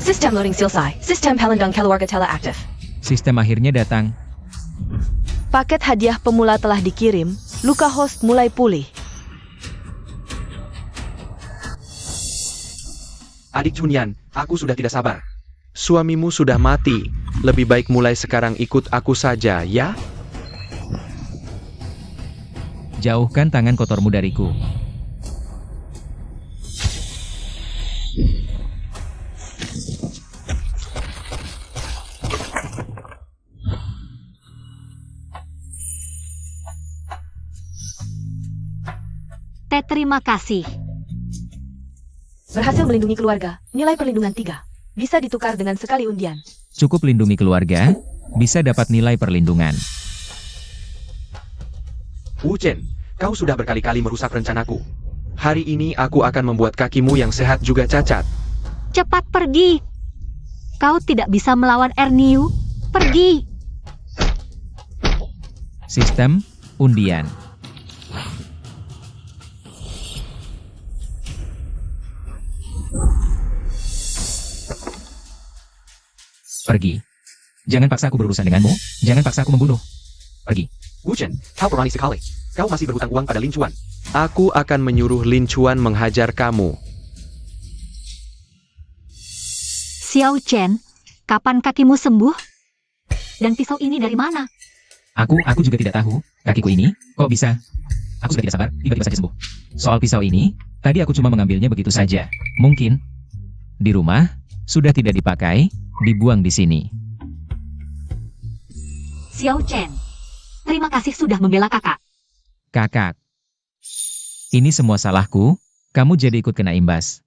Sistem loading selesai. Sistem pelindung keluarga telah aktif. Sistem akhirnya datang. Paket hadiah pemula telah dikirim. Luka host mulai pulih. Adik Chunyan, aku sudah tidak sabar. Suamimu sudah mati. Lebih baik mulai sekarang ikut aku saja, ya? Jauhkan tangan kotormu dariku. Terima kasih. Berhasil melindungi keluarga. Nilai perlindungan 3. Bisa ditukar dengan sekali undian. Cukup lindungi keluarga, bisa dapat nilai perlindungan. Wu Chen, kau sudah berkali-kali merusak rencanaku. Hari ini aku akan membuat kakimu yang sehat juga cacat. Cepat pergi. Kau tidak bisa melawan Erniu. Pergi. Sistem undian. Pergi. Jangan paksa aku berurusan denganmu. Jangan paksa aku membunuh. Pergi. Wu Chen, kau berani sekali. Kau masih berhutang uang pada Lin Chuan. Aku akan menyuruh Lin Chuan menghajar kamu. Xiao Chen, kapan kakimu sembuh? Dan pisau ini dari mana? Aku juga tidak tahu. Kakiku ini, kok bisa? Aku sudah tidak sabar, tiba-tiba saja sembuh. Soal pisau ini, tadi aku cuma mengambilnya begitu saja. Mungkin di rumah sudah tidak dipakai, dibuang di sini. Xiao Chen, terima kasih sudah membela kakak. Kakak, ini semua salahku, kamu jadi ikut kena imbas.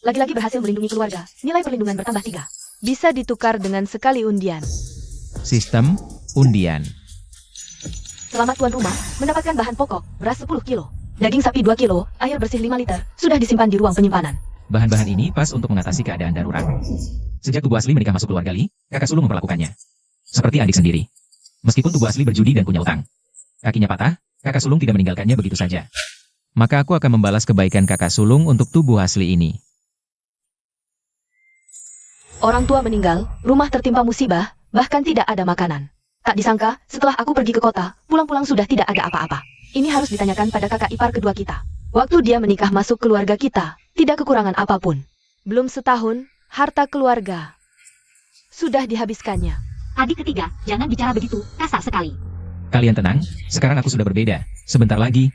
Lagi-lagi berhasil melindungi keluarga. Nilai perlindungan bertambah 3. Bisa ditukar dengan sekali undian. Sistem undian. Selamat tuan rumah, mendapatkan bahan pokok, beras 10 kilo, daging sapi 2 kilo, air bersih 5 liter, sudah disimpan di ruang penyimpanan. Bahan-bahan ini pas untuk mengatasi keadaan darurat. Sejak tubuh asli menikah masuk keluarga Li, kakak sulung memperlakukannya seperti adik sendiri. Meskipun tubuh asli berjudi dan punya utang, kakinya patah, kakak sulung tidak meninggalkannya begitu saja. Maka aku akan membalas kebaikan kakak sulung untuk tubuh asli ini. Orang tua meninggal, rumah tertimpa musibah, bahkan tidak ada makanan. Tak disangka, setelah aku pergi ke kota, pulang-pulang sudah tidak ada apa-apa. Ini harus ditanyakan pada kakak ipar kedua kita. Waktu dia menikah masuk keluarga kita, tidak kekurangan apapun. Belum setahun, harta keluarga sudah dihabiskannya. Adik ketiga, jangan bicara begitu, kasar sekali. Kalian tenang, sekarang aku sudah berbeda. Sebentar lagi,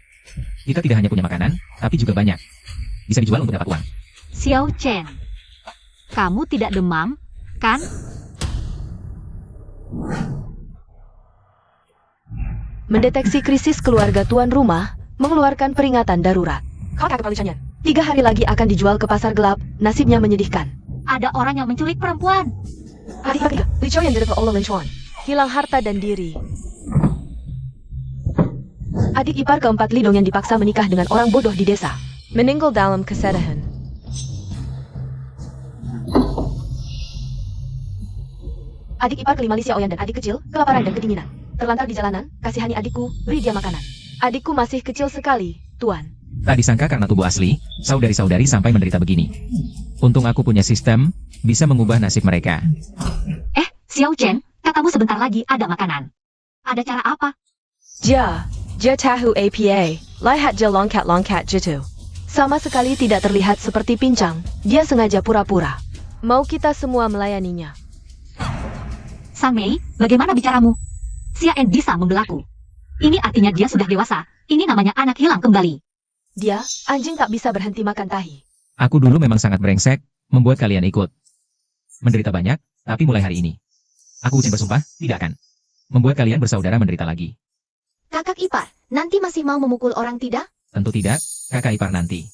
kita tidak hanya punya makanan, tapi juga banyak. Bisa dijual untuk dapat uang. Xiao Chen, kamu tidak demam, kan? Mendeteksi krisis keluarga tuan rumah, mengeluarkan peringatan darurat. Kontak kepolisian. 3 hari lagi akan dijual ke pasar gelap, nasibnya menyedihkan. Ada orang yang menculik perempuan. Adik ketiga, Li Chuan yang direbut oleh Lin Chuan. Hilang harta dan diri. Adik ipar keempat Lidong yang dipaksa menikah dengan orang bodoh di desa, meninggal dalam kesedihan. Adik ipar kelima Li Xiaoyan dan adik kecil, kelaparan dan kedinginan. Terlantar di jalanan, kasihani adikku, beri dia makanan. Adikku masih kecil sekali, tuan. Tak disangka karena tubuh asli, saudari-saudari sampai menderita begini. Untung aku punya sistem, bisa mengubah nasib mereka. Xiao Chen, katamu sebentar lagi ada makanan. Ada cara apa? Ja tahu apa, lihat je longkat jitu. Sama sekali tidak terlihat seperti pincang, dia sengaja pura-pura. Mau kita semua melayaninya. Sang Mei, bagaimana bicaramu? Xian bisa membelaku. Ini artinya dia sudah dewasa. Ini namanya anak hilang kembali. Dia, anjing tak bisa berhenti makan tahi. Aku dulu memang sangat brengsek, membuat kalian ikut. Menderita banyak, tapi mulai hari ini, aku ucap bersumpah, tidak akan membuat kalian bersaudara menderita lagi. Kakak ipar, nanti masih mau memukul orang tidak? Tentu tidak, kakak ipar nanti.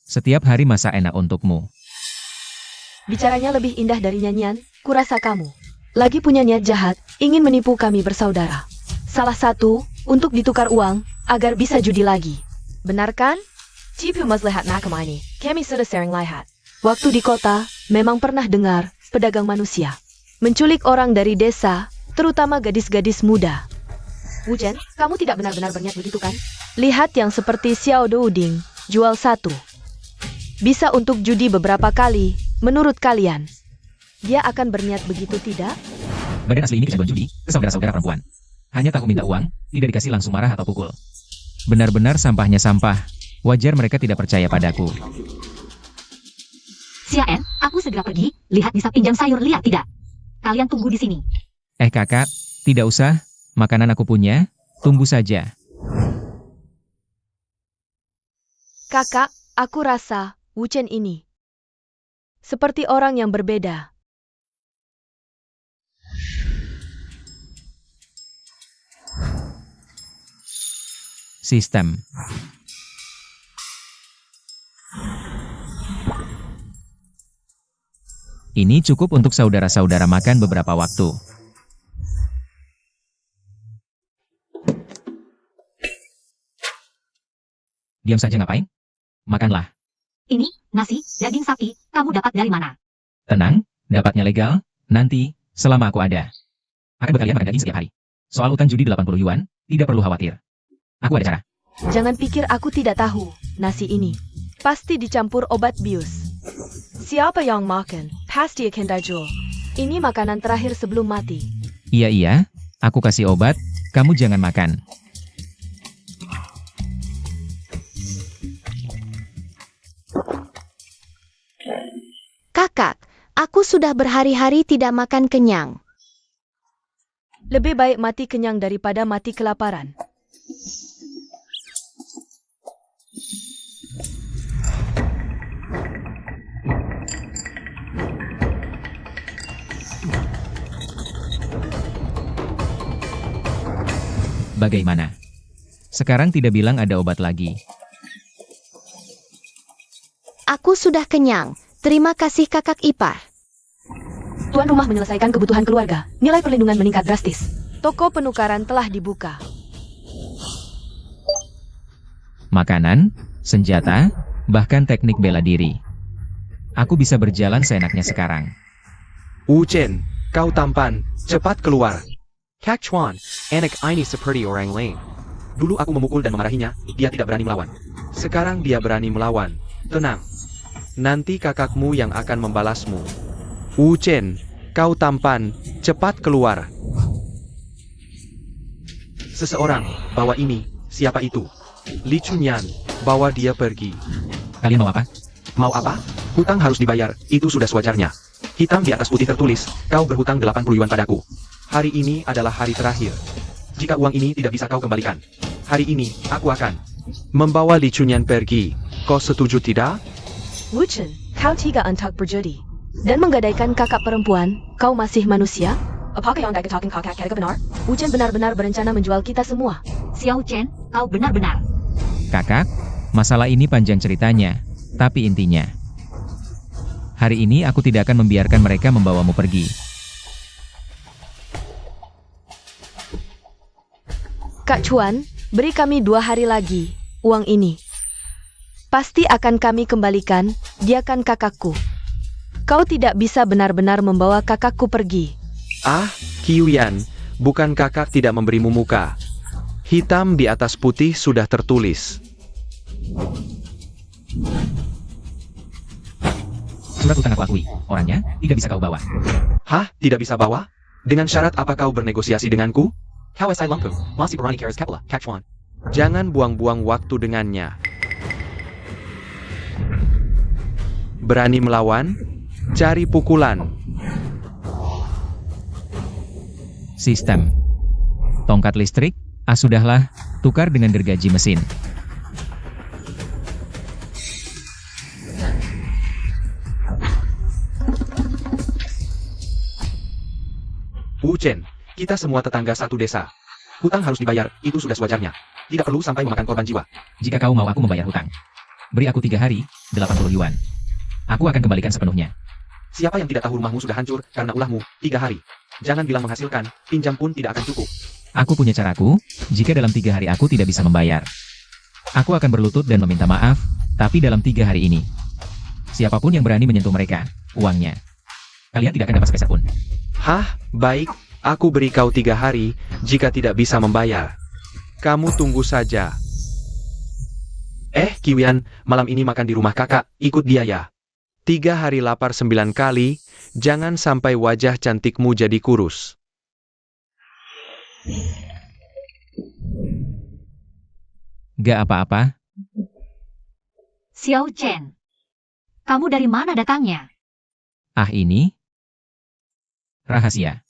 Setiap hari masa enak untukmu. Bicaranya lebih indah dari nyanyian, kurasa kamu lagi punya niat jahat, ingin menipu kami bersaudara. Salah satu, untuk ditukar uang, agar bisa judi lagi. Benar kan? Tipu muslihat nakama ini, kami sudah sering lihat. Waktu di kota, memang pernah dengar, pedagang manusia menculik orang dari desa, terutama gadis-gadis muda. Wu Chen, kamu tidak benar-benar berniat begitu kan? Lihat yang seperti Xiao Douding, jual 1. Bisa untuk judi beberapa kali, Menurut kalian, dia akan berniat begitu tidak? Badan asli ini kejagoan judi, ke saudara-saudara perempuan. Hanya tahu minta uang, tidak dikasih langsung marah atau pukul. Benar-benar sampahnya sampah. Wajar mereka tidak percaya padaku. Xiaen, aku segera pergi, lihat bisa pinjam sayur lihat tidak. Kalian tunggu di sini. Kakak, tidak usah. Makanan aku punya, tunggu saja. Kakak, aku rasa Wu Chen ini seperti orang yang berbeda. Sistem. Ini cukup untuk saudara-saudara makan beberapa waktu. Diam saja ngapain? Makanlah. Ini, nasi, daging sapi, kamu dapat dari mana? Tenang, dapatnya legal, nanti, selama aku ada. Akan berkalian makan daging setiap hari. Soal utang judi 80 yuan, tidak perlu khawatir. Aku ada cara. Jangan pikir aku tidak tahu, nasi ini pasti dicampur obat bius. Siapa yang makan, pasti akan dijual. Ini makanan terakhir sebelum mati. Iya, aku kasih obat, kamu jangan makan. Kakak, aku sudah berhari-hari tidak makan kenyang. Lebih baik mati kenyang daripada mati kelaparan. Bagaimana? Sekarang tidak bilang ada obat lagi. Aku sudah kenyang. Terima kasih kakak ipar. Tuan rumah menyelesaikan kebutuhan keluarga. Nilai perlindungan meningkat drastis. Toko penukaran telah dibuka. Makanan, senjata, bahkan teknik bela diri. Aku bisa berjalan seenaknya sekarang. Wu Chen, kau tampan, cepat keluar. Kak Chuan, anak ini seperti orang lain. Dulu aku memukul dan memarahinya, dia tidak berani melawan. Sekarang dia berani melawan. Tenang. Nanti kakakmu yang akan membalasmu. Wu Chen, kau tampan, cepat keluar. Seseorang, bawa ini, siapa itu? Li Chunyan, bawa dia pergi. Kalian mau apa? Mau apa? Hutang harus dibayar, itu sudah sewajarnya. Hitam di atas putih tertulis, kau berhutang 80 yuan padaku. Hari ini adalah hari terakhir. Jika uang ini tidak bisa kau kembalikan, hari ini aku akan membawa Li Chunyan pergi. Kau setuju tidak? Wu Chen, kau tiga antak berjudi dan menggadaikan kakak perempuan, kau masih manusia? Apakah yang dikatakan kakak kata benar? Wu Chen benar-benar berencana menjual kita semua. Xiao Chen, kau benar-benar. Kakak, masalah ini panjang ceritanya, tapi intinya. Hari ini aku tidak akan membiarkan mereka membawamu pergi. Kak Chuan, beri kami 2 hari lagi, uang ini. Pasti akan kami kembalikan, dia kan kakakku. Kau tidak bisa benar-benar membawa kakakku pergi. Ah, Qiuyan, bukan kakak tidak memberimu muka. Hitam di atas putih sudah tertulis. Surat utang aku akui, orangnya tidak bisa kau bawa. Hah, tidak bisa bawa? Dengan syarat apa kau bernegosiasi denganku? Kau esai lampu, masih berani keras kepala, Kak Chuan. Jangan buang-buang waktu dengannya. Berani melawan? Cari pukulan. Sistem. Tongkat listrik, sudahlah, tukar dengan gergaji mesin. Wu Chen, kita semua tetangga satu desa. Hutang harus dibayar, itu sudah sewajarnya. Tidak perlu sampai memakan korban jiwa. Jika kau mau aku membayar hutang, beri aku 3 hari, 80 yuan. Aku akan kembalikan sepenuhnya. Siapa yang tidak tahu rumahmu sudah hancur karena ulahmu, 3 hari. Jangan bilang menghasilkan, pinjam pun tidak akan cukup. Aku punya caraku, jika dalam 3 hari aku tidak bisa membayar. Aku akan berlutut dan meminta maaf, tapi dalam 3 hari ini. Siapapun yang berani menyentuh mereka, uangnya. Kalian tidak akan dapat sepeser pun. Hah, baik, aku beri kau 3 hari, jika tidak bisa membayar. Kamu tunggu saja. Qiuyan, malam ini makan di rumah kakak, ikut dia ya. 3 hari lapar 9 kali, jangan sampai wajah cantikmu jadi kurus. Gak apa-apa, Xiao Chen. Kamu dari mana datangnya? ini rahasia.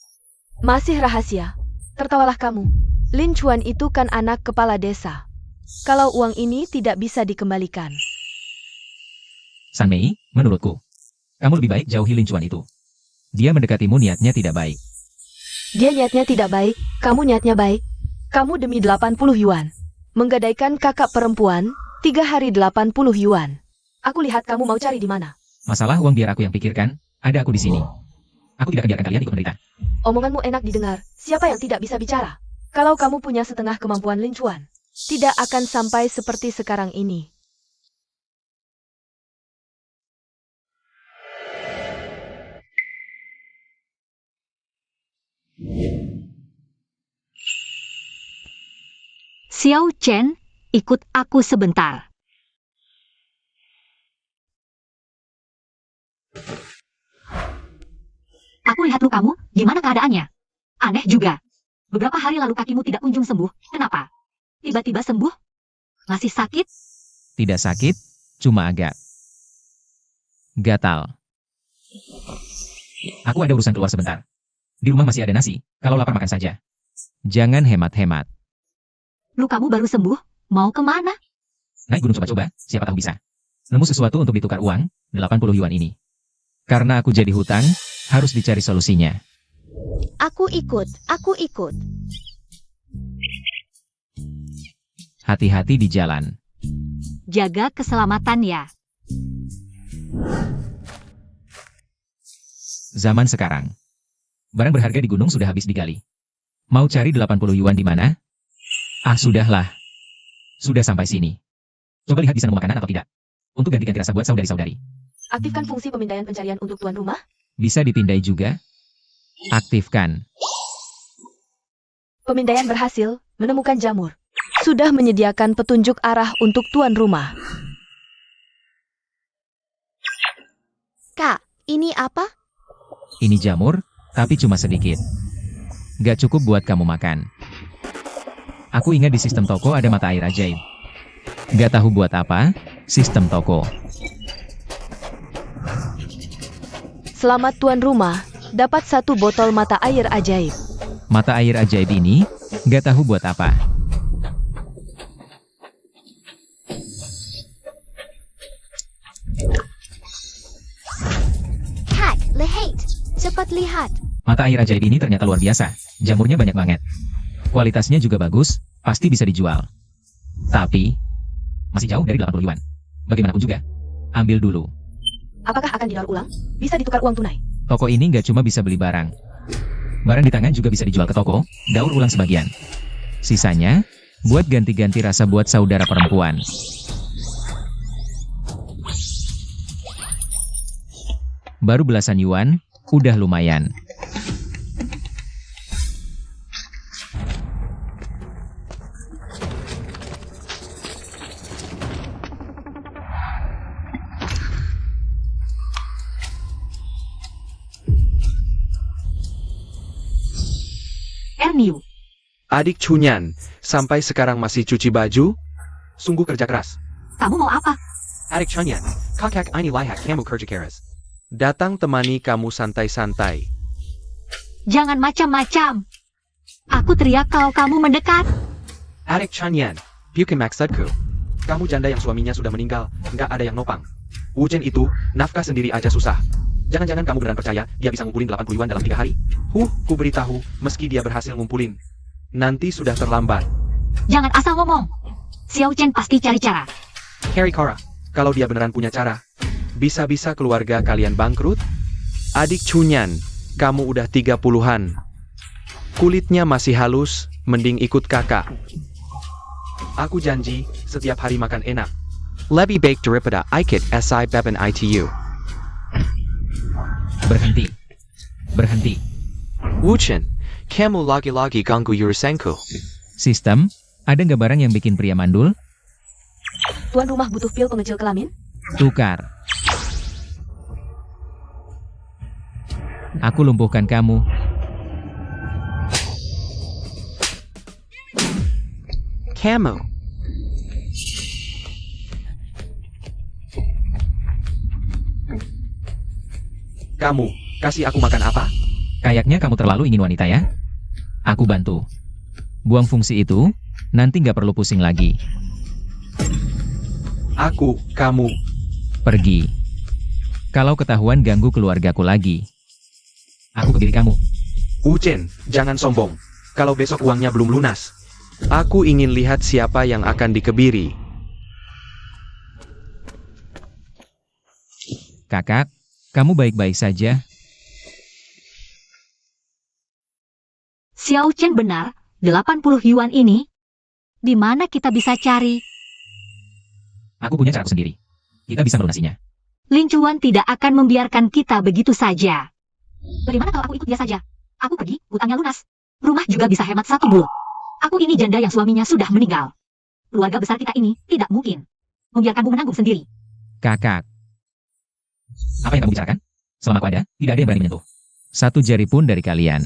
Masih rahasia. Tertawalah kamu. Lin Chuan itu kan anak kepala desa. Kalau uang ini tidak bisa dikembalikan. San Mei, menurutku, kamu lebih baik jauhi Lin Chuan itu. Dia mendekatimu niatnya tidak baik. Dia niatnya tidak baik, kamu niatnya baik. Kamu demi 80 yuan. Menggadaikan kakak perempuan, 3 hari 80 yuan. Aku lihat kamu mau cari di mana. Masalah uang biar aku yang pikirkan, ada aku di sini. Aku tidak akan biarkan kalian ikut menderita. Omonganmu enak didengar, siapa yang tidak bisa bicara? Kalau kamu punya setengah kemampuan Lin Chuan, tidak akan sampai seperti sekarang ini. Xiao Chen, ikut aku sebentar. Aku lihat lukamu, gimana keadaannya? Aneh juga. Beberapa hari lalu kakimu tidak kunjung sembuh. Kenapa? Tiba-tiba sembuh? Masih sakit? Tidak sakit, cuma agak gatal. Aku ada urusan keluar sebentar. Di rumah masih ada nasi, kalau lapar makan saja. Jangan hemat-hemat. Lukamu baru sembuh? Mau kemana? Naik gunung coba-coba, siapa tahu bisa. Nemu sesuatu untuk ditukar uang, 80 yuan ini. Karena aku jadi hutang, harus dicari solusinya. Aku ikut, aku ikut. Hati-hati di jalan. Jaga keselamatan ya. Zaman sekarang. Barang berharga di gunung sudah habis digali. Mau cari 80 yuan di mana? Ah, sudahlah. Sudah sampai sini. Coba lihat bisa nemu makanan atau tidak. Untuk gantikan rasa buat saudari-saudari. Aktifkan fungsi pemindaian pencarian untuk tuan rumah. Bisa dipindai juga. Aktifkan. Pemindaian berhasil, menemukan jamur. Sudah menyediakan petunjuk arah untuk tuan rumah. Kak, ini apa? Ini jamur, tapi cuma sedikit. Gak cukup buat kamu makan. Aku ingat di sistem toko ada mata air ajaib. Gak tahu buat apa, sistem toko. Selamat tuan rumah, dapat 1 botol mata air ajaib. Mata air ajaib ini, gak tahu buat apa. Kak, lihat. Cepat lihat. Mata air ajaib ini ternyata luar biasa. Jamurnya banyak banget. Kualitasnya juga bagus, pasti bisa dijual. Tapi, masih jauh dari 80 yuan. Bagaimanapun juga, ambil dulu. Apakah akan didaur ulang? Bisa ditukar uang tunai. Toko ini nggak cuma bisa beli barang. Barang di tangan juga bisa dijual ke toko, daur ulang sebagian. Sisanya, buat ganti-ganti rasa buat saudara perempuan. Baru belasan yuan, udah lumayan. Erniu, Adik Chunyan, sampai sekarang masih cuci baju? Sungguh kerja keras. kamu mau apa? Adik Chunyan, kakak ini lihat kamu kerja keras. Datang temani kamu santai-santai. Jangan macam-macam. Aku teriak kalau kamu mendekat. Adik Chunyan, bukan maksudku. Kamu janda yang suaminya sudah meninggal, nggak ada yang nopang. Wuchen itu, nafkah sendiri aja susah. Jangan-jangan kamu beneran percaya dia bisa ngumpulin 80 yuan dalam 3 hari? Ku beritahu, meski dia berhasil ngumpulin. Nanti sudah terlambat. Jangan asal ngomong. Xiao Chen pasti cari cara. Harry Kara, kalau dia beneran punya cara, bisa-bisa keluarga kalian bangkrut? Adik Chunyan, kamu udah 30-an. Kulitnya masih halus, mending ikut kakak. Aku janji, setiap hari makan enak. Lebih baik daripada ikut SI Beban ITU. Berhenti. Berhenti. Wuchen, kamu lagi-lagi ganggu urusanku. Sistem, ada nggak barang yang bikin pria mandul? Tuan rumah butuh pil pengecil kelamin? Tukar. Aku lumpuhkan kamu. Camo. Kamu, kasih aku makan apa? Kayaknya kamu terlalu ingin wanita ya? Aku bantu. Buang fungsi itu, nanti nggak perlu pusing lagi. Kamu. Pergi. Kalau ketahuan ganggu keluargaku lagi, aku kebiri kamu. Wu-Chen, jangan sombong. Kalau besok uangnya belum lunas, aku ingin lihat siapa yang akan dikebiri. Kakak, kamu baik-baik saja? Xiao Chen benar, 80 yuan ini. Di mana kita bisa cari? Aku punya caraku sendiri. Kita bisa melunasinya. Lin Chuan tidak akan membiarkan kita begitu saja. Bagaimana kalau aku ikut dia saja? Aku pergi, hutangnya lunas. Rumah juga bisa hemat 1 bulan. Aku ini janda yang suaminya sudah meninggal. Keluarga besar kita ini tidak mungkin membiarkanmu menanggung sendiri. Kakak. Apa yang kamu bicarakan? Selama aku ada, tidak ada yang berani menyentuh. 1 jari pun dari kalian.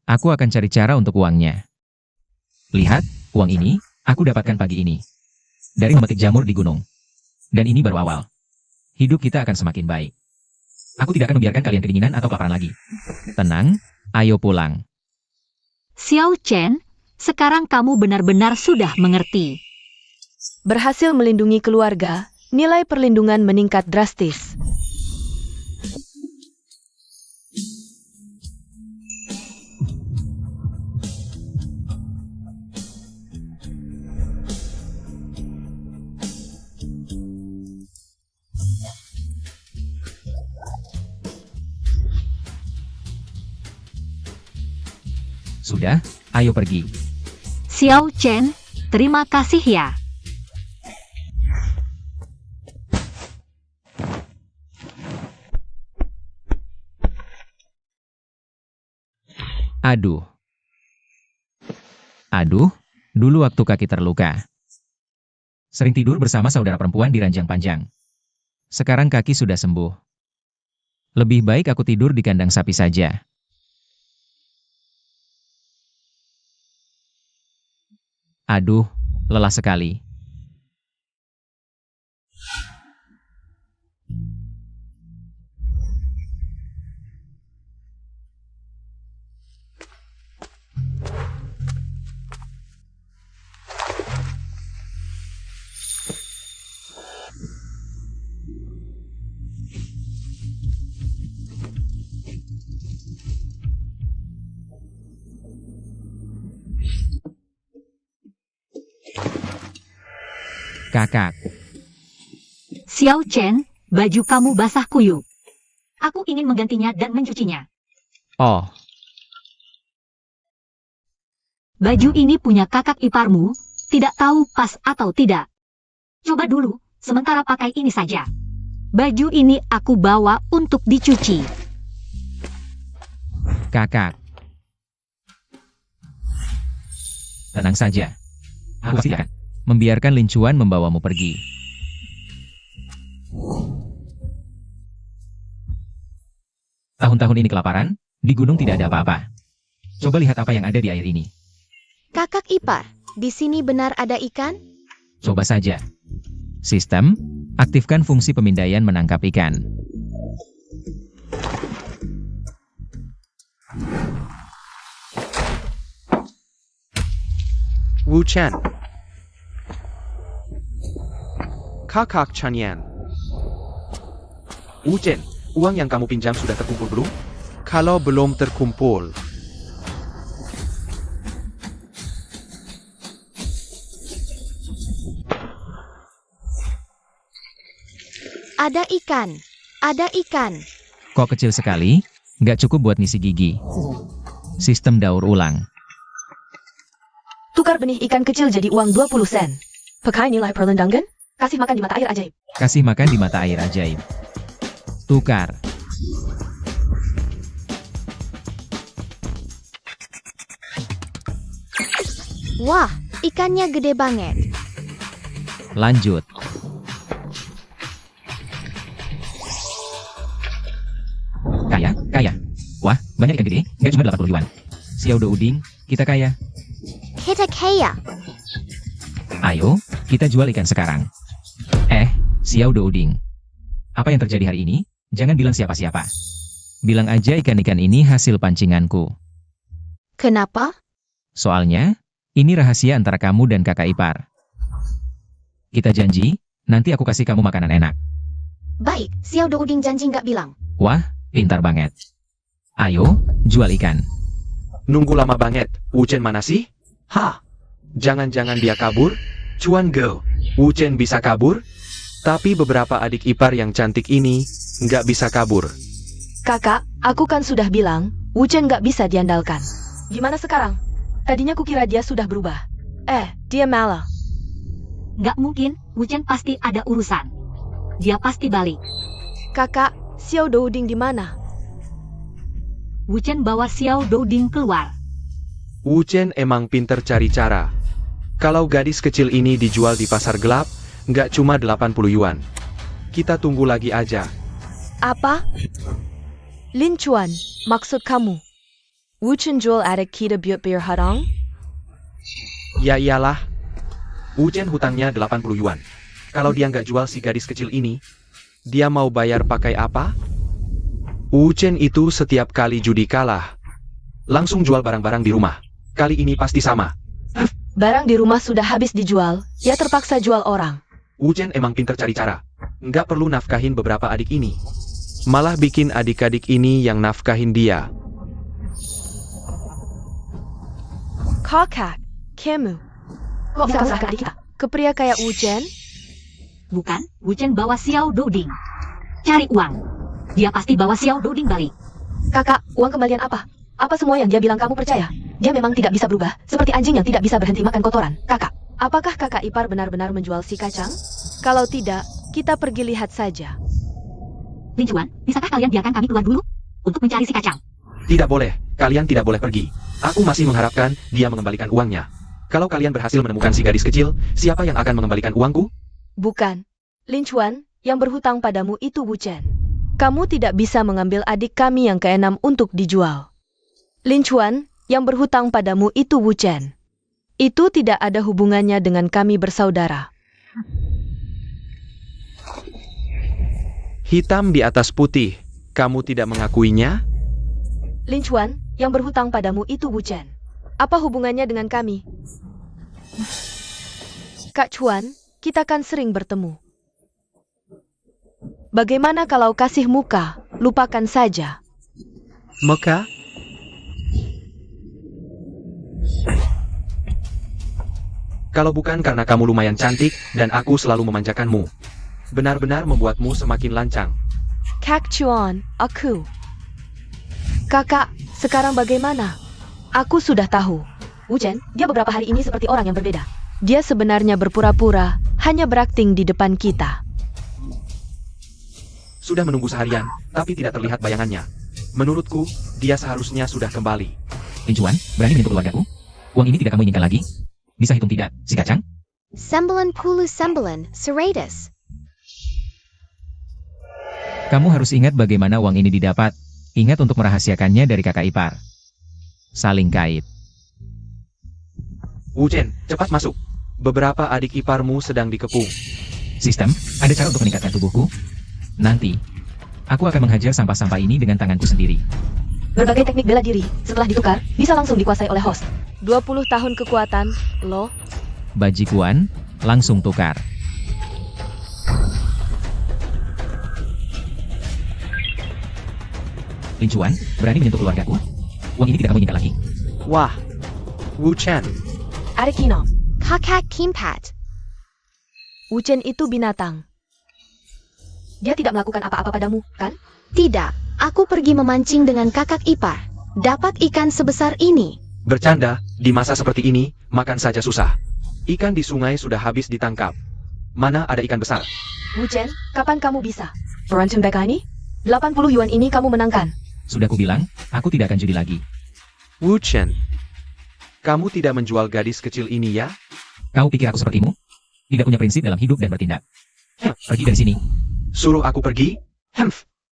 Aku akan cari cara untuk uangnya. Lihat, uang ini, aku dapatkan pagi ini. Dari memetik jamur di gunung. Dan ini baru awal. Hidup kita akan semakin baik. Aku tidak akan membiarkan kalian kedinginan atau kelaparan lagi. Tenang, ayo pulang. Xiao Chen, sekarang kamu benar-benar sudah mengerti. Berhasil melindungi keluarga, nilai perlindungan meningkat drastis. Sudah, ayo pergi. Xiao Chen, terima kasih ya. Aduh. Aduh, dulu waktu kaki terluka. Sering tidur bersama saudara perempuan di ranjang panjang. Sekarang kaki sudah sembuh. Lebih baik aku tidur di kandang sapi saja. Aduh, lelah sekali. Kakak, Xiao Chen, baju kamu basah kuyup. Aku ingin menggantinya dan mencucinya. oh, Baju ini punya kakak iparmu, tidak tahu pas atau tidak. Coba dulu, sementara pakai ini saja. Baju ini aku bawa untuk dicuci. kakak. Tenang saja. Aku pasti akan membiarkan Lin Chuan membawamu pergi. Tahun-tahun ini kelaparan, di gunung tidak ada apa-apa. Coba lihat apa yang ada di air ini. Kakak ipar, di sini benar ada ikan? Coba saja. Sistem, aktifkan fungsi pemindaian menangkap ikan. Wu-Chen. Kakak Chanyan. Wu-Chen, uang yang kamu pinjam sudah terkumpul belum? Kalau belum terkumpul, Ada ikan. Ada ikan. Kok kecil sekali? Nggak cukup buat ngisi gigi. Sistem daur ulang. Tukar benih ikan kecil jadi uang 20 sen. Pakai nilai perlindangan, kasih makan di mata air ajaib. Kasih makan di mata air ajaib. Tukar. Wah, ikannya gede banget. Lanjut. Kaya, kaya. Banyak ikan gede, nggak cuma 80 yuan. Xiao Do Uding, kita kaya. Kita kaya. Ayo, kita jual ikan sekarang. Xiao Do Uding. Apa yang terjadi hari ini? Jangan bilang siapa-siapa. Bilang aja ikan-ikan ini hasil pancinganku. Kenapa? Soalnya, ini rahasia antara kamu dan kakak ipar. Kita janji, nanti aku kasih kamu makanan enak. Baik, Xiao Do Uding janji nggak bilang. Wah, pintar banget. Ayo, jual ikan. Nunggu lama banget, Wu Chen mana sih? Hah? Jangan-jangan dia kabur? Cuan go. Wu Chen bisa kabur? Tapi beberapa adik ipar yang cantik ini nggak bisa kabur. Kakak, aku kan sudah bilang, Wu Chen nggak bisa diandalkan. Gimana sekarang? Tadinya kukira dia sudah berubah. Dia malah. Nggak mungkin, Wu Chen pasti ada urusan. Dia pasti balik. Kakak, Xiao Do Uding di mana? Wu Chen bawa Xiao Do Uding keluar. Wu Chen emang pinter cari cara. Kalau gadis kecil ini dijual di pasar gelap, nggak cuma 80 yuan. Kita tunggu lagi aja. Apa? Lin Chuan, maksud kamu? Wu Chen jual adik kita buat bayar hutang? Ya iyalah. Wu Chen hutangnya 80 yuan. Kalau dia nggak jual si gadis kecil ini, dia mau bayar pakai apa? Wu Chen itu setiap kali judi kalah, langsung jual barang-barang di rumah. Kali ini pasti sama. Barang di rumah sudah habis dijual, ya terpaksa jual orang. Wu Chen emang pinter cari cara. Nggak perlu nafkahin beberapa adik ini. Malah bikin adik-adik ini yang nafkahin dia. Kakak, kamu. Kok Bisa salahkan adik kita? Ke pria kayak Wu Chen? Bukan, Wu Chen bawa Xiao Do Uding. Cari uang. Dia pasti bawa Xiao Do Uding balik. Kakak, uang kembalian apa? Apa semua yang dia bilang kamu percaya? Dia memang tidak bisa berubah, seperti anjing yang tidak bisa berhenti makan kotoran. Kakak, apakah kakak ipar benar-benar menjual si kacang? Kalau tidak, kita pergi lihat saja. Lin Chuan, bisakah kalian biarkan kami keluar dulu? Untuk mencari si kacang. Tidak boleh, kalian tidak boleh pergi. Aku masih mengharapkan dia mengembalikan uangnya. Kalau kalian berhasil menemukan si gadis kecil, siapa yang akan mengembalikan uangku? Bukan. Lin Chuan, yang berhutang padamu itu Wu Chen. Kamu tidak bisa mengambil adik kami yang keenam untuk dijual. Lin Chuan, yang berhutang padamu itu Wu Chen. Itu tidak ada hubungannya dengan kami bersaudara. Hitam di atas putih, kamu tidak mengakuinya? Lin Chuan, yang berhutang padamu itu Wu Chen. Apa hubungannya dengan kami? Kak Chuan, kita kan sering bertemu. Bagaimana kalau kasih muka, lupakan saja. Meka? Kalau bukan karena kamu lumayan cantik dan aku selalu memanjakanmu, benar-benar membuatmu semakin lancang. Kak Chuan, aku. Kakak, sekarang bagaimana? Aku sudah tahu. Wu Chen, dia beberapa hari ini seperti orang yang berbeda. Dia sebenarnya berpura-pura, hanya berakting di depan kita. Sudah menunggu seharian, tapi tidak terlihat bayangannya. Menurutku, dia seharusnya sudah kembali. Lin Chuan, berani menyentuh keluargaku? Uang ini tidak kamu inginkan lagi? Bisa hitung tidak, si kacang? Sembilan puluh sembilan, 100. Kamu harus ingat bagaimana uang ini didapat. Ingat untuk merahasiakannya dari kakak ipar. Saling kait. Wu Chen, cepat masuk. Beberapa adik iparmu sedang dikepung. Sistem, ada cara untuk meningkatkan tubuhku? Nanti, aku akan menghajar sampah-sampah ini dengan tanganku sendiri. Berbagai teknik bela diri, setelah ditukar, bisa langsung dikuasai oleh host. 20 tahun kekuatan, lo. Bajikuan, langsung tukar. Lin Chuan, berani menyentuh keluargaku? Uang ini tidak kamu inginkan lagi. Wah, Wu Chen. Adik Kinom, Kakak Kimpat. Wu Chen itu binatang. Dia tidak melakukan apa-apa padamu, kan? Tidak, aku pergi memancing dengan kakak ipar. Dapat ikan sebesar ini. Bercanda, di masa seperti ini, makan saja susah. Ikan di sungai sudah habis ditangkap. Mana ada ikan besar? Wu Chen, kapan kamu bisa? Perancun BK ini? 80 yuan ini kamu menangkan. Sudah kubilang, aku tidak akan judi lagi. Wu Chen, kamu tidak menjual gadis kecil ini ya? Kau pikir aku sepertimu? Tidak punya prinsip dalam hidup dan bertindak. Pergi dari sini. Suruh aku pergi?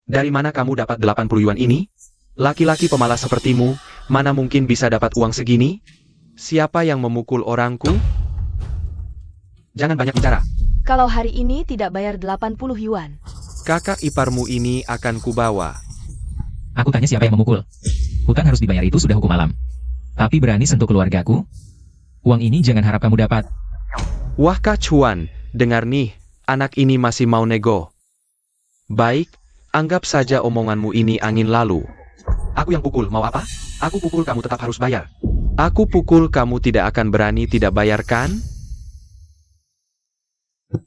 Dari mana kamu dapat 80 yuan ini? Laki-laki pemalas sepertimu, mana mungkin bisa dapat uang segini? Siapa yang memukul orangku? Jangan banyak bicara. Kalau hari ini tidak bayar 80 yuan, Kakak iparmu ini akan kubawa. Aku tanya siapa yang memukul. Hutang harus dibayar itu sudah hukum alam. Tapi berani sentuh keluargaku? Uang ini jangan harap kamu dapat. Wah Kak Chuan, dengar nih, anak ini masih mau nego. Baik, anggap saja omonganmu ini angin lalu. Aku yang pukul, mau apa? Aku pukul kamu tetap harus bayar. Aku pukul kamu tidak akan berani tidak bayarkan?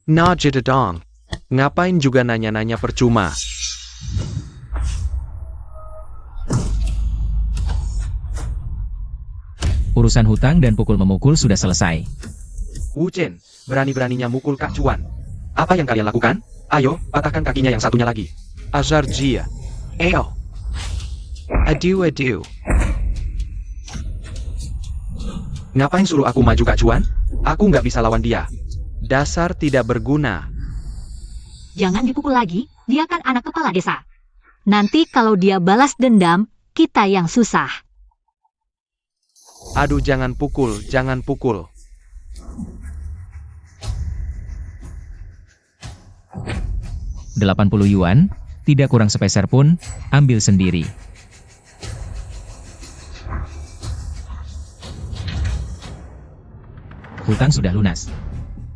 Nah jededong. Ngapain juga nanya-nanya percuma? Urusan hutang dan pukul-memukul sudah selesai. Wu Chen, berani-beraninya mukul Kak Chuan. Apa yang kalian lakukan? Ayo, patahkan kakinya yang satunya lagi. Azar Jia. Ayo. Aduh. Ngapain suruh aku maju Kak Chuan? Aku nggak bisa lawan dia. Dasar tidak berguna. Jangan dipukul lagi, dia kan anak kepala desa. Nanti kalau dia balas dendam, kita yang susah. Aduh jangan pukul, jangan pukul. Rp80, tidak kurang sepeser pun, ambil sendiri. Hutang sudah lunas.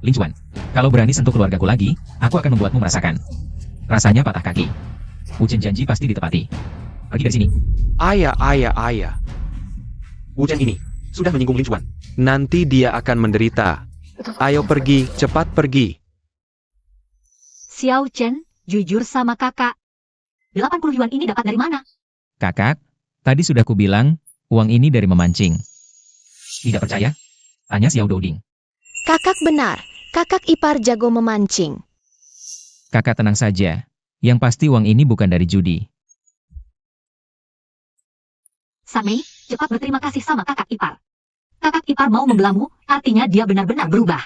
Lin Chuan, kalau berani sentuh keluargaku lagi, aku akan membuatmu merasakan. Rasanya patah kaki. Wu Chen janji pasti ditepati. Pergi dari sini. Ayah. Wu Chen ini sudah menyinggung Lin Chuan. Nanti dia akan menderita. Ayo pergi, cepat pergi. Xiao Chen, jujur sama kakak. 80 yuan ini dapat dari mana? Kakak, tadi sudah kubilang, uang ini dari memancing. Tidak percaya? Tanya Xiao Douding. Kakak benar, kakak ipar jago memancing. Kakak tenang saja. Yang pasti uang ini bukan dari judi. Samei, cepat berterima kasih sama kakak ipar. Kakak ipar mau membelamu, artinya dia benar-benar berubah.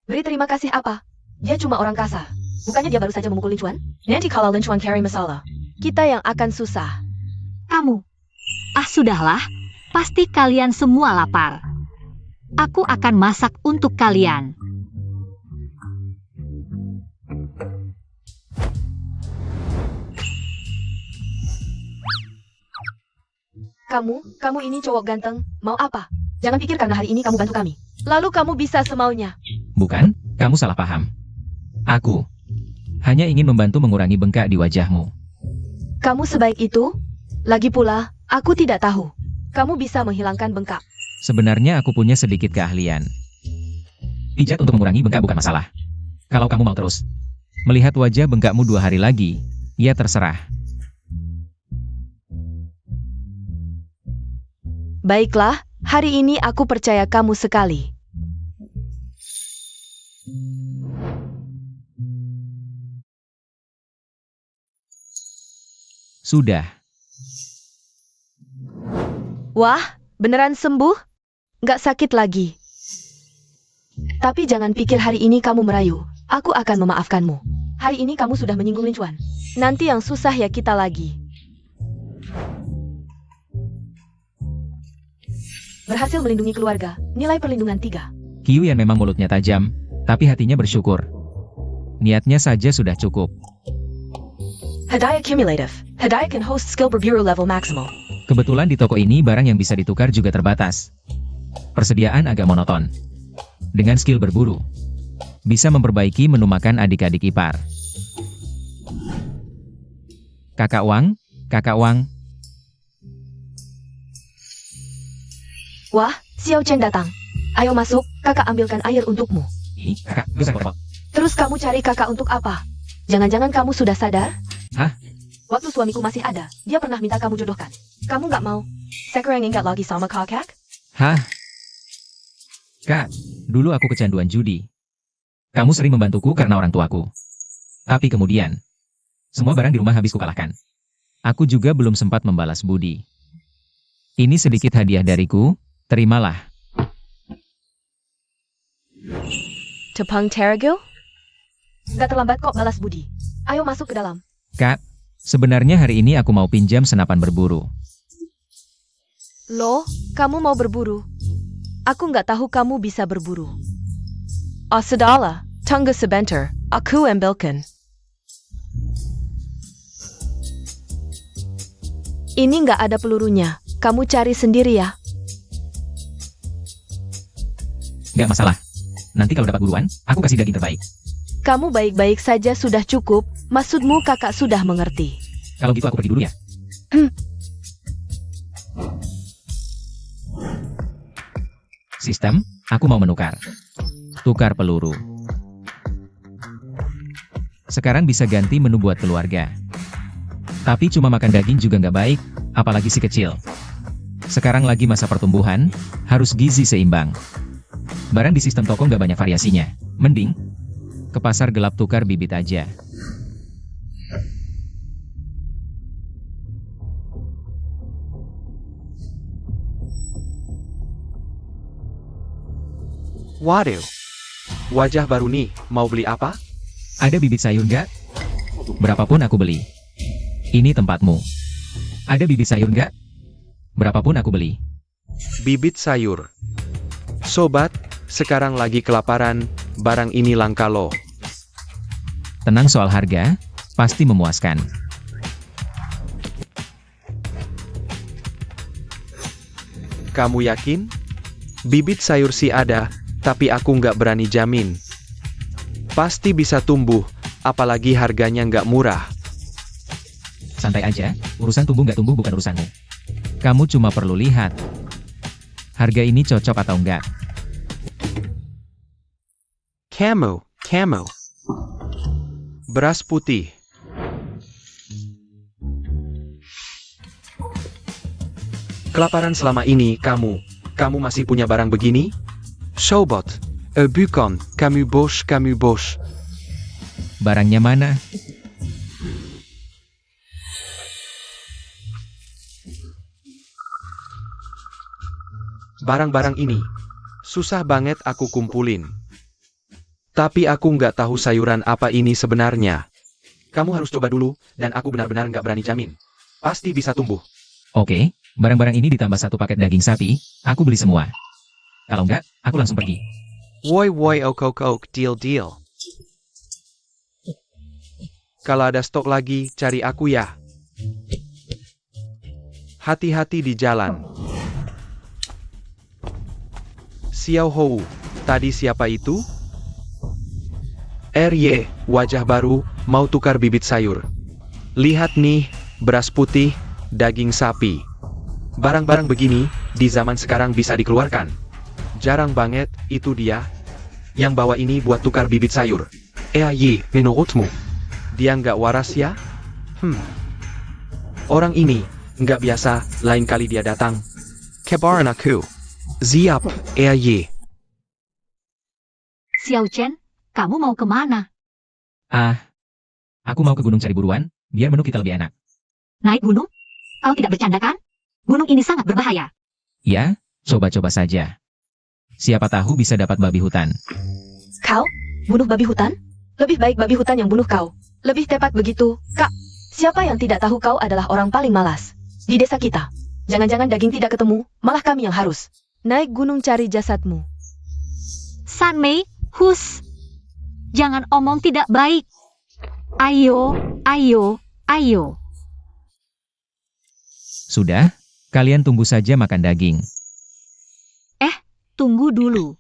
beri terima kasih apa? Dia cuma orang kasar. Bukannya dia baru saja memukul Lin Chuan? Nanti kalau Lin Chuan carry masalah, kita yang akan susah. Kamu. Sudahlah. Pasti kalian semua lapar. Aku akan masak untuk kalian. Kamu ini cowok ganteng, mau apa? Jangan pikir karena hari ini kamu bantu kami. Lalu kamu bisa semaunya. Bukan, kamu salah paham. Aku hanya ingin membantu mengurangi bengkak di wajahmu. Kamu sebaik itu? Lagi pula, aku tidak tahu. Kamu bisa menghilangkan bengkak. Sebenarnya aku punya sedikit keahlian. Pijat untuk mengurangi bengkak bukan masalah. Kalau kamu mau terus melihat wajah bengkakmu 2 hari lagi, ya terserah. Baiklah, hari ini aku percaya kamu sekali. Sudah. Wah, beneran sembuh? Nggak sakit lagi. Tapi jangan pikir hari ini kamu merayu. Aku akan memaafkanmu. Hari ini kamu sudah menyinggung Lin Chuan. Nanti yang susah ya kita lagi. Berhasil melindungi keluarga. Nilai perlindungan 3. Qiu Yan memang mulutnya tajam, tapi hatinya bersyukur. Niatnya saja sudah cukup. Hadiah cumulative. Hadiah can host skill berburu level maximal. Kebetulan di toko ini barang yang bisa ditukar juga terbatas. Persediaan agak monoton. Dengan skill berburu, bisa memperbaiki menu makan adik-adik ipar. Kakak Wang. Wah, Xiao Chen datang. Ayo masuk, kakak ambilkan air untukmu. Ini, kakak, bisa potong. Terus kamu cari kakak untuk apa? Jangan-jangan kamu sudah sadar? Hah? Waktu suamiku masih ada, dia pernah minta kamu jodohkan. Kamu nggak mau? Sekarang ingat lagi sama kakak? Hah? Kak, dulu aku kecanduan judi. Kamu sering membantuku karena orang tuaku. Tapi kemudian, semua barang di rumah habis kukalahkan. Aku juga belum sempat membalas budi. Ini sedikit hadiah dariku, terimalah. Tepang Teragil? Nggak terlambat kok balas budi. Ayo masuk ke dalam. Kak, Sebenarnya hari ini aku mau pinjam senapan berburu. Loh, kamu mau berburu? Aku nggak tahu kamu bisa berburu. Sedahlah, tunggu sebentar, aku ambilkan. Ini nggak ada pelurunya, kamu cari sendiri ya. Gak masalah. Nanti kalau dapat buruan, aku kasih daging terbaik. Kamu baik-baik saja sudah cukup, maksudmu kakak sudah mengerti. Kalau gitu aku pergi dulu ya. Sistem, aku mau menukar. Tukar peluru. Sekarang bisa ganti menu buat keluarga. Tapi cuma makan daging juga nggak baik, apalagi si kecil. Sekarang lagi masa pertumbuhan, harus gizi seimbang. Barang di sistem toko nggak banyak variasinya. Mending ke pasar gelap tukar bibit aja. Waduh. Wajah baru nih, mau beli apa? Ada bibit sayur nggak? Berapapun aku beli. Ini tempatmu. Ada bibit sayur nggak? Berapapun aku beli. Bibit sayur. Sobat, sekarang lagi kelaparan, barang ini langka loh. Tenang soal harga, pasti memuaskan. Kamu yakin? Bibit sayur sih ada, tapi aku nggak berani jamin. Pasti bisa tumbuh, apalagi harganya nggak murah. Santai aja, urusan tumbuh nggak tumbuh bukan urusanmu. Kamu cuma perlu lihat. Harga ini cocok atau enggak. Camo. Beras putih. Kelaparan selama ini, kamu masih punya barang begini? Sobot, bukan, kamu bos. Barangnya mana? Barang-barang ini, susah banget aku kumpulin. Tapi aku nggak tahu sayuran apa ini sebenarnya. Kamu harus coba dulu, dan aku benar-benar nggak berani jamin. Pasti bisa tumbuh. Oke, barang-barang ini ditambah 1 paket daging sapi, aku beli semua. Kalau enggak, aku langsung pergi. Woi, ok, deal. Kalau ada stok lagi, cari aku ya. Hati-hati di jalan. Xiao Hou, tadi siapa itu? RY, wajah baru, mau tukar bibit sayur. Lihat nih, beras putih, daging sapi. Barang-barang begini, di zaman sekarang bisa dikeluarkan. Jarang banget, itu dia. Yang bawa ini buat tukar bibit sayur. Menurutmu, dia nggak waras ya? Orang ini, nggak biasa, lain kali dia datang. Kebaran aku. Siap, Xiao Chen, kamu mau kemana? Aku mau ke gunung cari buruan, biar menu kita lebih enak. Naik gunung? Kau tidak bercanda kan? Gunung ini sangat berbahaya. Ya, coba-coba saja. Siapa tahu bisa dapat babi hutan. Kau? Bunuh babi hutan? Lebih baik babi hutan yang bunuh kau. Lebih tepat begitu, Kak. Siapa yang tidak tahu kau adalah orang paling malas di desa kita? Jangan-jangan daging tidak ketemu, malah kami yang harus naik gunung cari jasadmu. San Mei, hus. Jangan omong tidak baik. Ayo. Sudah, kalian tunggu saja makan daging. Tunggu dulu.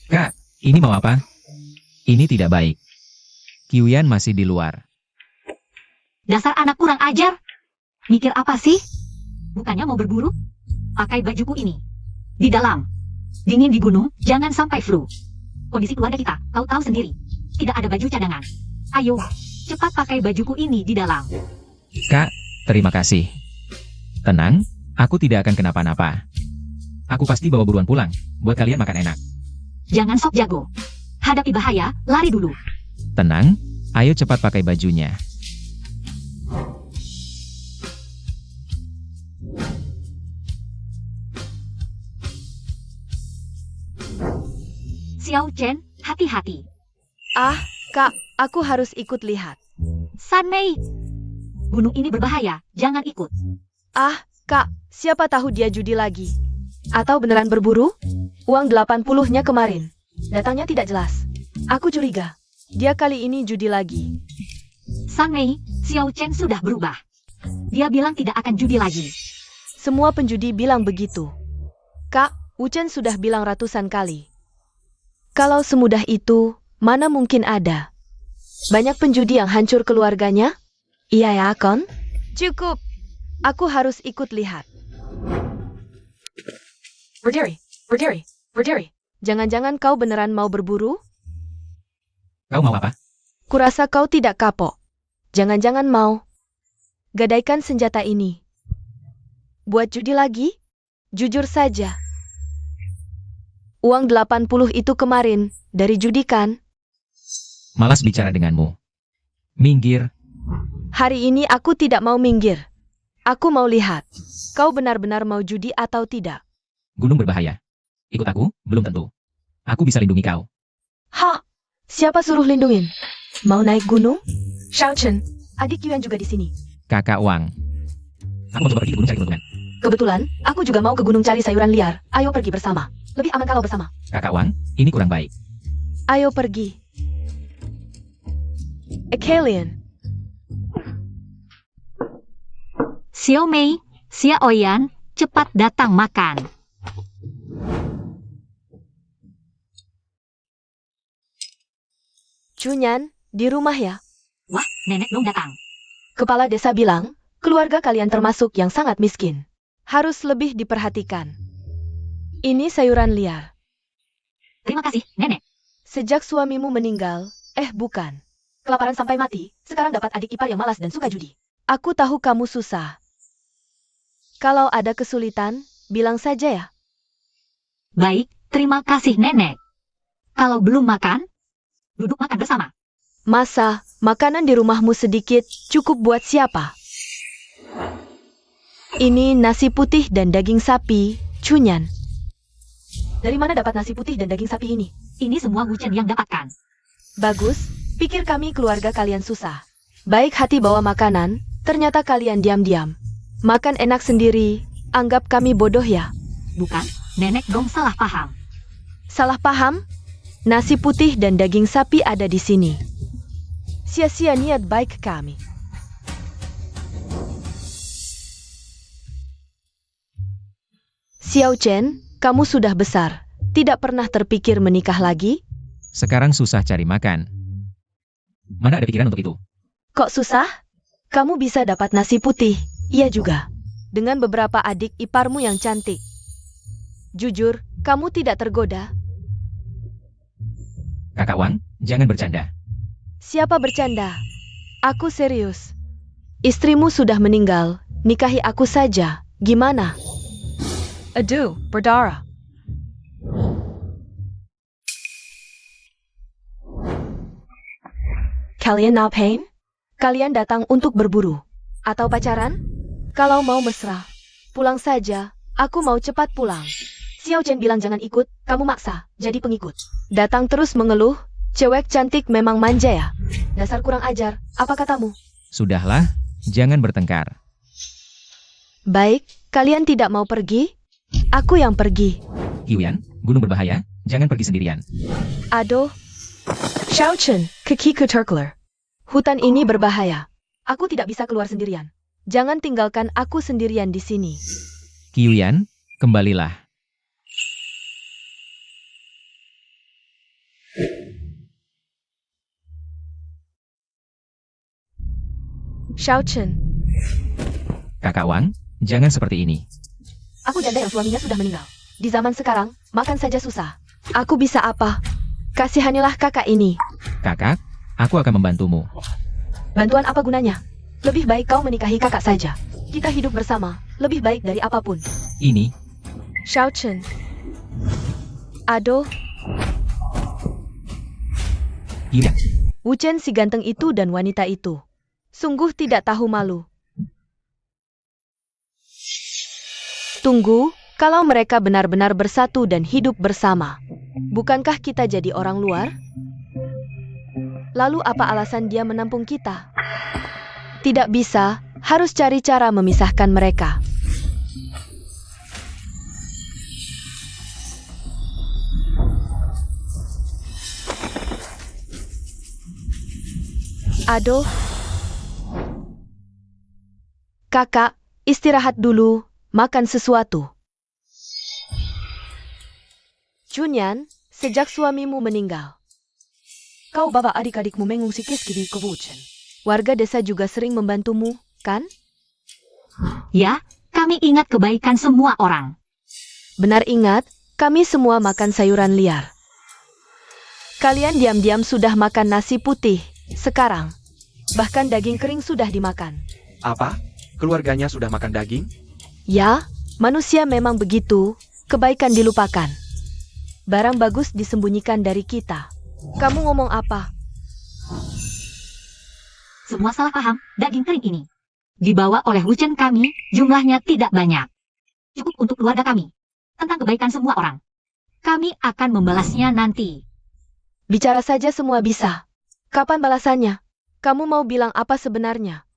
Kak, ini mau apa? Ini tidak baik. Kyuyan masih di luar. Dasar anak kurang ajar. Mikir apa sih? Bukannya mau berburu? Pakai bajuku ini. Di dalam. Dingin di gunung, jangan sampai flu. Kondisi keluarga kita, kau tahu sendiri. Tidak ada baju cadangan. Ayo, cepat pakai bajuku ini di dalam. Kak, terima kasih. Tenang, aku tidak akan kenapa-napa. Aku pasti bawa buruan pulang, buat kalian makan enak. Jangan sok jago. Hadapi bahaya, lari dulu. Tenang, ayo cepat pakai bajunya. Xiao Chen, hati-hati. Ah, Kak, aku harus ikut lihat. San Mei. Gunung ini berbahaya, jangan ikut. Ah, Kak, siapa tahu dia judi lagi. Atau beneran berburu? Uang 80-nya kemarin. Datangnya tidak jelas. Aku curiga. Dia kali ini judi lagi. San Mei, Xiao Chen sudah berubah. Dia bilang tidak akan judi lagi. Semua penjudi bilang begitu. Kak, Wu-Chen sudah bilang ratusan kali. Kalau semudah itu, mana mungkin ada? Banyak penjudi yang hancur keluarganya? Iya ya, Kon? Cukup. Aku harus ikut lihat. Berdiri. Jangan-jangan kau beneran mau berburu? Kau mau apa? Kurasa kau tidak kapok. Jangan-jangan mau gadaikan senjata ini. Buat judi lagi? Jujur saja. Uang 80 itu kemarin, dari judi kan? Malas bicara denganmu. Minggir. Hari ini aku tidak mau minggir. Aku mau lihat. Kau benar-benar mau judi atau tidak? Gunung berbahaya. Ikut aku, belum tentu. Aku bisa lindungi kau. Ha! Siapa suruh lindungin? Mau naik gunung? Xiao Chen, adik Yuan juga di sini. Kakak Wang. Aku mau coba pergi ke gunung cari keuntungan. Kebetulan, aku juga mau ke gunung cari sayuran liar. Ayo pergi bersama. Lebih aman kalau bersama. Kakak Wang, ini kurang baik. Ayo pergi. Kalian. Xiao Mei, Xia Oyan, cepat datang makan. Cunyan, di rumah ya? Wah, nenek belum datang. Kepala desa bilang, keluarga kalian termasuk yang sangat miskin. Harus lebih diperhatikan. Ini sayuran liar. Terima kasih, nenek. Sejak suamimu meninggal, bukan. Kelaparan sampai mati, sekarang dapat adik ipar yang malas dan suka judi. Aku tahu kamu susah. Kalau ada kesulitan, bilang saja ya. Baik, terima kasih, nenek. Kalau belum makan, duduk makan bersama. Masa, makanan di rumahmu sedikit, cukup buat siapa? Ini nasi putih dan daging sapi, Cunyan. Dari mana dapat nasi putih dan daging sapi ini? Ini semua Wu-Chen yang dapatkan. Bagus, pikir kami keluarga kalian susah. Baik hati bawa makanan, ternyata kalian diam-diam. Makan enak sendiri, anggap kami bodoh ya? Bukan, nenek dong salah paham. Salah paham? Nasi putih dan daging sapi ada di sini. Sia-sia niat baik kami. Xiao Chen, kamu sudah besar. Tidak pernah terpikir menikah lagi? Sekarang susah cari makan. Mana ada pikiran untuk itu? Kok susah? Kamu bisa dapat nasi putih, iya juga. Dengan beberapa adik iparmu yang cantik. Jujur, kamu tidak tergoda? Kakak Wang, jangan bercanda. Siapa bercanda? Aku serius. Istrimu sudah meninggal, nikahi aku saja. Gimana? Aduh, berdarah. Kalian ngapain? Kalian datang untuk berburu? Atau pacaran? Kalau mau mesra, pulang saja. Aku mau cepat pulang. Xiao Chen bilang jangan ikut, kamu maksa, jadi pengikut. Datang terus mengeluh, cewek cantik memang manja ya. Dasar kurang ajar, apa katamu? Sudahlah, jangan bertengkar. Baik, kalian tidak mau pergi? Aku yang pergi. Yuan, gunung berbahaya, jangan pergi sendirian. Aduh. Xiao Chen, kakiku terkeluar. Hutan ini berbahaya. Aku tidak bisa keluar sendirian. Jangan tinggalkan aku sendirian di sini. Yuan, kembalilah. Xiao Chen, Kakak Wang, jangan seperti ini. aku janda yang suaminya sudah meninggal. Di zaman sekarang, makan saja susah. Aku bisa apa? Kasihanilah kakak ini. Kakak, aku akan membantumu. Bantuan apa gunanya? Lebih baik kau menikahi kakak saja. Kita hidup bersama, lebih baik dari apapun. Ini, Xiao Chen. Aduh, Yuan. Wu-Chen si ganteng itu dan wanita itu. Sungguh tidak tahu malu. Tunggu, kalau mereka benar-benar bersatu dan hidup bersama. Bukankah kita jadi orang luar? Lalu apa alasan dia menampung kita? Tidak bisa, harus cari cara memisahkan mereka. Aduh. Kakak, istirahat dulu, makan sesuatu. Junyan, sejak suamimu meninggal, kau bawa adik-adikmu mengungsi ke Wuchen. Warga desa juga sering membantumu, kan? Ya, kami ingat kebaikan semua orang. Benar ingat, kami semua makan sayuran liar. Kalian diam-diam sudah makan nasi putih, sekarang. Bahkan daging kering sudah dimakan. Apa? Keluarganya sudah makan daging? Ya, manusia memang begitu, kebaikan dilupakan. Barang bagus disembunyikan dari kita. Kamu ngomong apa? Semua salah paham, daging kering ini dibawa oleh Wuchen kami, jumlahnya tidak banyak. Cukup untuk keluarga kami. Tentang kebaikan semua orang. Kami akan membalasnya nanti. Bicara saja semua bisa. Kapan balasannya? Kamu mau bilang apa sebenarnya?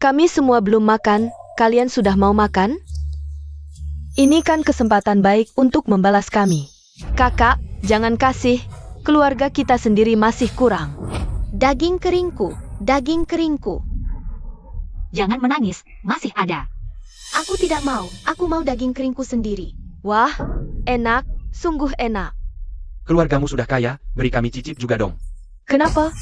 Kami semua belum makan, kalian sudah mau makan? Ini kan kesempatan baik untuk membalas kami. Kakak, jangan kasih, keluarga kita sendiri masih kurang. Daging keringku, daging keringku. Jangan menangis, masih ada. Aku tidak mau, aku mau daging keringku sendiri. Wah, enak, sungguh enak. Keluargamu sudah kaya, beri kami cicip juga dong. Kenapa?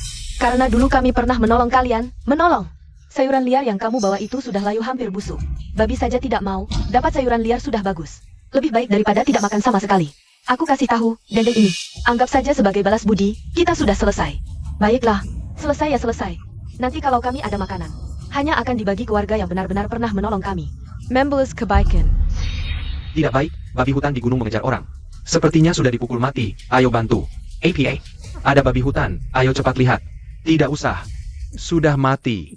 Karena dulu kami pernah menolong kalian, menolong. Sayuran liar yang kamu bawa itu sudah layu hampir busuk. Babi saja tidak mau, dapat sayuran liar sudah bagus. Lebih baik daripada tidak makan sama sekali. Aku kasih tahu, dendeng ini. Anggap saja sebagai balas budi, kita sudah selesai. Baiklah, selesai ya selesai. Nanti kalau kami ada makanan, hanya akan dibagi keluarga yang benar-benar pernah menolong kami. Membalas kebaikan. Tidak baik, babi hutan di gunung mengejar orang. Sepertinya sudah dipukul mati, ayo bantu. APA, ada babi hutan, ayo cepat lihat. Tidak usah, sudah mati.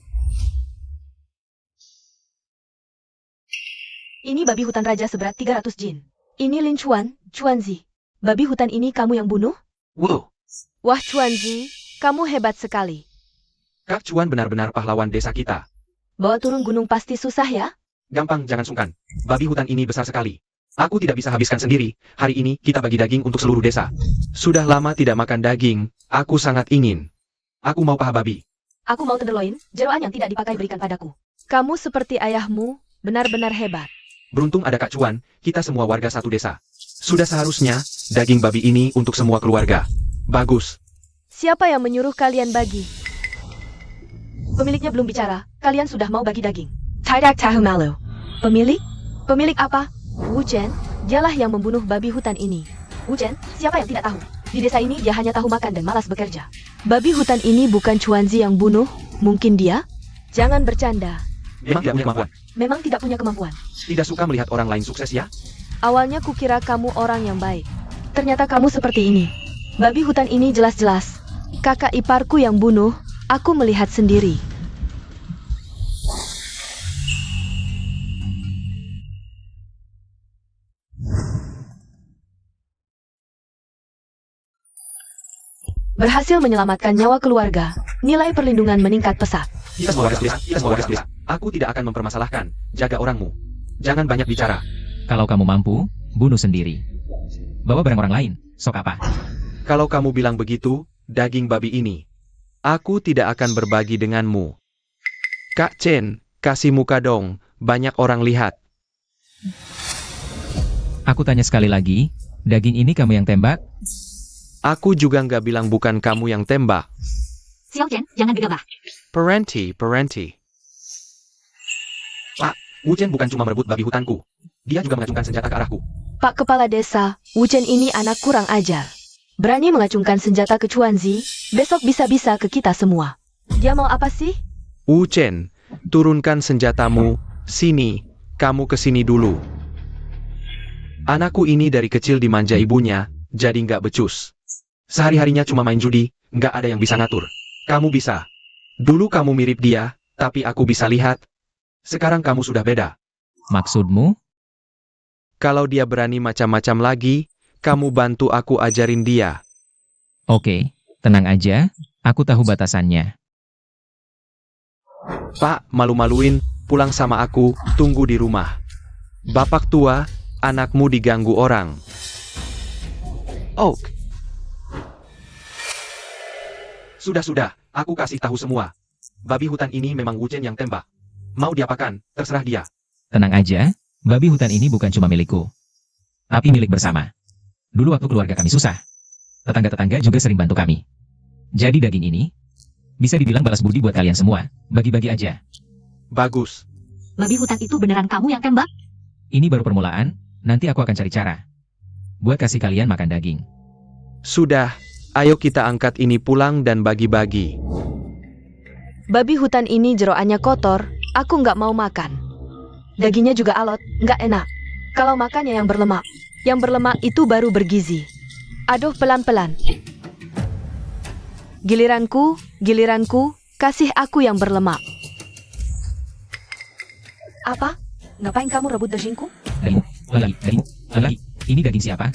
Ini babi hutan raja seberat 300 jin. Ini Lin Chuanzi. Babi hutan ini kamu yang bunuh? Wow, Wah Chuanzi, kamu hebat sekali. Kak Chuan benar-benar pahlawan desa kita. Bawa turun gunung pasti susah ya? Gampang, jangan sungkan. Babi hutan ini besar sekali. Aku tidak bisa habiskan sendiri. Hari ini kita bagi daging untuk seluruh desa. Sudah lama tidak makan daging. Aku sangat ingin. Aku mau paha babi. Aku mau tenderloin, jeroan yang tidak dipakai berikan padaku. Kamu seperti ayahmu, benar-benar hebat. Beruntung ada Kak Chuan, kita semua warga satu desa. Sudah seharusnya, daging babi ini untuk semua keluarga. Bagus. Siapa yang menyuruh kalian bagi? Pemiliknya belum bicara, kalian sudah mau bagi daging. Tidak tahu malu. Pemilik? Pemilik apa? Wuchen, dialah yang membunuh babi hutan ini. Wuchen, siapa yang tidak tahu? Di desa ini dia hanya tahu makan dan malas bekerja. Babi hutan ini bukan Chuanzi yang bunuh, mungkin dia? Jangan bercanda. Memang tidak punya kemampuan. Memang tidak punya kemampuan. Tidak suka melihat orang lain sukses ya? Awalnya kukira kamu orang yang baik. Ternyata kamu seperti ini. Babi hutan ini jelas-jelas kakak iparku yang bunuh, aku melihat sendiri. Berhasil menyelamatkan nyawa keluarga, nilai perlindungan meningkat pesat. Kita semua warga desa. Aku tidak akan mempermasalahkan. Jaga orangmu. Jangan banyak bicara. Kalau kamu mampu, bunuh sendiri. Bawa barang orang lain, sok apa? Kalau kamu bilang begitu, daging babi ini, aku tidak akan berbagi denganmu. Kak Chen, kasih muka dong, banyak orang lihat. Aku tanya sekali lagi, daging ini kamu yang tembak? Aku juga nggak bilang bukan kamu yang tembak. Xiao Chen, jangan gegabah. Parenti. Pak, Wuchen bukan cuma merebut babi hutanku. Dia juga mengacungkan senjata ke arahku. Pak Kepala Desa, Wuchen ini anak kurang ajar. Berani mengacungkan senjata ke Chuanzi, besok bisa-bisa ke kita semua. Dia mau apa sih? Wuchen, turunkan senjatamu. Sini, kamu kesini dulu. Anakku ini dari kecil dimanja ibunya, jadi nggak becus. Sehari-harinya cuma main judi, nggak ada yang bisa ngatur. Kamu bisa. Dulu kamu mirip dia, tapi aku bisa lihat. Sekarang kamu sudah beda. Maksudmu? Kalau dia berani macam-macam lagi, kamu bantu aku ajarin dia. Oke, tenang aja, aku tahu batasannya. Pak, malu-maluin, pulang sama aku, tunggu di rumah. Bapak tua, anakmu diganggu orang. Oak. Sudah, aku kasih tahu semua. Babi hutan ini memang Wu Chen yang tembak. Mau diapakan, terserah dia. Tenang aja, babi hutan ini bukan cuma milikku, tapi milik bersama. Dulu waktu keluarga kami susah, tetangga-tetangga juga sering bantu kami. Jadi daging ini bisa dibilang balas budi buat kalian semua, bagi-bagi aja. Bagus. Babi hutan itu beneran kamu yang tembak? Ini baru permulaan, nanti aku akan cari cara buat kasih kalian makan daging. Sudah, ayo kita angkat ini pulang dan bagi-bagi. Babi hutan ini jeroannya kotor, aku nggak mau makan. Dagingnya juga alot, nggak enak. Kalau makannya yang berlemak. Yang berlemak itu baru bergizi. Aduh, pelan-pelan. Giliranku, kasih aku yang berlemak. Apa? Ngapain kamu rebut dagingku? Daging. Ini daging siapa?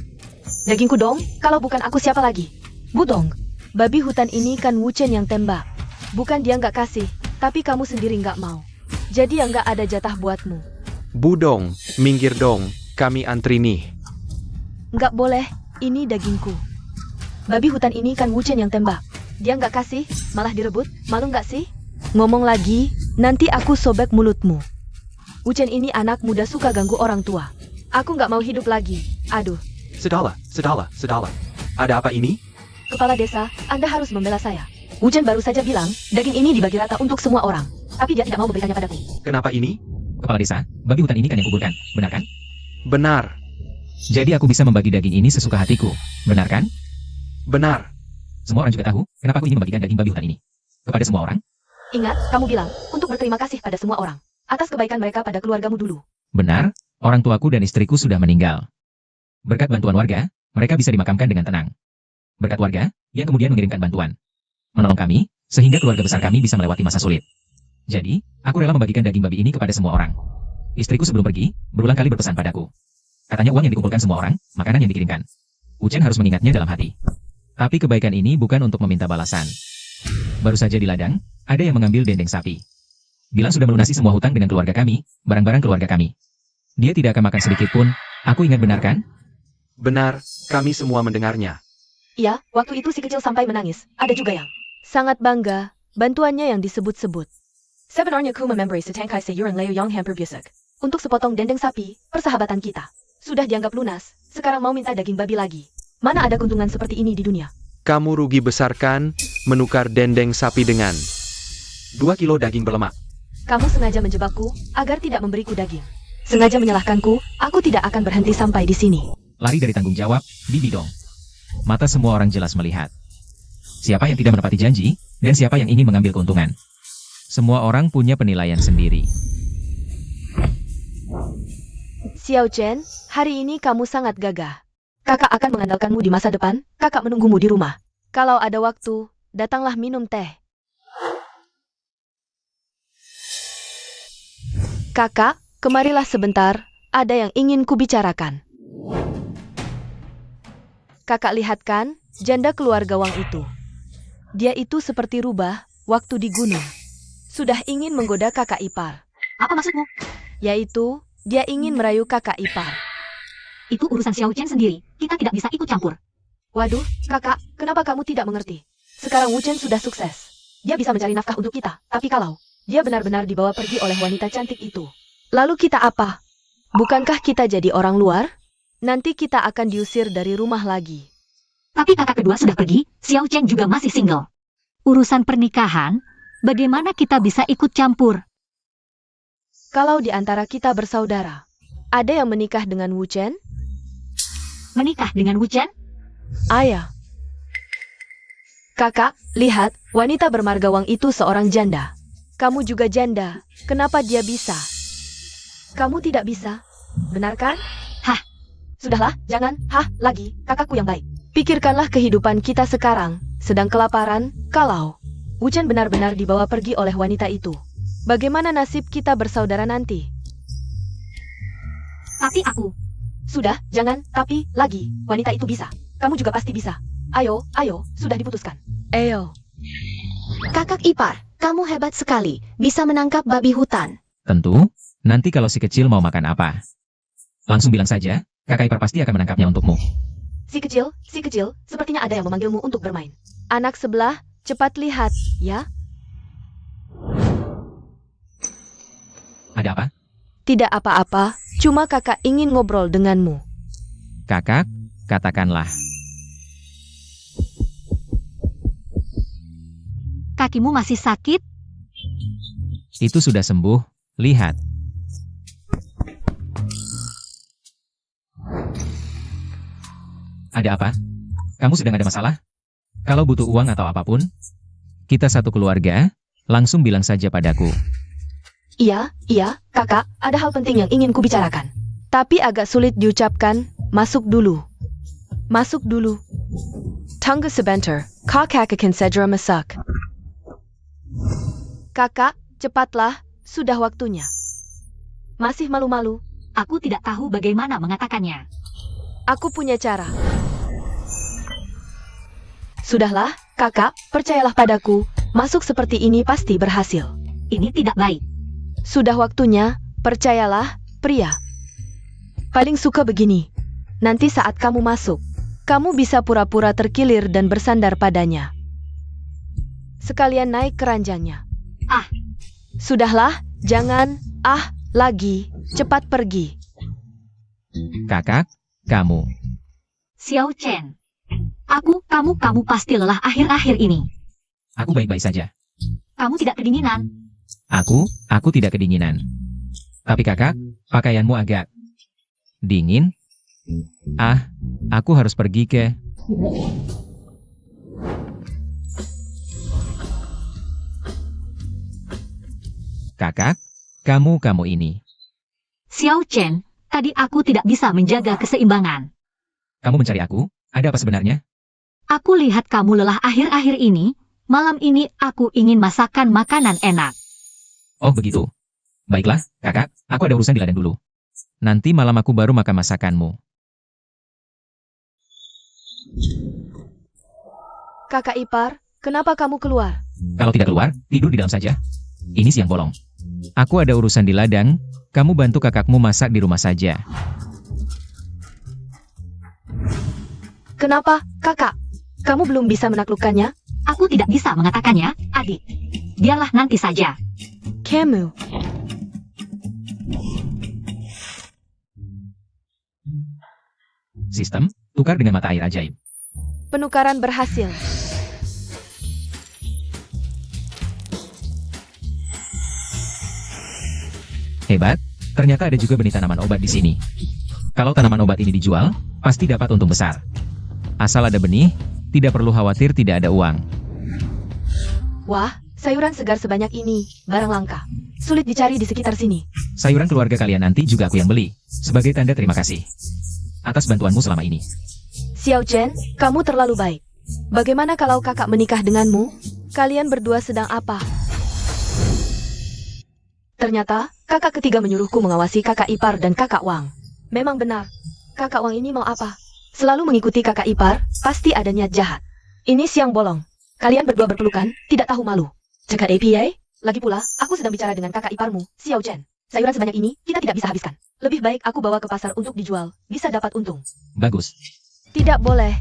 Dagingku dong, kalau bukan aku siapa lagi? Budong, babi hutan ini kan Wu Chen yang tembak. Bukan dia nggak kasih, tapi kamu sendiri nggak mau. Jadi ya nggak ada jatah buatmu. Budong, minggir dong, kami antri nih. Nggak boleh, ini dagingku. Babi hutan ini kan Wu Chen yang tembak. Dia nggak kasih, malah direbut, malu nggak sih? Ngomong lagi, nanti aku sobek mulutmu. Wu Chen ini anak muda suka ganggu orang tua. Aku nggak mau hidup lagi. Aduh. Sedala. Ada apa ini? Kepala desa, Anda harus membela saya. Wu Chen baru saja bilang, daging ini dibagi rata untuk semua orang. Tapi dia tidak mau memberikannya padaku. Kenapa ini? Kepala desa, babi hutan ini kan yang kuburkan, benar kan? Benar. Jadi aku bisa membagi daging ini sesuka hatiku, benar kan? Benar. Semua orang juga tahu, kenapa aku ingin membagikan daging babi hutan ini kepada semua orang. Ingat, kamu bilang, untuk berterima kasih pada semua orang. Atas kebaikan mereka pada keluargamu dulu. Benar, orang tuaku dan istriku sudah meninggal. Berkat bantuan warga, mereka bisa dimakamkan dengan tenang. Berkat warga, yang kemudian mengirimkan bantuan, menolong kami, sehingga keluarga besar kami bisa melewati masa sulit. Jadi, aku rela membagikan daging babi ini kepada semua orang. Istriku sebelum pergi, berulang kali berpesan padaku. Katanya uang yang dikumpulkan semua orang, makanan yang dikirimkan. Wu Chen harus mengingatnya dalam hati. Tapi kebaikan ini bukan untuk meminta balasan. Baru saja di ladang, ada yang mengambil dendeng sapi. Bilang sudah melunasi semua hutang dengan keluarga kami, barang-barang keluarga kami. Dia tidak akan makan sedikit pun, aku ingat benar kan? Benar, kami semua mendengarnya. Iya, waktu itu si kecil sampai menangis. Ada juga yang sangat bangga, bantuannya yang disebut-sebut. Sebenarnya ku mememberi setangkai sayuran Leo yang hampir biasa. Untuk sepotong dendeng sapi, persahabatan kita. Sudah dianggap lunas, sekarang mau minta daging babi lagi. Mana ada keuntungan seperti ini di dunia? Kamu rugi besar kan, menukar dendeng sapi dengan 2 kilo daging berlemak. Kamu sengaja menjebakku, agar tidak memberiku daging. Sengaja menyalahkanku, aku tidak akan berhenti sampai di sini. Lari dari tanggung jawab, Bibi dong. Mata semua orang jelas melihat. Siapa yang tidak menepati janji, dan siapa yang ingin mengambil keuntungan. Semua orang punya penilaian sendiri. Xiao Chen, hari ini kamu sangat gagah. Kakak akan mengandalkanmu di masa depan, kakak menunggumu di rumah. Kalau ada waktu, datanglah minum teh. Kakak, kemarilah sebentar, ada yang ingin kubicarakan. Kakak lihat kan, janda keluarga Wang itu. Dia itu seperti rubah, waktu di gunung. Sudah ingin menggoda kakak ipar. Apa maksudmu? Yaitu, dia ingin merayu kakak ipar. Itu urusan Xiao Chen sendiri. Kita tidak bisa ikut campur. Waduh, kakak, kenapa kamu tidak mengerti? Sekarang Wu Chen sudah sukses. Dia bisa mencari nafkah untuk kita. Tapi kalau dia benar-benar dibawa pergi oleh wanita cantik itu, lalu kita apa? Bukankah kita jadi orang luar? Nanti kita akan diusir dari rumah lagi. Tapi kakak kedua sudah pergi, Xiao Chen juga masih single. Urusan pernikahan, bagaimana kita bisa ikut campur? Kalau di antara kita bersaudara, ada yang menikah dengan Wu Chen? Menikah dengan Wu Chen? Ayah. Kakak, lihat, wanita bermarga Wang itu seorang janda. Kamu juga janda, kenapa dia bisa? Kamu tidak bisa, benar kan? Hah? Sudahlah, jangan, lagi, kakakku yang baik. Pikirkanlah kehidupan kita sekarang, sedang kelaparan, kalau Wu Chen benar-benar dibawa pergi oleh wanita itu. Bagaimana nasib kita bersaudara nanti? Tapi aku Sudah, jangan, tapi, lagi, wanita itu bisa. Kamu juga pasti bisa. Ayo, sudah diputuskan. Ayo. Kakak ipar, kamu hebat sekali, bisa menangkap babi hutan. Tentu, nanti kalau si kecil mau makan apa. Langsung bilang saja, kakak ipar pasti akan menangkapnya untukmu. Si kecil, sepertinya ada yang memanggilmu untuk bermain. Anak sebelah, cepat lihat, ya? Ada apa? Tidak apa-apa, cuma kakak ingin ngobrol denganmu. Kakak, katakanlah. Kakimu masih sakit? Itu sudah sembuh, lihat. Ada apa? Kamu sedang ada masalah? Kalau butuh uang atau apapun, kita satu keluarga, langsung bilang saja padaku. Iya, kakak, ada hal penting yang ingin kubicarakan. Tapi agak sulit diucapkan, masuk dulu. Tunggu sebentar, kakak akan segera masak. Kakak, cepatlah, sudah waktunya. Masih malu-malu? Aku tidak tahu bagaimana mengatakannya. Aku punya cara. Sudahlah, kakak, percayalah padaku, masuk seperti ini pasti berhasil. Ini tidak baik. Sudah waktunya, percayalah, pria. Paling suka begini. Nanti saat kamu masuk, kamu bisa pura-pura terkilir dan bersandar padanya. Sekalian naik keranjangnya. Ah. Sudahlah, jangan, lagi, cepat pergi. Kakak, kamu. Xiao Chen. Kamu pasti lelah akhir-akhir ini. Aku baik-baik saja. Kamu tidak kedinginan. Aku tidak kedinginan. Tapi kakak, pakaianmu agak dingin. Aku harus pergi ke... Kakak, kamu ini. Xiao Chen, tadi aku tidak bisa menjaga keseimbangan. Kamu mencari aku? Ada apa sebenarnya? Aku lihat kamu lelah akhir-akhir ini. Malam ini aku ingin masakan makanan enak. Oh begitu. Baiklah, kakak, aku ada urusan di ladang dulu. Nanti malam aku baru makan masakanmu. Kakak ipar, kenapa kamu keluar? Kalau tidak keluar, tidur di dalam saja. Ini siang bolong. Aku ada urusan di ladang, kamu bantu kakakmu masak di rumah saja. Kenapa, kakak? Kamu belum bisa menaklukkannya? Aku tidak bisa mengatakannya, adik. Biarlah nanti saja. Kamu. Sistem, tukar dengan mata air ajaib. Penukaran berhasil. Hebat, ternyata ada juga benih tanaman obat di sini. Kalau tanaman obat ini dijual, pasti dapat untung besar. Asal ada benih, tidak perlu khawatir tidak ada uang. Wah, sayuran segar sebanyak ini, barang langka. Sulit dicari di sekitar sini. Sayuran keluarga kalian nanti juga aku yang beli, sebagai tanda terima kasih atas bantuanmu selama ini. Xiao Chen, kamu terlalu baik. Bagaimana kalau kakak menikah denganmu? Kalian berdua sedang apa? Ternyata, kakak ketiga menyuruhku mengawasi kakak ipar dan kakak Wang. Memang benar. Kakak Wang ini mau apa? Selalu mengikuti kakak ipar, pasti ada niat jahat. Ini siang bolong. Kalian berdua berpelukan, tidak tahu malu. Jaga APA? Lagi pula, aku sedang bicara dengan kakak iparmu, Xiao Chen. Sayuran sebanyak ini, kita tidak bisa habiskan. Lebih baik aku bawa ke pasar untuk dijual, bisa dapat untung. Bagus. Tidak boleh.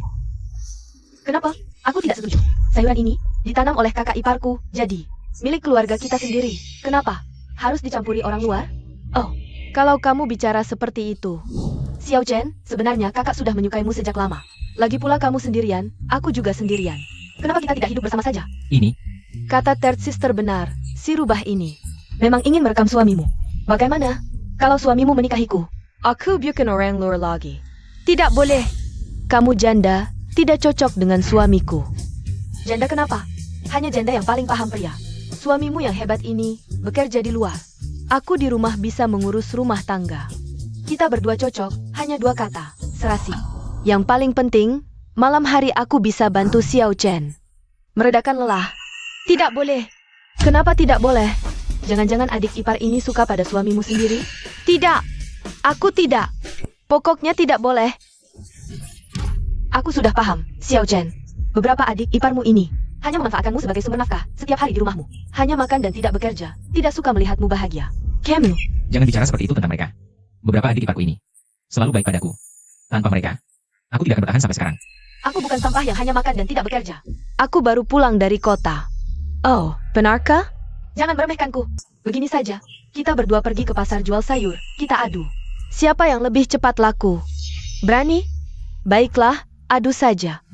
Kenapa? Aku tidak setuju. Sayuran ini, ditanam oleh kakak iparku, jadi milik keluarga kita sendiri. Kenapa? Harus dicampuri orang luar? Oh, kalau kamu bicara seperti itu. Xiao Chen, sebenarnya kakak sudah menyukaimu sejak lama. Lagi pula kamu sendirian, aku juga sendirian. Kenapa kita tidak hidup bersama saja? Ini, Kata third sister benar, si rubah ini memang ingin merekam suamimu. Bagaimana kalau suamimu menikahiku? Aku bukan orang luar lagi. Tidak boleh. Kamu janda, tidak cocok dengan suamiku. Janda kenapa? Hanya janda yang paling paham pria. Suamimu yang hebat ini bekerja di luar. Aku di rumah bisa mengurus rumah tangga. Kita berdua cocok, hanya dua kata, serasi. Yang paling penting, malam hari aku bisa bantu Xiao Chen meredakan lelah. Tidak boleh. Kenapa tidak boleh? Jangan-jangan adik ipar ini suka pada suamimu sendiri? Tidak. Aku tidak. Pokoknya tidak boleh. Aku sudah paham, Xiao Chen. Beberapa adik iparmu ini hanya memanfaatkanmu sebagai sumber nafkah setiap hari di rumahmu. Hanya makan dan tidak bekerja. Tidak suka melihatmu bahagia. Camille, Jangan bicara seperti itu tentang mereka. Beberapa adik iparku ini selalu baik padaku. Tanpa mereka, aku tidak akan bertahan sampai sekarang. aku bukan sampah yang hanya makan dan tidak bekerja. Aku baru pulang dari kota. Oh, benarkah? Jangan meremehkanku. Begini saja, kita berdua pergi ke pasar jual sayur. Kita adu. Siapa yang lebih cepat laku? Berani? Baiklah, adu saja.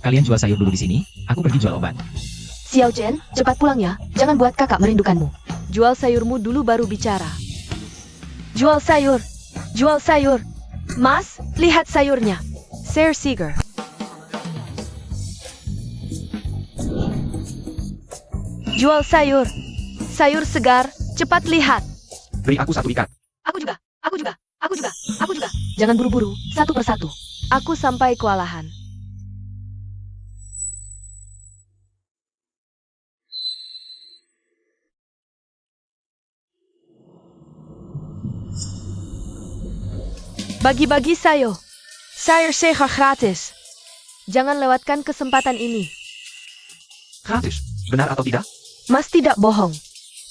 Kalian jual sayur dulu di sini, aku pergi jual obat. Xiao Chen, cepat pulang ya. Jangan buat kakak merindukanmu. Jual sayurmu dulu baru bicara. Jual sayur. Jual sayur. Mas, lihat sayurnya. Sir Seeger. Jual sayur. Sayur segar. Cepat lihat. Beri aku 1 ikat. Aku juga. Aku juga. Aku juga. Aku juga. Jangan buru-buru. Satu persatu. Aku sampai kewalahan. Bagi-bagi sayur. Sayur segar gratis. Jangan lewatkan kesempatan ini. Gratis. Benar atau tidak? Mas tidak bohong.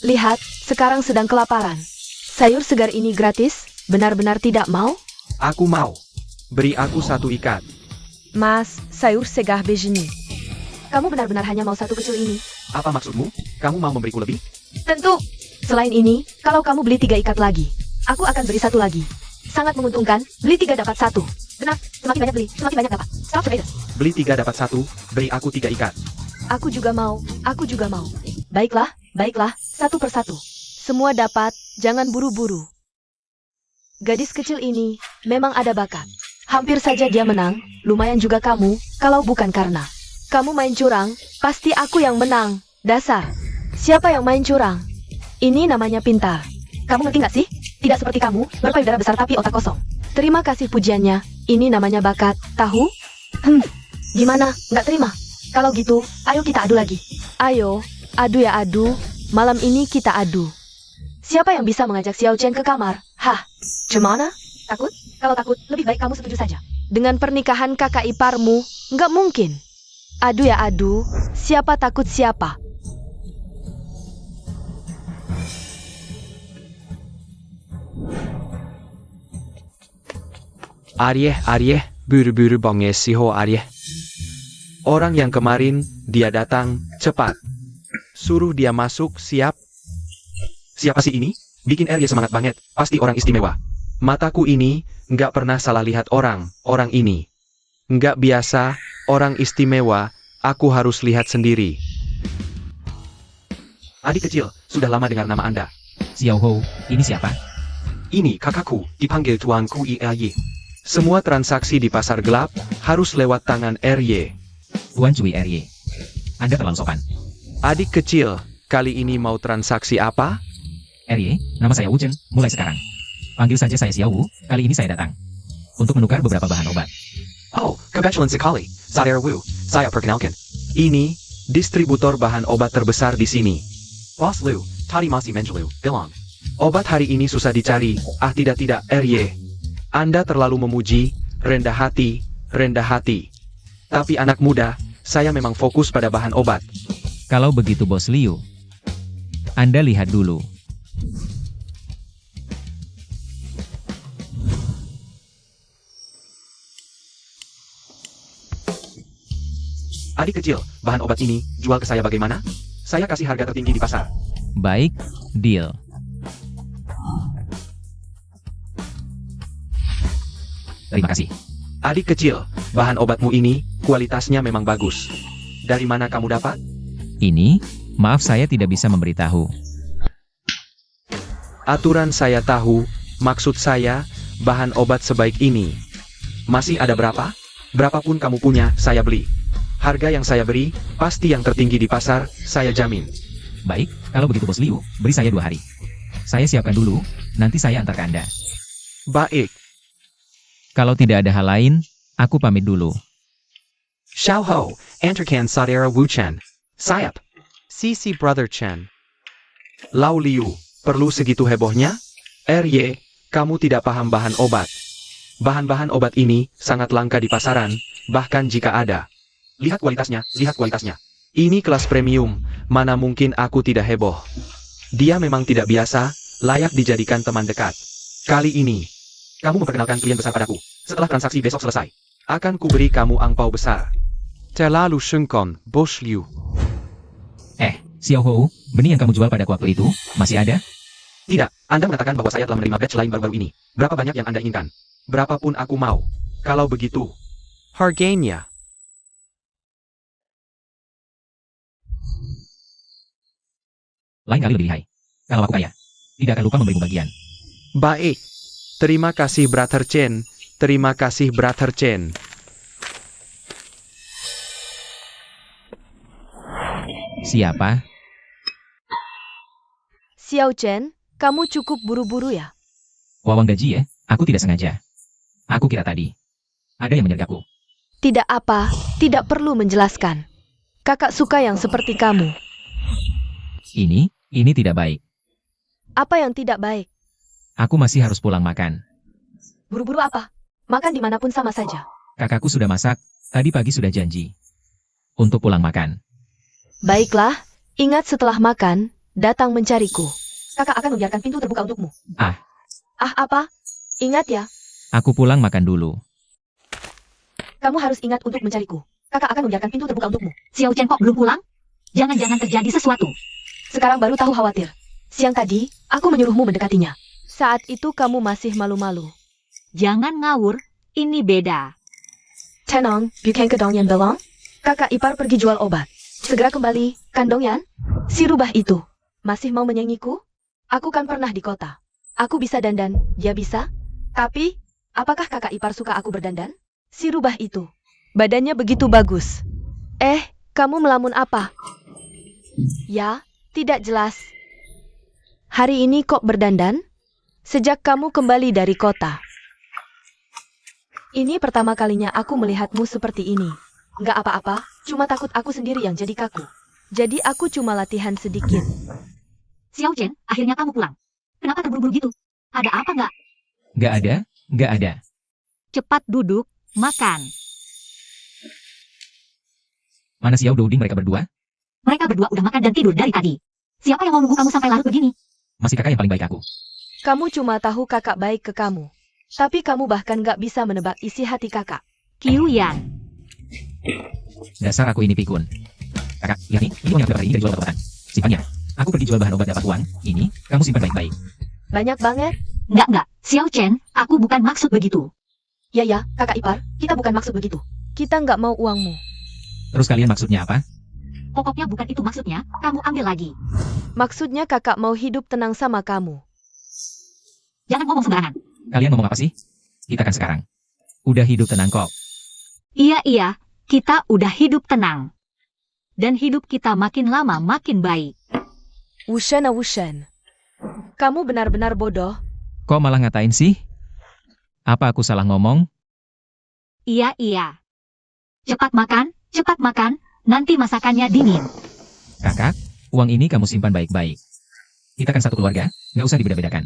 Lihat, sekarang sedang kelaparan. Sayur segar ini gratis, benar-benar tidak mau? Aku mau. Beri aku 1 ikat. Mas, sayur segar begini. Kamu benar-benar hanya mau satu kecil ini? Apa maksudmu? Kamu mau memberiku lebih? Tentu. Selain ini, kalau kamu beli 3 ikat lagi, aku akan beri 1 lagi. Sangat menguntungkan, beli 3 dapat 1. Benar, semakin banyak beli, semakin banyak dapat. Stop traders. Beli 3 dapat 1, beri aku 3 ikat. Aku juga mau, aku juga mau. Baiklah, baiklah, satu persatu. Semua dapat, jangan buru-buru. Gadis kecil ini memang ada bakat. Hampir saja dia menang, lumayan juga kamu, kalau bukan karena kamu main curang, pasti aku yang menang. Dasar. Siapa yang main curang? Ini namanya pintar. Kamu ngerti nggak sih? Tidak seperti kamu, berpayudara besar tapi otak kosong. Terima kasih pujiannya, ini namanya bakat, tahu? Gimana, nggak terima? Kalau gitu, ayo kita adu lagi. Ayo, adu ya adu, malam ini kita adu. Siapa yang bisa mengajak Xiao Chen ke kamar? Hah, gimana? Takut? Kalau takut, lebih baik kamu setuju saja. Dengan pernikahan kakak iparmu, nggak mungkin. Adu ya adu, siapa takut siapa? Aryeh, buru-buru bangke siho Aryeh. Orang yang kemarin, dia datang, cepat. Suruh dia masuk, siap. Siapa sih ini? Bikin Aryeh semangat banget, pasti orang istimewa. Mataku ini, nggak pernah salah lihat orang ini. Nggak biasa, orang istimewa, aku harus lihat sendiri. Adik kecil, sudah lama dengar nama Anda. Xiao Hou, ini siapa? Ini kakakku, dipanggil tuanku Aryeh. Semua transaksi di pasar gelap harus lewat tangan Aryeh. Tuan Cui Rye. Anda terlalu sopan. Adik kecil, kali ini mau transaksi apa? Rye, nama saya Wu Chen, mulai sekarang. Panggil saja saya Xiao Wu, kali ini saya datang untuk menukar beberapa bahan obat. Oh, kebetulan sekali. Saya Wu, saya perkenalkan. Ini, distributor bahan obat terbesar di sini. Bos Lu, tadi masih menjelu, bilang. Obat hari ini susah dicari, tidak, Aryeh. Anda terlalu memuji, rendah hati. Tapi anak muda, saya memang fokus pada bahan obat. Kalau begitu Bos Liu, Anda lihat dulu. Adik kecil, bahan obat ini, jual ke saya bagaimana? Saya kasih harga tertinggi di pasar. Baik, deal. Terima kasih. Adik kecil, bahan obatmu ini, kualitasnya memang bagus. Dari mana kamu dapat? Ini, maaf saya tidak bisa memberitahu. Aturan saya tahu, maksud saya, bahan obat sebaik ini. Masih ada berapa? Berapapun kamu punya, saya beli. Harga yang saya beri, pasti yang tertinggi di pasar, saya jamin. Baik, kalau begitu Bos Liu, beri saya 2 hari. Saya siapkan dulu, nanti saya antar ke Anda. Baik. Kalau tidak ada hal lain, aku pamit dulu. Xiao Ho, antarkan saudara Wu Chen. Sayap. Sisi Brother Chen. Lau Liu, perlu segitu hebohnya? RY, kamu tidak paham bahan obat. Bahan-bahan obat ini sangat langka di pasaran, bahkan jika ada. Lihat kualitasnya, lihat kualitasnya. Ini kelas premium, mana mungkin aku tidak heboh. Dia memang tidak biasa, layak dijadikan teman dekat. Kali ini, kamu memperkenalkan klien besar padaku. Setelah transaksi besok selesai, akan kuberi kamu angpau besar. Terlalu sungkon, Bos Liu. Xiao Hou, benih yang kamu jual padaku waktu itu, masih ada? Tidak, Anda mengatakan bahwa saya telah menerima batch lain baru-baru ini. Berapa banyak yang Anda inginkan? Berapapun aku mau. Kalau begitu, harganya. Lain kali lebih lihai. Kalau aku kaya, tidak akan lupa memberimu bagian. Baik. Terima kasih Brother Chen. Terima kasih Brother Chen. Siapa? Xiao Chen, kamu cukup buru-buru ya? Wawang gaji ya? Aku tidak sengaja. Aku kira tadi. Ada yang menyergapku. Tidak apa, tidak perlu menjelaskan. Kakak suka yang seperti kamu. Ini tidak baik. Apa yang tidak baik? Aku masih harus pulang makan. Buru-buru apa? Makan dimanapun sama saja. Kakakku sudah masak, tadi pagi sudah janji. Untuk pulang makan. Baiklah, ingat setelah makan, datang mencariku. Kakak akan membiarkan pintu terbuka untukmu. Ah. Ah apa? Ingat ya, Aku pulang makan dulu. kamu harus ingat untuk mencariku. Kakak akan membiarkan pintu terbuka untukmu. Xiao Chen kok belum pulang? Jangan-jangan terjadi sesuatu. Sekarang baru tahu khawatir. Siang tadi, aku menyuruhmu mendekatinya. Saat itu kamu masih malu-malu. Jangan ngawur, ini beda. Tenang, bukan ke Dongyan belong? Kakak ipar pergi jual obat. Segera kembali, kan Dongyan? Si rubah itu. Masih mau menyanyiku? Aku kan pernah di kota. Aku bisa dandan, dia bisa? Tapi, apakah kakak ipar suka aku berdandan? Si rubah itu. Badannya begitu bagus. Kamu melamun apa? Ya, tidak jelas. Hari ini kok berdandan? Sejak kamu kembali dari kota. Ini pertama kalinya aku melihatmu seperti ini. Nggak apa-apa, cuma takut aku sendiri yang jadi kaku. Jadi aku cuma latihan sedikit. Xiao Chen, akhirnya kamu pulang. Kenapa terburu-buru gitu? Ada apa nggak? Nggak ada. Cepat duduk, makan. Mana Xiao Douding mereka berdua? Mereka berdua udah makan dan tidur dari tadi. Siapa yang mau nunggu kamu sampai larut begini? Masih kakak yang paling baik aku. Kamu cuma tahu kakak baik ke kamu. Tapi kamu bahkan nggak bisa menebak isi hati kakak. Qiu Yan. Dasar aku ini pikun. Kakak, lihat nih, ini uang yang aku dapat hari ini dari jual obat-obatan. Simpannya. Aku pergi jual bahan obat dapat uang. Ini, kamu simpan baik-baik. Banyak banget? Nggak. Xiao Chen, aku bukan maksud begitu. Ya, kakak ipar, kita bukan maksud begitu. Kita nggak mau uangmu. Terus kalian maksudnya apa? Pokoknya bukan itu maksudnya, kamu ambil lagi. Maksudnya kakak mau hidup tenang sama kamu. Jangan ngomong sembarangan. Kalian ngomong apa sih? Kita kan sekarang udah hidup tenang kok. Iya, kita udah hidup tenang. Dan hidup kita makin lama makin baik. Wushan. Kamu benar-benar bodoh. Kok malah ngatain sih? Apa aku salah ngomong? Iya. Cepat makan, nanti masakannya dingin. Kakak, uang ini kamu simpan baik-baik. Kita kan satu keluarga, nggak usah dibeda-bedakan.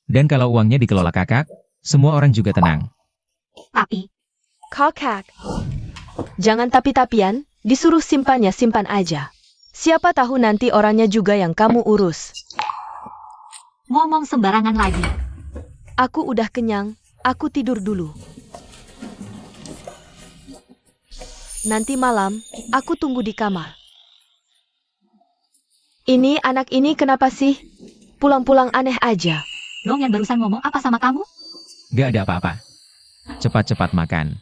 Dan kalau uangnya dikelola kakak, semua orang juga tenang. Tapi, Kakak. Jangan tapi-tapian, disuruh simpan aja. Siapa tahu nanti orangnya juga yang kamu urus. ngomong sembarangan lagi. Aku udah kenyang, aku tidur dulu. Nanti malam, aku tunggu di kamar. Ini anak ini kenapa sih? Pulang-pulang aneh aja. Dong yang barusan ngomong apa sama kamu? Gak ada apa-apa. Cepat-cepat makan.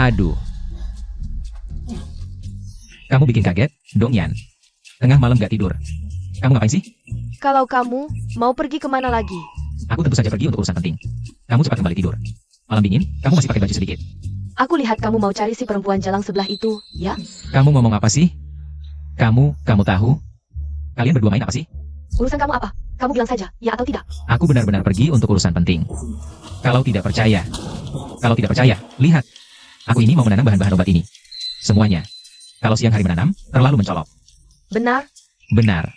Aduh. Kamu bikin kaget, Dong Yan. Tengah malam gak tidur. Kamu ngapain sih? Kalau kamu mau pergi kemana lagi? Aku tentu saja pergi untuk urusan penting. Kamu cepat kembali tidur. Malam dingin, kamu masih pakai baju sedikit. Aku lihat kamu mau cari si perempuan jalang sebelah itu, ya? Kamu ngomong apa sih? Kamu tahu? Kalian berdua main apa sih? Urusan kamu apa? Kamu bilang saja, ya atau tidak? Aku benar-benar pergi untuk urusan penting. Kalau tidak percaya, Kalau tidak percaya, lihat. Aku ini mau menanam bahan-bahan obat ini. Semuanya. Kalau siang hari menanam, terlalu mencolok. Benar? Benar.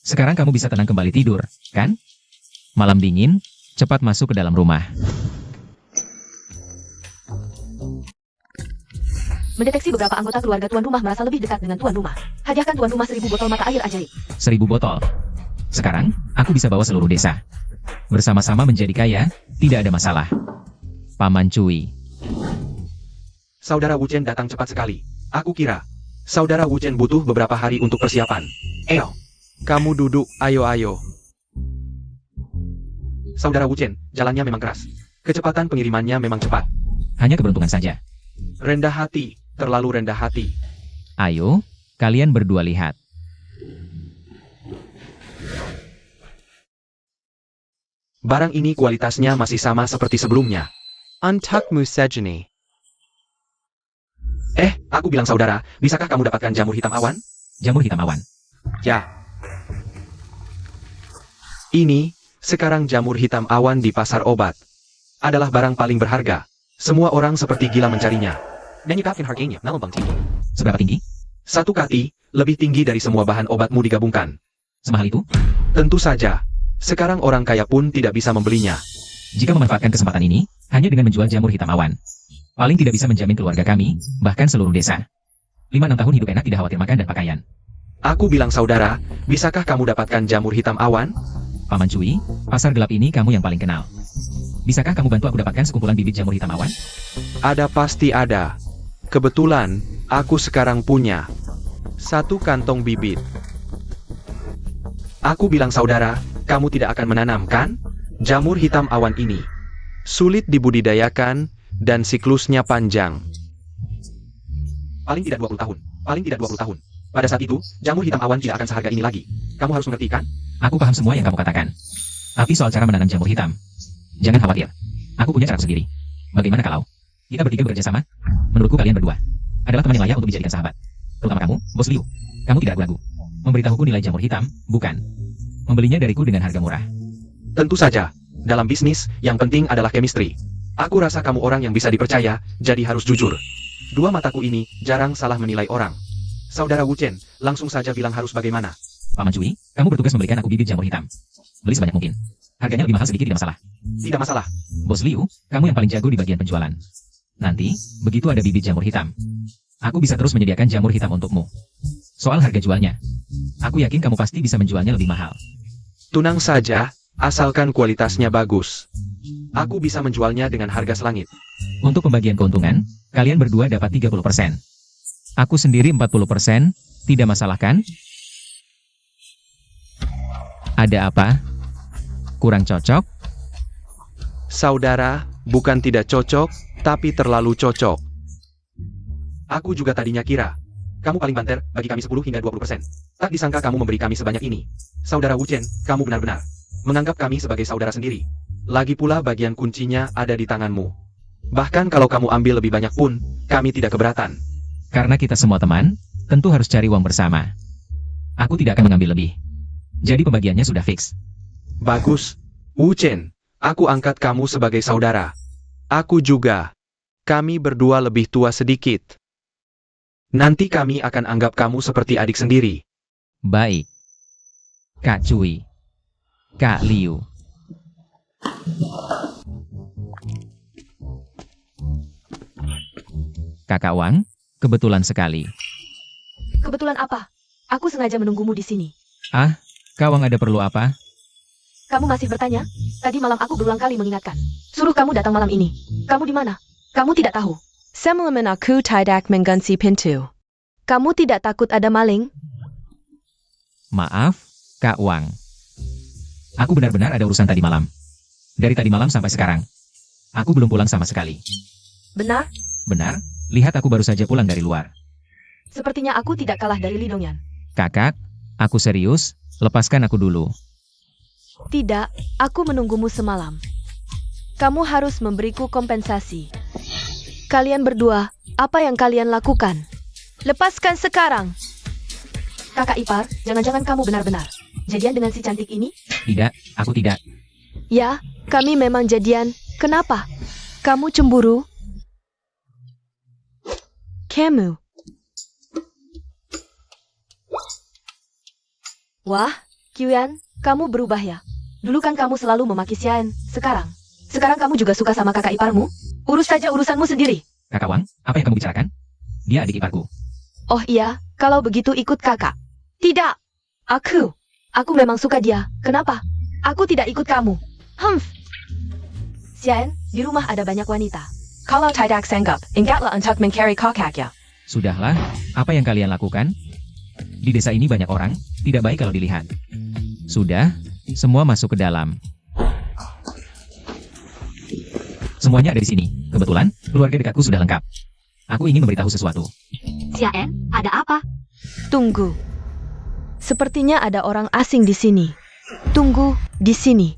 Sekarang kamu bisa tenang kembali tidur, kan? Malam dingin, cepat masuk ke dalam rumah. Mendeteksi beberapa anggota keluarga tuan rumah merasa lebih dekat dengan tuan rumah. Hadiahkan tuan rumah 1000 botol mata air ajaib. 1000 botol. Sekarang, aku bisa bawa seluruh desa. Bersama-sama menjadi kaya, tidak ada masalah. Paman Cui. Saudara Wu Chen datang cepat sekali. Aku kira, Saudara Wu Chen butuh beberapa hari untuk persiapan. Kamu duduk, ayo. Saudara Wu Chen, jalannya memang keras. Kecepatan pengirimannya memang cepat. Hanya keberuntungan saja. Rendah hati, terlalu rendah hati. Ayo, kalian berdua lihat. Barang ini kualitasnya masih sama seperti sebelumnya. Untukmu sejeni. Aku bilang saudara, bisakah kamu dapatkan jamur hitam awan? Jamur hitam awan. Ya. Ini, sekarang jamur hitam awan di pasar obat. Adalah barang paling berharga. Semua orang seperti gila mencarinya. Dan nyikapin harganya, namun tinggi. Seberapa tinggi? 1 kati, lebih tinggi dari semua bahan obatmu digabungkan. Semahal itu? Tentu saja. Sekarang orang kaya pun tidak bisa membelinya. Jika memanfaatkan kesempatan ini, hanya dengan menjual jamur hitam awan. Paling tidak bisa menjamin keluarga kami, bahkan seluruh desa. 5-6 tahun hidup enak tidak khawatir makan dan pakaian. Aku bilang saudara, bisakah kamu dapatkan jamur hitam awan? Paman Cui, pasar gelap ini kamu yang paling kenal. Bisakah kamu bantu aku dapatkan sekumpulan bibit jamur hitam awan? Ada, pasti ada. Kebetulan, aku sekarang punya 1 kantong bibit. Aku bilang saudara, kamu tidak akan menanam, kan? Jamur hitam awan ini sulit dibudidayakan, dan siklusnya panjang. Paling tidak 20 tahun. Paling tidak 20 tahun. Pada saat itu, jamur hitam awan tidak akan seharga ini lagi. Kamu harus mengerti, kan? Aku paham semua yang kamu katakan. Tapi soal cara menanam jamur hitam, jangan khawatir. Aku punya cara sendiri. Bagaimana kalau kita bertiga bekerja sama? Menurutku kalian berdua adalah teman yang layak untuk dijadikan sahabat. Terutama kamu, Bos Liu. Kamu tidak ragu. Memberitahuku nilai jamur hitam, bukan membelinya dariku dengan harga murah. Tentu saja. Dalam bisnis, yang penting adalah chemistry. Aku rasa kamu orang yang bisa dipercaya, jadi harus jujur. 2 mataku ini jarang salah menilai orang. Saudara Wu Chen, langsung saja bilang harus bagaimana. Paman Cui, kamu bertugas memberikan aku bibit jamur hitam. Beli sebanyak mungkin. Harganya lebih mahal sedikit tidak masalah. Tidak masalah. Bos Liu, kamu yang paling jago di bagian penjualan. Nanti, begitu ada bibit jamur hitam, aku bisa terus menyediakan jamur hitam untukmu. Soal harga jualnya, aku yakin kamu pasti bisa menjualnya lebih mahal. Tunang saja, asalkan kualitasnya bagus. Aku bisa menjualnya dengan harga selangit. Untuk pembagian keuntungan, kalian berdua dapat 30%. Aku sendiri 40%, tidak masalah kan? Ada apa? Kurang cocok? Saudara, bukan tidak cocok, tapi terlalu cocok. Aku juga tadinya kira, kamu paling banter, bagi kami 10 hingga 20%. Tak disangka kamu memberi kami sebanyak ini. Saudara Wu Chen, kamu benar-benar menganggap kami sebagai saudara sendiri. Lagi pula bagian kuncinya ada di tanganmu. Bahkan kalau kamu ambil lebih banyak pun, kami tidak keberatan. Karena kita semua teman, tentu harus cari uang bersama. Aku tidak akan mengambil lebih. Jadi pembagiannya sudah fix. Bagus. Wu Chen, aku angkat kamu sebagai saudara. Aku juga. Kami berdua lebih tua sedikit. Nanti kami akan anggap kamu seperti adik sendiri. Baik. Kak Cui. Kak Liu. Kakak Wang, kebetulan sekali. Kebetulan apa? Aku sengaja menunggumu di sini. Ah, Kak Wang ada perlu apa? Kamu masih bertanya? Tadi malam aku berulang kali mengingatkan. Suruh kamu datang malam ini. Kamu di mana? Kamu tidak tahu. Semalaman aku tidak mengkunci pintu. Kamu tidak takut ada maling? Maaf, Kak Wang. Aku benar-benar ada urusan tadi malam. Dari tadi malam sampai sekarang, aku belum pulang sama sekali. Benar? Benar, lihat aku baru saja pulang dari luar. Sepertinya aku tidak kalah dari Li Dongyan. Kakak, aku serius, lepaskan aku dulu. Tidak, aku menunggumu semalam. Kamu harus memberiku kompensasi. Kalian berdua, apa yang kalian lakukan? Lepaskan sekarang. Kakak ipar, jangan-jangan kamu benar-benar jadian dengan si cantik ini? Tidak, aku tidak. Ya, kami memang jadian. Kenapa? Kamu cemburu? Kamu. Wah, Kyuyan, kamu berubah ya. Dulu kan kamu selalu memaki Xian, sekarang kamu juga suka sama kakak iparmu? Urus saja urusanmu sendiri. Kakak Wang, apa yang kamu bicarakan? Dia adik iparku. Oh iya, kalau begitu ikut kakak. Tidak. Aku memang suka dia. Kenapa? Aku tidak ikut kamu. Xian, di rumah ada banyak wanita. Kalau tidak sanggup, ingatlah untuk mencari kakaknya. Sudahlah, apa yang kalian lakukan? Di desa ini banyak orang, tidak baik kalau dilihat. Sudah, semua masuk ke dalam. Semuanya ada di sini. Kebetulan, keluarga dekatku sudah lengkap. Aku ingin memberitahu sesuatu. Xian, ada apa? Tunggu. Sepertinya ada orang asing di sini. Tunggu, di sini.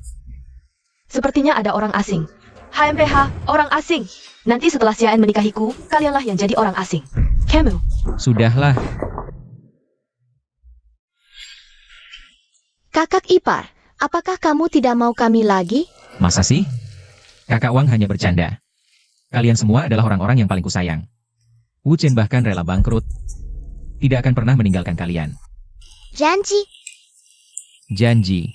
Sepertinya ada orang asing. HMPH, orang asing. Nanti setelah Xian menikahiku, kalianlah yang jadi orang asing. Kamu. Sudahlah, Kakak ipar, apakah kamu tidak mau kami lagi? masa sih? Kakak Wang hanya bercanda. Kalian semua adalah orang-orang yang paling kusayang. Wu Chen bahkan rela bangkrut. Tidak akan pernah meninggalkan kalian. Janji. Janji.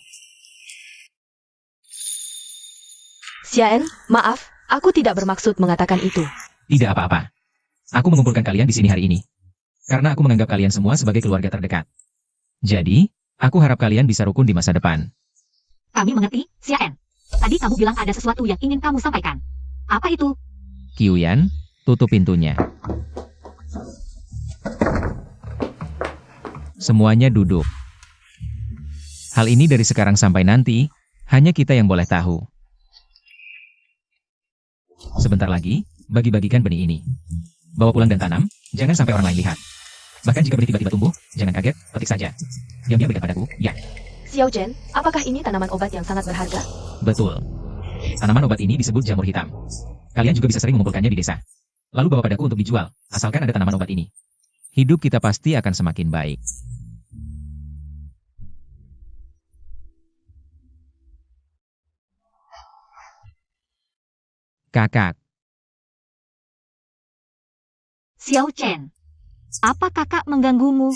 Xian, maaf, aku tidak bermaksud mengatakan itu. Tidak apa-apa. Aku mengumpulkan kalian di sini hari ini. Karena aku menganggap kalian semua sebagai keluarga terdekat. Jadi, aku harap kalian bisa rukun di masa depan. Kami mengerti, Xian. Tadi kamu bilang ada sesuatu yang ingin kamu sampaikan. Apa itu? Kyuyan, tutup pintunya. Semuanya duduk. Hal ini dari sekarang sampai nanti, hanya kita yang boleh tahu. Sebentar lagi, bagi-bagikan benih ini. Bawa pulang dan tanam, jangan sampai orang lain lihat. Bahkan jika benih tiba-tiba tumbuh, jangan kaget, petik saja. Diam-diam berikan padaku, ya. Xiao Chen, apakah ini tanaman obat yang sangat berharga? Betul. Tanaman obat ini disebut jamur hitam. Kalian juga bisa sering mengumpulkannya di desa. Lalu bawa padaku untuk dijual, asalkan ada tanaman obat ini. Hidup kita pasti akan semakin baik. Kakak, Xiao Chen, apa kakak mengganggumu?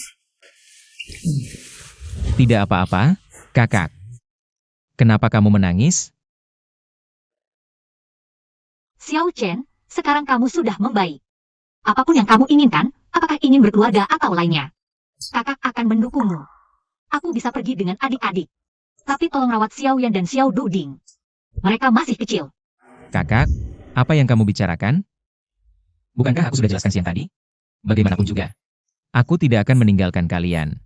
tidak apa-apa, kakak. Kenapa kamu menangis? Xiao Chen, sekarang kamu sudah membaik. Apapun yang kamu inginkan, apakah ingin berkeluarga atau lainnya, kakak akan mendukungmu. Aku bisa pergi dengan adik-adik. Tapi tolong rawat Xiao Yan dan Xiao Duding. Mereka masih kecil. Kakak, apa yang kamu bicarakan? Bukankah aku sudah jelaskan siang tadi? Bagaimanapun juga, aku tidak akan meninggalkan kalian.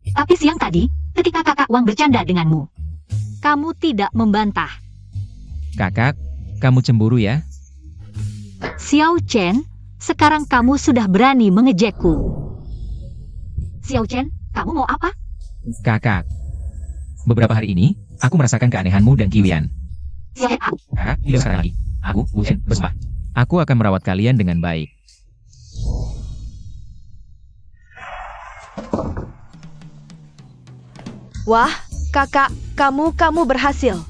Tapi siang tadi, ketika kakak Wang bercanda denganmu, kamu tidak membantah. Kakak, kamu cemburu ya? Xiao Chen, sekarang kamu sudah berani mengejekku. Xiao Chen, kamu mau apa? Kakak, beberapa hari ini, aku merasakan keanehanmu dan Kyuyan. Xiao Chen, Kakak, tidak sekarang lagi. Aku, Wu Chen, bersumpah. Aku akan merawat kalian dengan baik. Wah, kakak, kamu berhasil.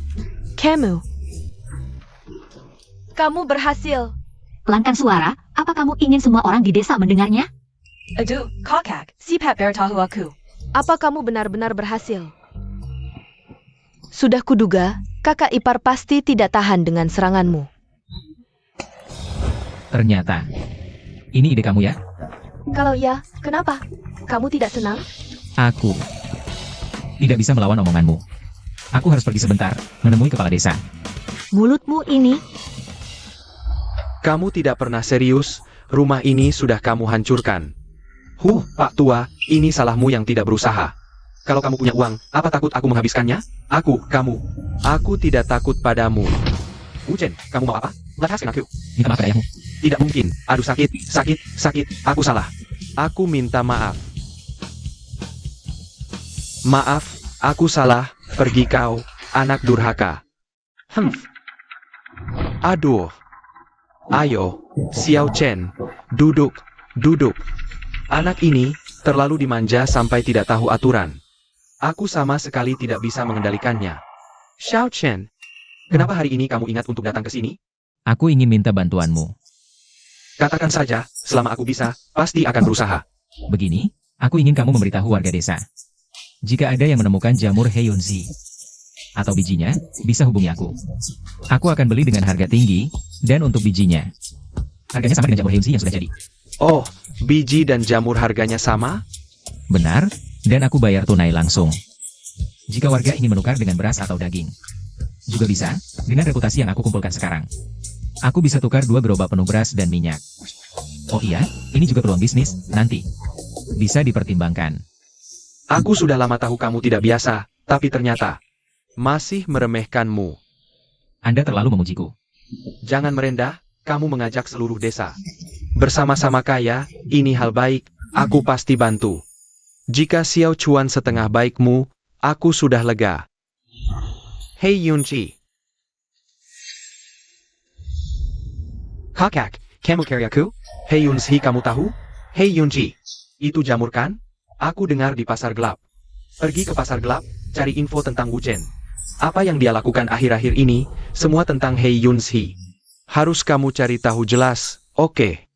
Kamu berhasil. pelankan suara, apa kamu ingin semua orang di desa mendengarnya? Aduh, kakak, si Pat Bear tahu aku. Apa kamu benar-benar berhasil? Sudah kuduga, kakak ipar pasti tidak tahan dengan seranganmu. Ternyata, ini ide kamu ya? Kalau ya, kenapa? Kamu tidak senang? Aku tidak bisa melawan omonganmu. Aku harus pergi sebentar, menemui kepala desa. Mulutmu ini, Kamu tidak pernah serius, rumah ini sudah kamu hancurkan. Pak Tua, ini salahmu yang tidak berusaha. Kalau kamu punya uang, apa takut aku menghabiskannya? Aku tidak takut padamu. Wu Chen, kamu mau apa? Lepaskan aku. Minta maaf pada ayahmu. Tidak mungkin. Aduh sakit. Aku salah. Aku minta maaf. Maaf, aku salah. Pergi kau, anak durhaka. Aduh. Ayo, Xiao Chen, duduk. Anak ini terlalu dimanja sampai tidak tahu aturan. Aku sama sekali tidak bisa mengendalikannya. Xiao Chen, kenapa hari ini kamu ingat untuk datang ke sini? Aku ingin minta bantuanmu. Katakan saja, selama aku bisa, pasti akan berusaha. Begini, aku ingin kamu memberitahu warga desa. Jika ada yang menemukan jamur Heiyunzi atau bijinya, bisa hubungi aku. Aku akan beli dengan harga tinggi, dan untuk bijinya, harganya sama dengan jamur Heiyunzi yang sudah jadi. Oh, biji dan jamur harganya sama? Benar, dan aku bayar tunai langsung. Jika warga ingin menukar dengan beras atau daging, juga bisa, dengan reputasi yang aku kumpulkan sekarang. Aku bisa tukar 2 gerobak penuh beras dan minyak. Oh iya, ini juga peluang bisnis, nanti. Bisa dipertimbangkan. Aku sudah lama tahu kamu tidak biasa, tapi ternyata masih meremehkanmu. Anda terlalu memujiku. Jangan merendah, kamu mengajak seluruh desa. Bersama-sama kaya, ini hal baik, aku pasti bantu. Jika Xiao Chuan setengah baikmu, aku sudah lega. Hei Yunji. Kakak, kamu cari aku? Hei Yunzi, kamu tahu? Hei Yunji, itu jamur kan? Aku dengar di pasar gelap. Pergi ke pasar gelap, cari info tentang Wu Chen. Apa yang dia lakukan akhir-akhir ini, semua tentang Hei Yunzi. Harus kamu cari tahu jelas, oke?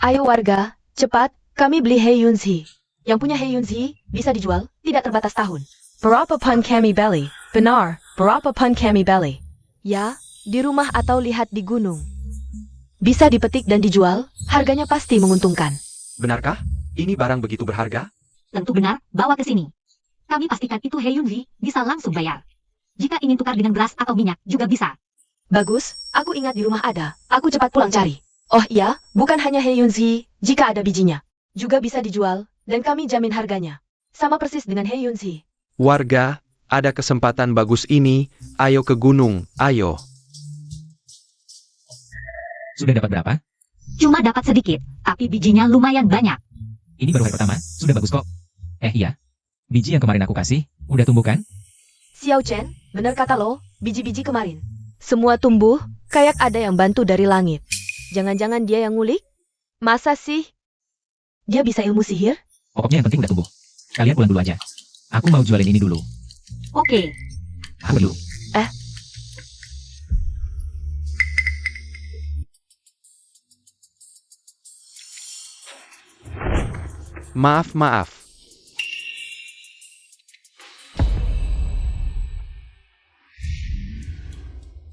Ayo warga, cepat, kami beli Heiyunzi. Yang punya Heiyunzi, bisa dijual, tidak terbatas tahun. Berapa pun kami beli? Benar, berapa pun kami beli? Ya, di rumah atau lihat di gunung. Bisa dipetik dan dijual, harganya pasti menguntungkan. Benarkah? Ini barang begitu berharga? Tentu benar, bawa ke sini. Kami pastikan itu Heiyunzi bisa langsung bayar. Jika ingin tukar dengan beras atau minyak, juga bisa. Bagus, aku ingat di rumah ada, aku cepat pulang cari. Oh iya, bukan hanya Heiyunzi, jika ada bijinya. Juga bisa dijual, dan kami jamin harganya. Sama persis dengan Heiyunzi. Warga, ada kesempatan bagus ini, ayo ke gunung, ayo. Sudah dapat berapa? Cuma dapat sedikit, tapi bijinya lumayan banyak. Ini baru hari pertama, sudah bagus kok. Iya. Biji yang kemarin aku kasih, udah tumbuh kan? Xiao Chen, benar kata lo, biji-biji kemarin. Semua tumbuh, kayak ada yang bantu dari langit. Jangan-jangan dia yang ngulik? Masa sih? Dia bisa ilmu sihir? Pokoknya yang penting udah tumbuh. Kalian pulang dulu aja. Aku mau jualin ini dulu. Oke. Aku dulu. Maaf.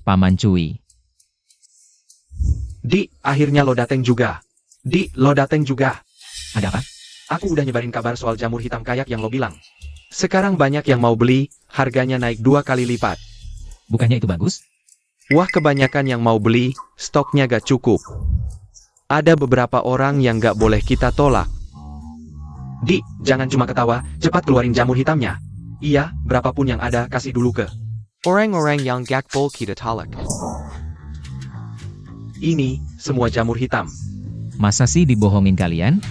Paman Cui. Di, akhirnya lo dateng juga. Lo dateng juga. Ada apa? Aku udah nyebarin kabar soal jamur hitam kayak yang lo bilang. Sekarang banyak yang mau beli, harganya naik 2 kali lipat. Bukannya itu bagus? Wah, kebanyakan yang mau beli, stoknya gak cukup. Ada beberapa orang yang gak boleh kita tolak. Di, jangan cuma ketawa, cepat keluarin jamur hitamnya. Iya, berapapun yang ada, kasih dulu ke orang-orang yang gak boleh kita tolak. Ini, semua jamur hitam. Masa sih dibohongin kalian?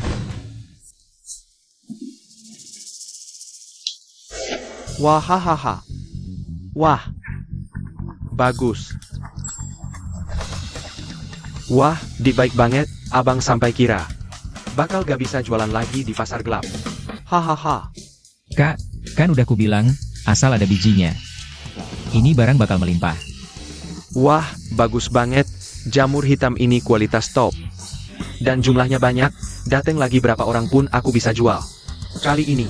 Wahahaha. Wah. Bagus. Wah, di baik banget, abang sampai kira bakal gak bisa jualan lagi di pasar gelap. Hahaha. Kak, kan udah kubilang, asal ada bijinya. Ini barang bakal melimpah. Wah, bagus banget, jamur hitam ini kualitas top. Dan jumlahnya banyak, dateng lagi berapa orang pun aku bisa jual. Kali ini,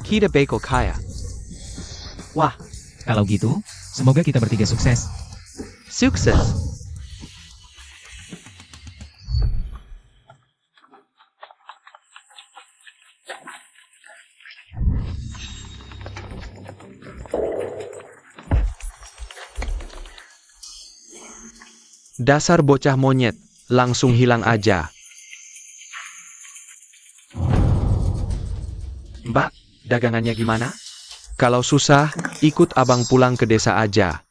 kita bakal kaya. Wah, Kalau gitu, semoga kita bertiga sukses. sukses. Dasar bocah monyet, langsung hilang aja. Mbak, dagangannya gimana? Kalau susah, ikut abang pulang ke desa aja.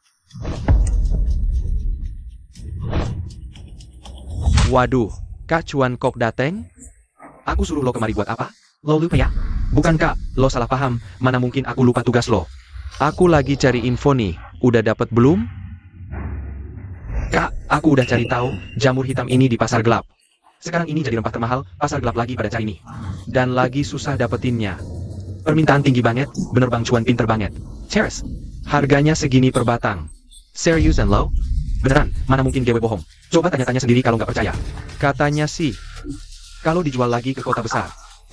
Waduh, Kak Cuan kok dateng? Aku suruh lo kemari buat apa? Lo lupa ya? Bukan Kak, lo salah paham, mana mungkin aku lupa tugas lo. Aku lagi cari info nih, udah dapet belum? Kak, aku udah cari tahu jamur hitam ini di pasar gelap. Sekarang ini jadi rempah termahal, pasar gelap lagi pada cari nih. Dan lagi susah dapetinnya. Permintaan tinggi banget, bener Bang Cuan pinter banget. Cheers. Harganya segini per batang. Serius and low? Beneran, mana mungkin Gewe bohong? Coba tanya-tanya sendiri kalau nggak percaya. Katanya sih, kalau dijual lagi ke kota besar,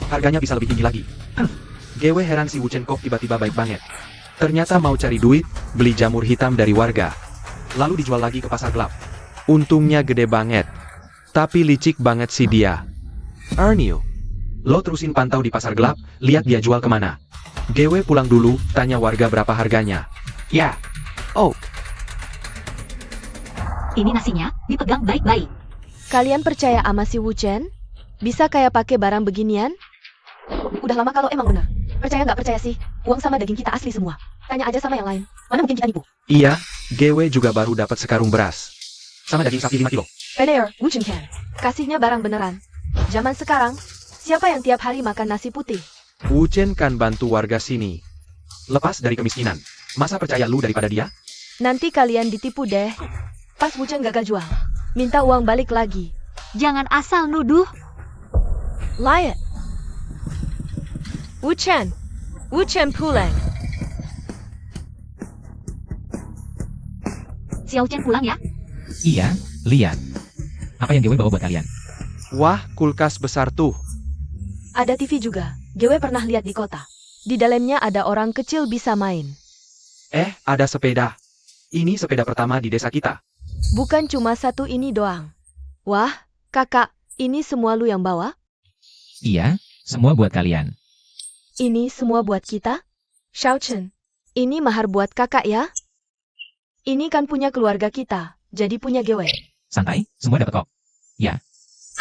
harganya bisa lebih tinggi lagi. Gewe heran si Wu Chen kok tiba-tiba baik banget. Ternyata mau cari duit, beli jamur hitam dari warga. Lalu dijual lagi ke pasar gelap. Untungnya gede banget. Tapi licik banget sih dia. Arnio, lo terusin pantau di pasar gelap, lihat dia jual kemana. Gewe pulang dulu, tanya warga berapa harganya. Ya. Oh, Ini nasinya, dipegang baik-baik. Kalian percaya sama si Wu Chen? Bisa kayak pakai barang beginian? Udah lama kalau emang bener. Percaya nggak percaya sih? Uang sama daging kita asli semua. Tanya aja sama yang lain. Mana mungkin kita nipu? iya, Gewe juga baru dapat sekarung beras. Sama daging sapi 5 kilo. Peneer, Wu Chen can. Kasihnya barang beneran. Zaman sekarang, siapa yang tiap hari makan nasi putih? Wu Chen kan bantu warga sini. Lepas dari kemiskinan. Masa percaya lu daripada dia? Nanti kalian ditipu deh. Pas Wu Chen gagal jual, minta uang balik lagi. Jangan asal nuduh. Liar. Wu Chen pulang. Xiao Chen pulang ya. Iya, lihat. Apa yang Gewe bawa buat kalian? Wah, kulkas besar tuh. Ada TV juga. Gewe pernah lihat di kota. Di dalamnya ada orang kecil bisa main. Ada sepeda. Ini sepeda pertama di desa kita. Bukan cuma satu ini doang. Wah, kakak, ini semua lu yang bawa? Iya, semua buat kalian. Ini semua buat kita? Xiao Chen, ini mahar buat kakak ya? Ini kan punya keluarga kita, jadi punya Gewe. Santai, semua dapat kok.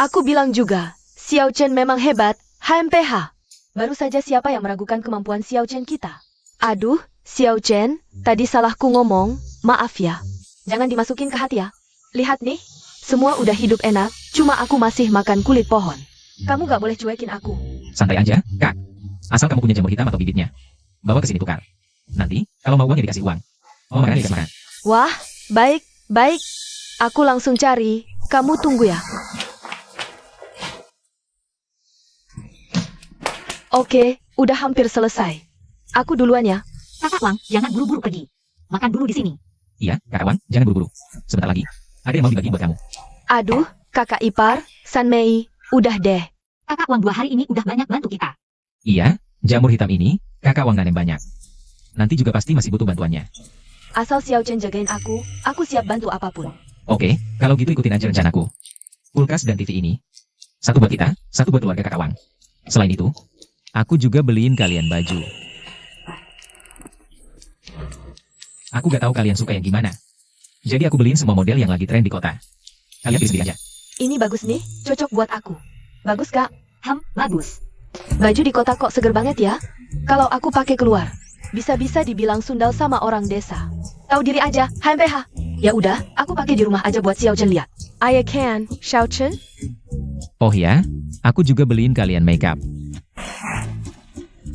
Aku bilang juga, Xiao Chen memang hebat, HMPH. Baru saja siapa yang meragukan kemampuan Xiao Chen kita? Aduh, Xiao Chen, tadi salahku ngomong, maaf ya. Jangan dimasukin ke hati ya. Lihat nih, semua udah hidup enak, cuma aku masih makan kulit pohon. Kamu gak boleh cuekin aku. Santai aja, Kak. Asal kamu punya jamur hitam atau bibitnya. Bawa ke sini tukar. Nanti, kalau mau uangnya dikasih uang. Mau makan dikasih makan. Wah, baik. Aku langsung cari, kamu tunggu ya. Oke, udah hampir selesai. Aku duluan ya. Kakak Wang, jangan buru-buru pergi. Makan dulu di sini. Iya, Kakak Wang, jangan buru-buru. Sebentar lagi. Ada yang mau dibagi buat kamu. Aduh, kakak ipar, San Mei, udah deh. Kakak Wang 2 hari ini udah banyak bantu kita. Iya, jamur hitam ini, Kakak Wang nanem banyak. Nanti juga pasti masih butuh bantuannya. Asal Xiao Chen jagain aku siap bantu apapun. Oke, kalau gitu ikutin aja rencanaku. Kulkas dan TV ini. Satu buat kita, satu buat keluarga Kakak Wang. Selain itu, aku juga beliin kalian baju. Aku gak tahu kalian suka yang gimana. Jadi aku beliin semua model yang lagi tren di kota. Kalian pilih sendiri aja. Ini bagus nih, cocok buat aku. Bagus kak. Bagus. Baju di kota kok seger banget ya. Kalau aku pakai keluar, bisa-bisa dibilang sundal sama orang desa. Tahu diri aja, HMPH. Ya udah, aku pakai di rumah aja buat Xiao Chen lihat. I can, Xiao Chen. Oh ya, aku juga beliin kalian makeup.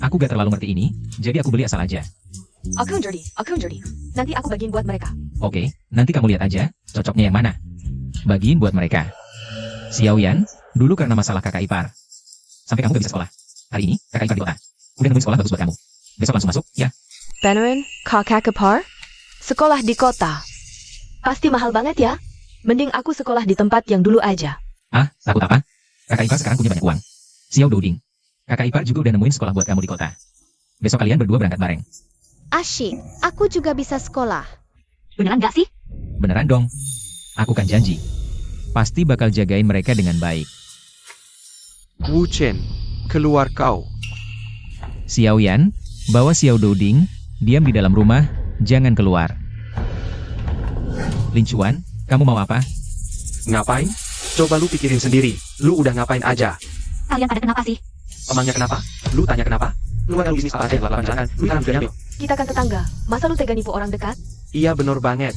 Aku gak terlalu ngerti ini, jadi aku beli asal aja. Aku dirty. Nanti aku bagiin buat mereka. Oke, nanti kamu lihat aja, cocoknya yang mana. Bagiin buat mereka. Xiao Yan, dulu karena masalah kakak ipar. Sampai kamu gak bisa sekolah. Hari ini, kakak ipar di kota. Udah nemuin sekolah bagus buat kamu. Besok langsung masuk, ya. Beneran, kakak ipar? Sekolah di kota. Pasti mahal banget ya. Mending aku sekolah di tempat yang dulu aja. Ah, takut apa? Kakak ipar sekarang punya banyak uang. Xiao Doding. Kakak ipar juga udah nemuin sekolah buat kamu di kota. Besok kalian berdua berangkat bareng. Asyik, aku juga bisa sekolah. Beneran gak sih? Beneran dong. Aku kan janji. Pasti bakal jagain mereka dengan baik. Wu Chen, keluar kau. Xiao Yan, bawa Xiao Doding, diam di dalam rumah, jangan keluar. Lin Chuan, kamu mau apa? Ngapain? Coba lu pikirin sendiri. Lu udah ngapain aja? Kalian pada kenapa sih? Emangnya kenapa? Lu tanya kenapa? Lu ada bisnis apa aja yang jalan. Lu haram juga. Kita kan tetangga. Masa lu tega nipu orang dekat? Iya bener banget.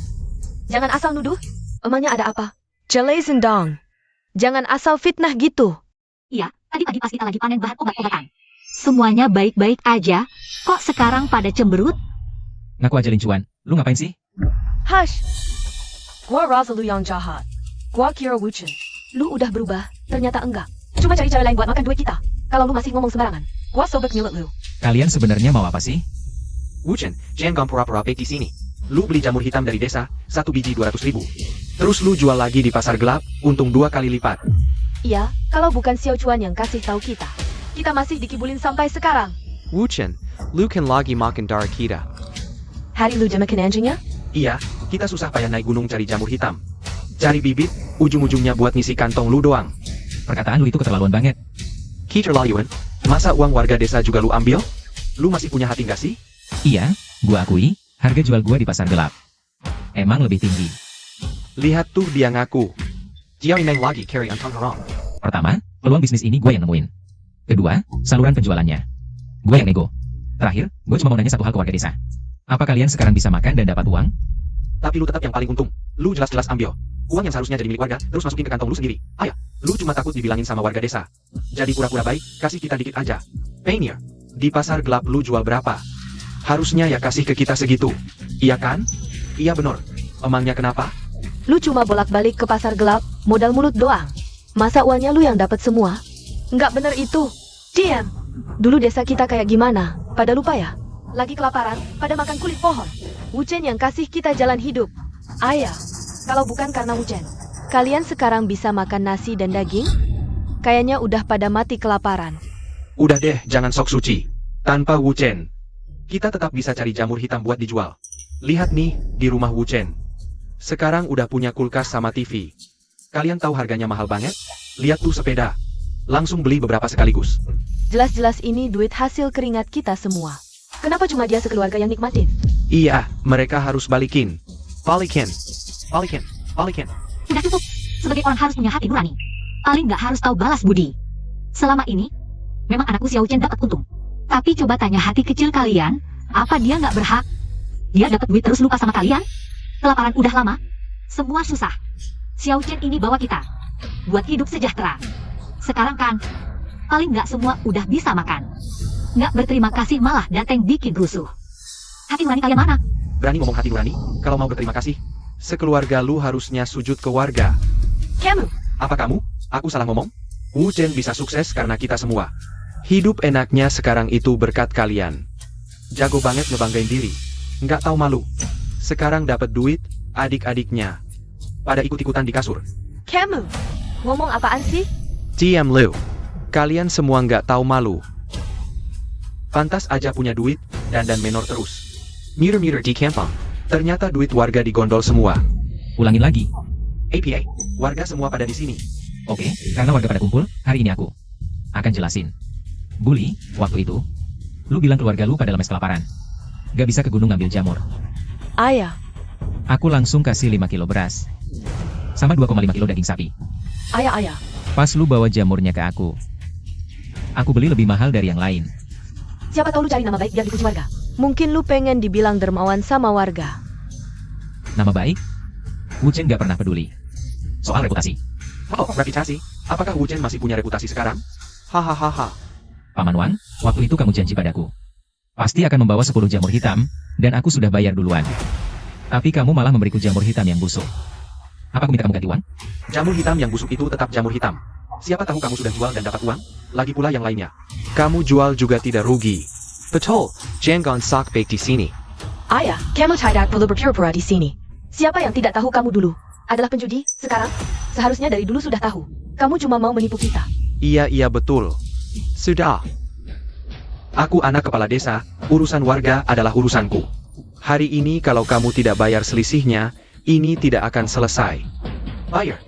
Jangan asal nuduh. Emangnya ada apa? Jelai Zendong. Jangan asal fitnah gitu. Iya, tadi pas kita lagi panen bahan obat-obatan. Semuanya baik-baik aja. Kok sekarang pada cemberut? Ngaku aja Lin Chuan, lu ngapain sih? Hush. Gua rasa lu yang jahat. Gua kira Wu Chen. Lu udah berubah, ternyata enggak. Cuma cari cara lain buat makan duit kita. Kalau lu masih ngomong sembarangan, gua sobek mulut lu. Kalian sebenarnya mau apa sih? Wu Chen, jangan pura-pura baik di sini. Lu beli jamur hitam dari desa, 1 biji 200.000. Terus lu jual lagi di pasar gelap, untung 2 kali lipat. Iya, kalau bukan Xiao Chuan yang kasih tahu kita. Kita masih dikibulin sampai sekarang. Wu Chen, lu kan lagi makan darah kita. Hari lu jamakin anjingnya? Iya, kita susah payah naik gunung cari jamur hitam. Cari bibit, ujung-ujungnya buat ngisi kantong lu doang. Perkataan lu itu keterlaluan banget. Keterlaluan? Masa uang warga desa juga lu ambil? Lu masih punya hati gak sih? Iya, gua akui, harga jual gua di pasar gelap emang lebih tinggi. Lihat tuh dia ngaku. Jiao Neng lagi carry on Tongkorong. Pertama, peluang bisnis ini gua yang nemuin. Kedua, saluran penjualannya. Gua yang nego. Terakhir, gua cuma mau nanya satu hal ke warga desa. Apa kalian sekarang bisa makan dan dapat uang? Tapi lu tetap yang paling untung. Lu jelas-jelas ambil uang yang seharusnya jadi milik warga, terus masukin ke kantong lu sendiri. Ayah, lu cuma takut dibilangin sama warga desa. Jadi pura-pura baik, kasih kita dikit aja. Painter, di pasar gelap lu jual berapa? Harusnya ya kasih ke kita segitu. Iya kan? Iya bener. Emangnya kenapa? Lu cuma bolak-balik ke pasar gelap, modal mulut doang. Masa uangnya lu yang dapat semua? Nggak bener itu. Diam. Dulu desa kita kayak gimana? Pada lupa ya? Lagi kelaparan, pada makan kulit pohon. Wu Chen yang kasih kita jalan hidup. Ayah, kalau bukan karena Wu Chen, kalian sekarang bisa makan nasi dan daging? Kayaknya udah pada mati kelaparan. Udah deh, jangan sok suci. Tanpa Wu Chen, kita tetap bisa cari jamur hitam buat dijual. Lihat nih, di rumah Wu Chen. Sekarang udah punya kulkas sama TV. Kalian tahu harganya mahal banget? Lihat tuh sepeda. Langsung beli beberapa sekaligus. Jelas-jelas ini duit hasil keringat kita semua. Kenapa cuma dia sekeluarga yang nikmatin? Iya, mereka harus balikin. Balikin. Balikin. Balikin. Sudah cukup. Sebagai orang harus punya hati nurani. Paling nggak harus tahu balas budi. Selama ini, memang anakku Xiao Chen dapat untung. Tapi coba tanya hati kecil kalian, apa dia nggak berhak? Dia dapat duit terus lupa sama kalian? Kelaparan udah lama. Semua susah. Xiao Chen ini bawa kita buat hidup sejahtera. Sekarang kan, paling nggak semua udah bisa makan. Nggak berterima kasih malah dateng bikin rusuh. Hati nurani kalian mana? Berani ngomong hati nurani? Kalau mau berterima kasih, sekeluarga lu harusnya sujud ke warga. Kamu? Apa kamu? Aku salah ngomong? Wu Chen bisa sukses karena kita semua. Hidup enaknya sekarang itu berkat kalian. Jago banget ngebanggain diri. Nggak tahu malu. Sekarang dapat duit, adik-adiknya pada ikut-ikutan di kasur. Kamu? Ngomong apaan sih? Diam lu. Kalian semua nggak tahu malu. Pantas aja punya duit, dan menor terus. Meter-meter di kampung. Ternyata duit warga digondol semua. Ulangin lagi. APA, warga semua pada di sini. Oke, karena warga pada kumpul, hari ini aku akan jelasin. Bully, waktu itu, lu bilang keluarga lu pada lemes kelaparan. Gak bisa ke gunung ngambil jamur. Ayah. Aku langsung kasih 5 kilo beras. Sama 2,5 kilo daging sapi. Ayah. Pas lu bawa jamurnya ke aku beli lebih mahal dari yang lain. Siapa tahu lu cari nama baik biar dipuji warga. Mungkin lu pengen dibilang dermawan sama warga. Nama baik? Wu Chen gak pernah peduli soal reputasi. Oh, reputasi? Apakah Wu Chen masih punya reputasi sekarang? Hahaha. Paman Wang, waktu itu kamu janji padaku pasti akan membawa 10 jamur hitam, dan aku sudah bayar duluan. Tapi kamu malah memberiku jamur hitam yang busuk. Apa aku minta kamu ganti uang? Jamur hitam yang busuk itu tetap jamur hitam. Siapa tahu kamu sudah jual dan dapat uang? Lagi pula yang lainnya. Kamu jual juga tidak rugi. Betul, jangan sok baik di sini. Ayah, kamu tidak perlu berpura-pura di sini. Siapa yang tidak tahu kamu dulu adalah penjudi? Sekarang, seharusnya dari dulu sudah tahu. Kamu cuma mau menipu kita. Iya betul. Sudah. Aku anak kepala desa, urusan warga adalah urusanku. Hari ini kalau kamu tidak bayar selisihnya, ini tidak akan selesai. Bayar.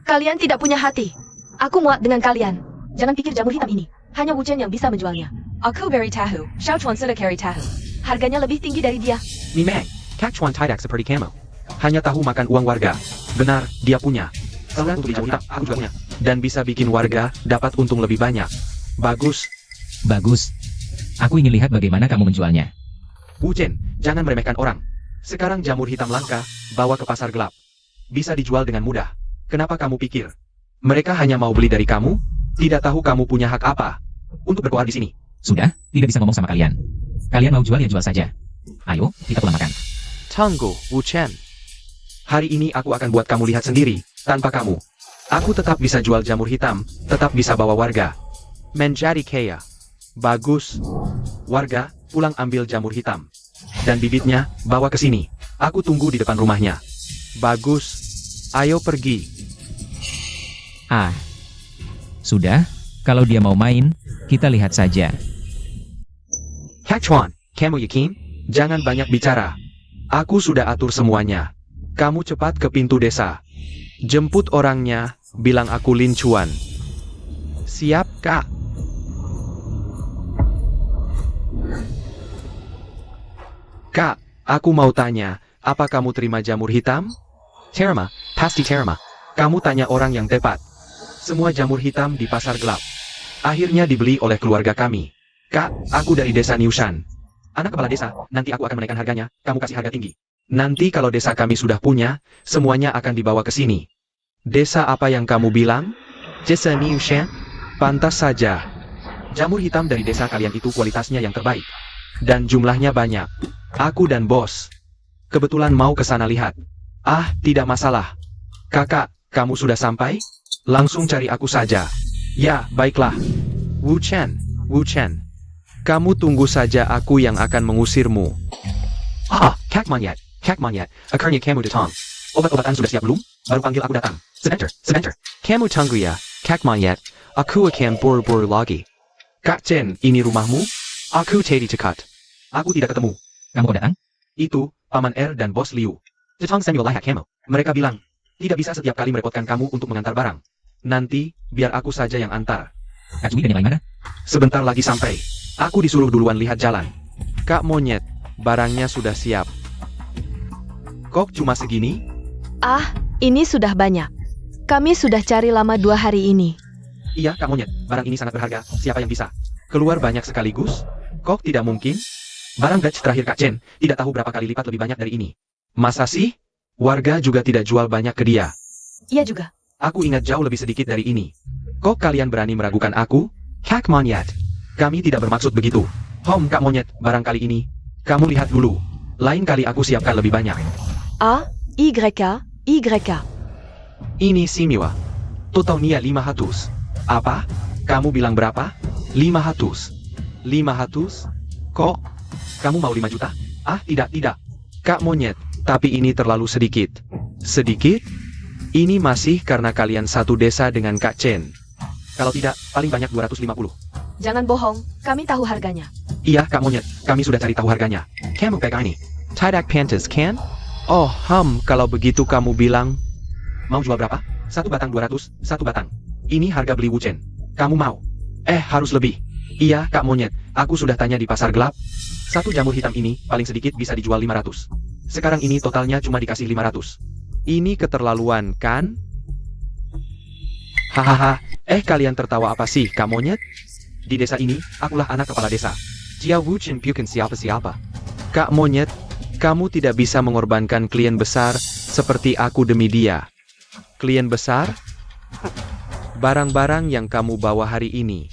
Kalian tidak punya hati. Aku muak dengan kalian. Jangan pikir jamur hitam ini hanya Wu Chen yang bisa menjualnya. Aku beri tahu, Xiao Chuan sudah carry tahu. Harganya lebih tinggi dari dia. Memang, Kak Chuan tidak seperti kamu. Hanya tahu makan uang warga. Benar, dia punya. Saluran untuk jamur hitam, aku juga punya. Dan bisa bikin warga dapat untung lebih banyak. Bagus. Aku ingin lihat bagaimana kamu menjualnya. Wu Chen, jangan meremehkan orang. Sekarang jamur hitam langka, bawa ke pasar gelap. Bisa dijual dengan mudah. Kenapa kamu pikir mereka hanya mau beli dari kamu? Tidak tahu kamu punya hak apa untuk berkoar di sini. Sudah, tidak bisa ngomong sama kalian. Kalian mau jual ya jual saja. Ayo, kita pulang makan. Tunggu, Wu Chen. Hari ini aku akan buat kamu lihat sendiri. Tanpa kamu, aku tetap bisa jual jamur hitam, tetap bisa bawa warga menjadi kaya. Bagus. Warga, pulang ambil jamur hitam. Dan bibitnya, bawa ke sini. Aku tunggu di depan rumahnya. Bagus. Ayo pergi. Ah. Sudah, kalau dia mau main, kita lihat saja. Kak Chuan, kamu yakin? Jangan banyak bicara. Aku sudah atur semuanya. Kamu cepat ke pintu desa. Jemput orangnya, bilang aku Lin Chuan. Siap, Kak. Kak, aku mau tanya, apa kamu terima jamur hitam? Terima, pasti terima. Kamu tanya orang yang tepat. Semua jamur hitam di pasar gelap. Akhirnya dibeli oleh keluarga kami. Kak, aku dari desa Niushan. Anak kepala desa, nanti aku akan menaikkan harganya, kamu kasih harga tinggi. Nanti kalau desa kami sudah punya, semuanya akan dibawa ke sini. Desa apa yang kamu bilang? Desa Niushan? Pantas saja. Jamur hitam dari desa kalian itu kualitasnya yang terbaik. Dan jumlahnya banyak. Aku dan bos. Kebetulan mau ke sana lihat. Ah, tidak masalah. Kakak, kamu sudah sampai? Langsung cari aku saja. Ya, baiklah. Wu Chen. Kamu tunggu saja, aku yang akan mengusirmu. Ah, Kak Monyet. Akhirnya kamu datang. Obat-obatan sudah siap belum? Baru panggil aku datang. Sebentar. Kamu tunggu ya, Kak Monyet. Aku akan buru-buru lagi. Kak Chen, ini rumahmu? Aku tadi cekat. Aku tidak ketemu. Kamu kok datang? Itu, Paman R dan Bos Liu. Datang Samuel lihat kamu. Mereka bilang, tidak bisa setiap kali merepotkan kamu untuk mengantar barang. Nanti, biar aku saja yang antar. Kak Cui dan yang lain mana? Sebentar lagi sampai. Aku disuruh duluan lihat jalan. Kak Monyet, barangnya sudah siap. Kok cuma segini? Ah, ini sudah banyak. Kami sudah cari lama 2 hari ini. Iya, Kak Monyet, barang ini sangat berharga. Siapa yang bisa? Keluar banyak sekaligus? Kok tidak mungkin? Barang batch terakhir Kak Chen, tidak tahu berapa kali lipat lebih banyak dari ini. Masa sih? Warga juga tidak jual banyak ke dia. Iya juga. Aku ingat jauh lebih sedikit dari ini. Kok kalian berani meragukan aku? Kak Monyet, kami tidak bermaksud begitu. Kak Monyet, barang kali ini, kamu lihat dulu. Lain kali aku siapkan lebih banyak. A, YK. Ini Simiwa. Totalnya 500. Apa? Kamu bilang berapa? 500. 500? Kok? Kamu mau 5 juta? Ah, tidak. Kak Monyet, tapi ini terlalu sedikit. Sedikit? Ini masih karena kalian satu desa dengan Kak Chen. Kalau tidak, paling banyak 250. Jangan bohong, kami tahu harganya. Iya, Kak Monyet, kami sudah cari tahu harganya. Kamu pegang ini. Tidak pantas, kan? Oh, kalau begitu kamu bilang. Mau jual berapa? 1 batang 200, 1 batang. Ini harga beli Wuchen. Kamu mau? Harus lebih. Iya, Kak Monyet, aku sudah tanya di pasar gelap. 1 jamur hitam ini, paling sedikit bisa dijual 500. Sekarang ini totalnya cuma dikasih 500. Ini keterlaluan, kan? Hahaha, kalian tertawa apa sih, Kak Monyet? Di desa ini, akulah anak kepala desa. Jia Wuchen bukan siapa-siapa. Kak Monyet, kamu tidak bisa mengorbankan klien besar seperti aku demi dia. Klien besar? Barang-barang yang kamu bawa hari ini.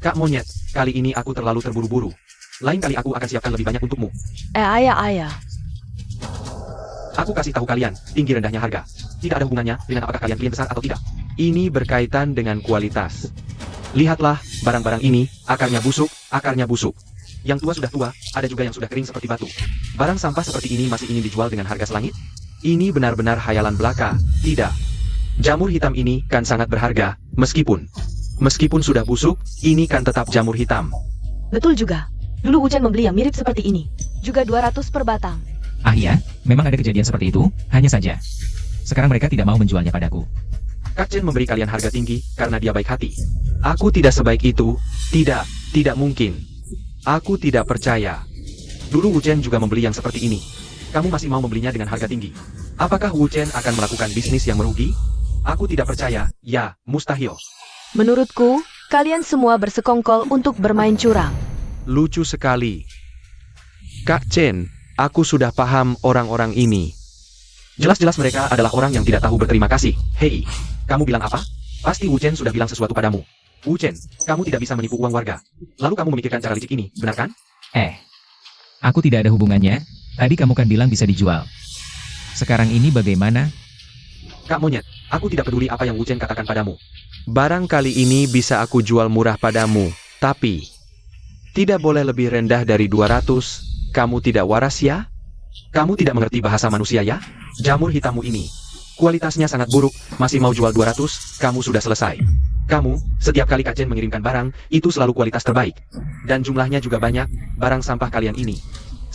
Kak Monyet, kali ini aku terlalu terburu-buru. Lain kali aku akan siapkan lebih banyak untukmu. Ayah. Aku kasih tahu kalian, tinggi rendahnya harga. Tidak ada hubungannya dengan apakah kalian klien besar atau tidak. Ini berkaitan dengan kualitas. Lihatlah, barang-barang ini, akarnya busuk. Yang tua sudah tua, ada juga yang sudah kering seperti batu. Barang sampah seperti ini masih ingin dijual dengan harga selangit? Ini benar-benar hayalan belaka, tidak. Jamur hitam ini kan sangat berharga, meskipun sudah busuk, ini kan tetap jamur hitam. Betul juga. Dulu Wuchen membeli yang mirip seperti ini. Juga 200 per batang. Ah iya, memang ada kejadian seperti itu, hanya saja. Sekarang mereka tidak mau menjualnya padaku. Kak Chen memberi kalian harga tinggi karena dia baik hati. Aku tidak sebaik itu, tidak mungkin. Aku tidak percaya. Dulu Wuchen juga membeli yang seperti ini. Kamu masih mau membelinya dengan harga tinggi. Apakah Wuchen akan melakukan bisnis yang merugi? Aku tidak percaya, ya, mustahil. Menurutku, kalian semua bersekongkol untuk bermain curang. Lucu sekali. Kak Chen, aku sudah paham orang-orang ini. Jelas-jelas mereka adalah orang yang tidak tahu berterima kasih. Hei, kamu bilang apa? Pasti Wuchen sudah bilang sesuatu padamu. Wuchen, kamu tidak bisa menipu uang warga. Lalu kamu memikirkan cara licik ini, benar kan? Aku tidak ada hubungannya. Tadi kamu kan bilang bisa dijual. Sekarang ini bagaimana? Kak Monyet, aku tidak peduli apa yang Wuchen katakan padamu. Barang kali ini bisa aku jual murah padamu, tapi tidak boleh lebih rendah dari 200, kamu tidak waras ya? Kamu tidak mengerti bahasa manusia ya? Jamur hitammu ini, kualitasnya sangat buruk, masih mau jual 200, kamu sudah selesai. Kamu, setiap kali Kak Chen mengirimkan barang, itu selalu kualitas terbaik. Dan jumlahnya juga banyak, barang sampah kalian ini.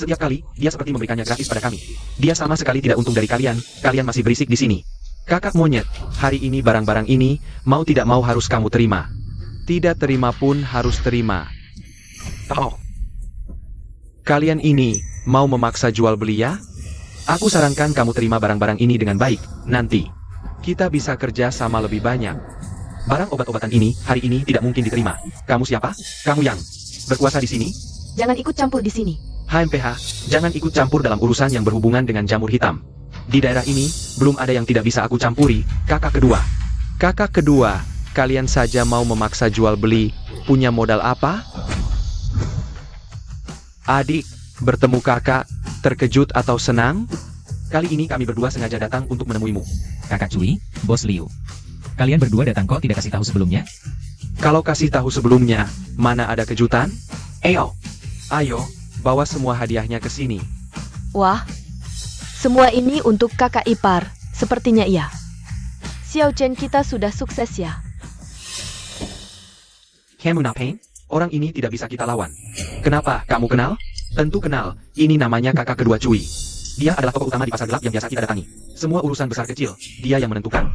Setiap kali, dia seperti memberikannya gratis pada kami. Dia sama sekali tidak untung dari kalian, kalian masih berisik di sini. Kakak monyet, hari ini barang-barang ini, mau tidak mau harus kamu terima. Tidak terima pun harus terima. Oh. Kalian ini, mau memaksa jual beli ya? Aku sarankan kamu terima barang-barang ini dengan baik, nanti. Kita bisa kerja sama lebih banyak. Barang obat-obatan ini, hari ini tidak mungkin diterima. Kamu siapa? Kamu yang berkuasa di sini? Jangan ikut campur di sini. HMPH, jangan ikut campur dalam urusan yang berhubungan dengan jamur hitam. Di daerah ini, belum ada yang tidak bisa aku campuri. Kakak kedua. Kakak kedua, kalian saja mau memaksa jual beli, punya modal apa? Adik, bertemu kakak, terkejut atau senang? Kali ini kami berdua sengaja datang untuk menemuimu. Kakak Cui, Bos Liu. Kalian berdua datang kok tidak kasih tahu sebelumnya? Kalau kasih tahu sebelumnya, mana ada kejutan? Ayo, bawa semua hadiahnya ke sini. Wah, semua ini untuk kakak ipar. Sepertinya iya. Xiao Chen kita sudah sukses ya. Kamu Pain? Orang ini tidak bisa kita lawan. Kenapa? Kamu kenal? Tentu kenal. Ini namanya kakak kedua Cui. Dia adalah tokoh utama di pasar gelap yang biasa kita datangi. Semua urusan besar kecil, dia yang menentukan.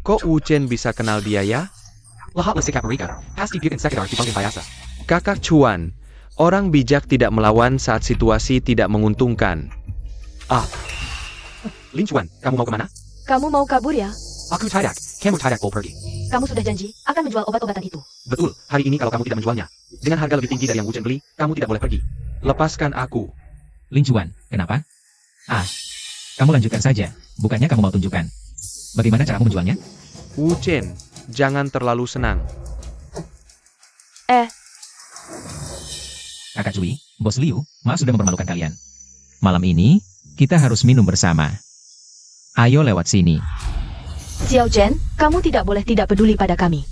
Kok Wu Chen bisa kenal dia ya? Lahat listik Amerika, pasti bikin sekedar dipanggil biasa. Kakak Chuan, orang bijak tidak melawan saat situasi tidak menguntungkan. Lin Chuan, kamu mau kemana? Kamu mau kabur ya? Aku tidak, kamu tidak mau pergi. Kamu sudah janji akan menjual obat-obatan itu. Betul, hari ini kalau kamu tidak menjualnya, dengan harga lebih tinggi dari yang Wu Chen beli, kamu tidak boleh pergi. Lepaskan aku. Lin Chuan, kenapa? Kamu lanjutkan saja, bukannya kamu mau tunjukkan. Bagaimana caramu menjualnya? Wu Chen, jangan terlalu senang. Kakak Cui, Bos Liu, maaf sudah mempermalukan kalian. Malam ini, kita harus minum bersama. Ayo lewat sini. Xiao Chen, kamu tidak boleh tidak peduli pada kami.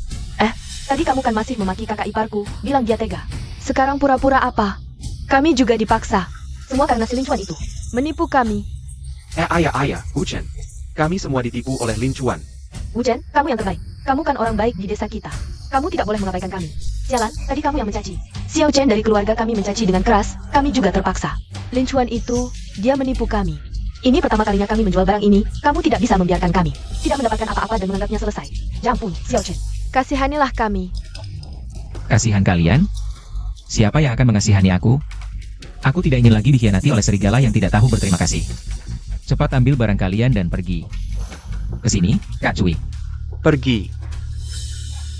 Tadi kamu kan masih memaki kakak iparku, bilang dia tega. Sekarang pura-pura apa? Kami juga dipaksa. Semua karena si Lin Chuan itu. Menipu kami. Ayah, Wu Chen. Kami semua ditipu oleh Lin Chuan. Wu Chen, kamu yang terbaik. Kamu kan orang baik di desa kita. Kamu tidak boleh mengabaikan kami. Sialan, tadi kamu yang mencaci. Xiao Chen dari keluarga kami mencaci dengan keras, kami juga terpaksa. Lin Chuan itu, dia menipu kami. Ini pertama kalinya kami menjual barang ini, kamu tidak bisa membiarkan kami. Tidak mendapatkan apa-apa dan menganggapnya selesai. Jampun, Xiao Chen. Kasihanilah kami. Kasihan kalian? Siapa yang akan mengasihani aku? Aku tidak ingin lagi dikhianati oleh serigala yang tidak tahu berterima kasih. Cepat ambil barang kalian dan pergi. Kesini, Kak Cui. Pergi.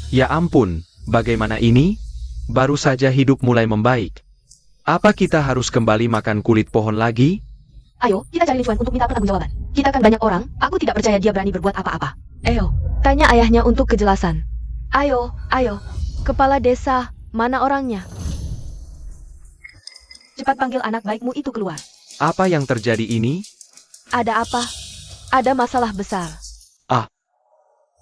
Ya ampun, bagaimana ini? Baru saja hidup mulai membaik. Apa kita harus kembali makan kulit pohon lagi? Ayo, kita cari Lin Chuan untuk minta pertanggungjawaban. Kita kan banyak orang, aku tidak percaya dia berani berbuat apa-apa. Ayo, tanya ayahnya untuk kejelasan. Ayo. Kepala desa, mana orangnya? Cepat panggil anak baikmu itu keluar. Apa yang terjadi ini? Ada apa? Ada masalah besar.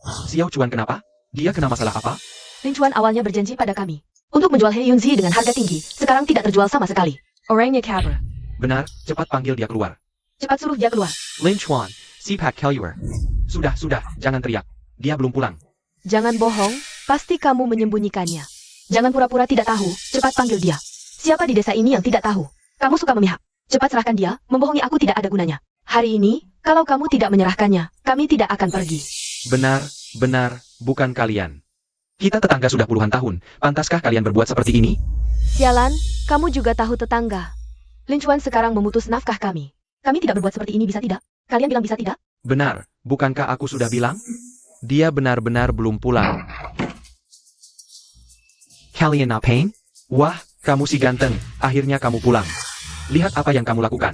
Xiao Chuan kenapa? Dia kena masalah apa? Lin Chuan awalnya berjanji pada kami untuk menjual He Yunzi dengan harga tinggi, sekarang tidak terjual sama sekali. Orangnya kabur. Benar, cepat panggil dia keluar. Cepat suruh dia keluar. Lin Chuan, Sipak Kelluer. Sudah, jangan teriak. Dia belum pulang. Jangan bohong, pasti kamu menyembunyikannya. Jangan pura-pura tidak tahu, cepat panggil dia. Siapa di desa ini yang tidak tahu? Kamu suka memihak. Cepat serahkan dia, membohongi aku tidak ada gunanya. Hari ini, kalau kamu tidak menyerahkannya, kami tidak akan pergi. Benar, bukan kalian. Kita tetangga sudah puluhan tahun, pantaskah kalian berbuat seperti ini? Sialan, kamu juga tahu tetangga. Lin Chuan sekarang memutus nafkah kami. Kami tidak berbuat seperti ini, bisa tidak? Kalian bilang bisa tidak? Benar, bukankah aku sudah bilang? Dia benar-benar belum pulang. Kalian Pain? Wah, kamu si ganteng, akhirnya kamu pulang. Lihat apa yang kamu lakukan.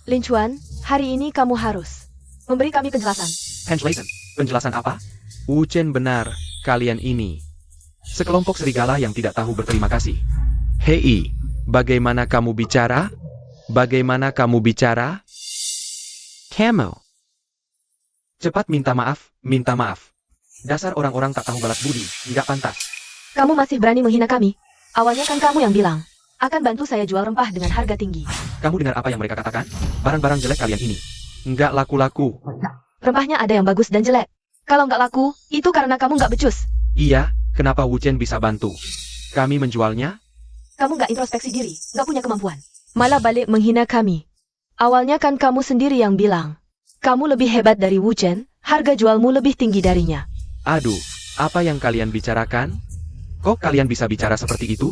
Lin Chuan, hari ini kamu harus memberi kami penjelasan. Penjelasan apa? Wu Chen benar, kalian ini sekelompok serigala yang tidak tahu berterima kasih. Hei, bagaimana kamu bicara? Kamu. Cepat minta maaf. Dasar orang-orang tak tahu balas budi, nggak pantas. Kamu masih berani menghina kami? Awalnya kan kamu yang bilang akan bantu saya jual rempah dengan harga tinggi. Kamu dengar apa yang mereka katakan? Barang-barang jelek kalian ini nggak laku-laku. Rempahnya ada yang bagus dan jelek. Kalau nggak laku, itu karena kamu nggak becus. Iya, kenapa Wu Chen bisa bantu kami menjualnya? Kamu nggak introspeksi diri, nggak punya kemampuan. Malah balik menghina kami. Awalnya kan kamu sendiri yang bilang, kamu lebih hebat dari Wu Chen, harga jualmu lebih tinggi darinya. Aduh, apa yang kalian bicarakan? Kok kalian bisa bicara seperti itu?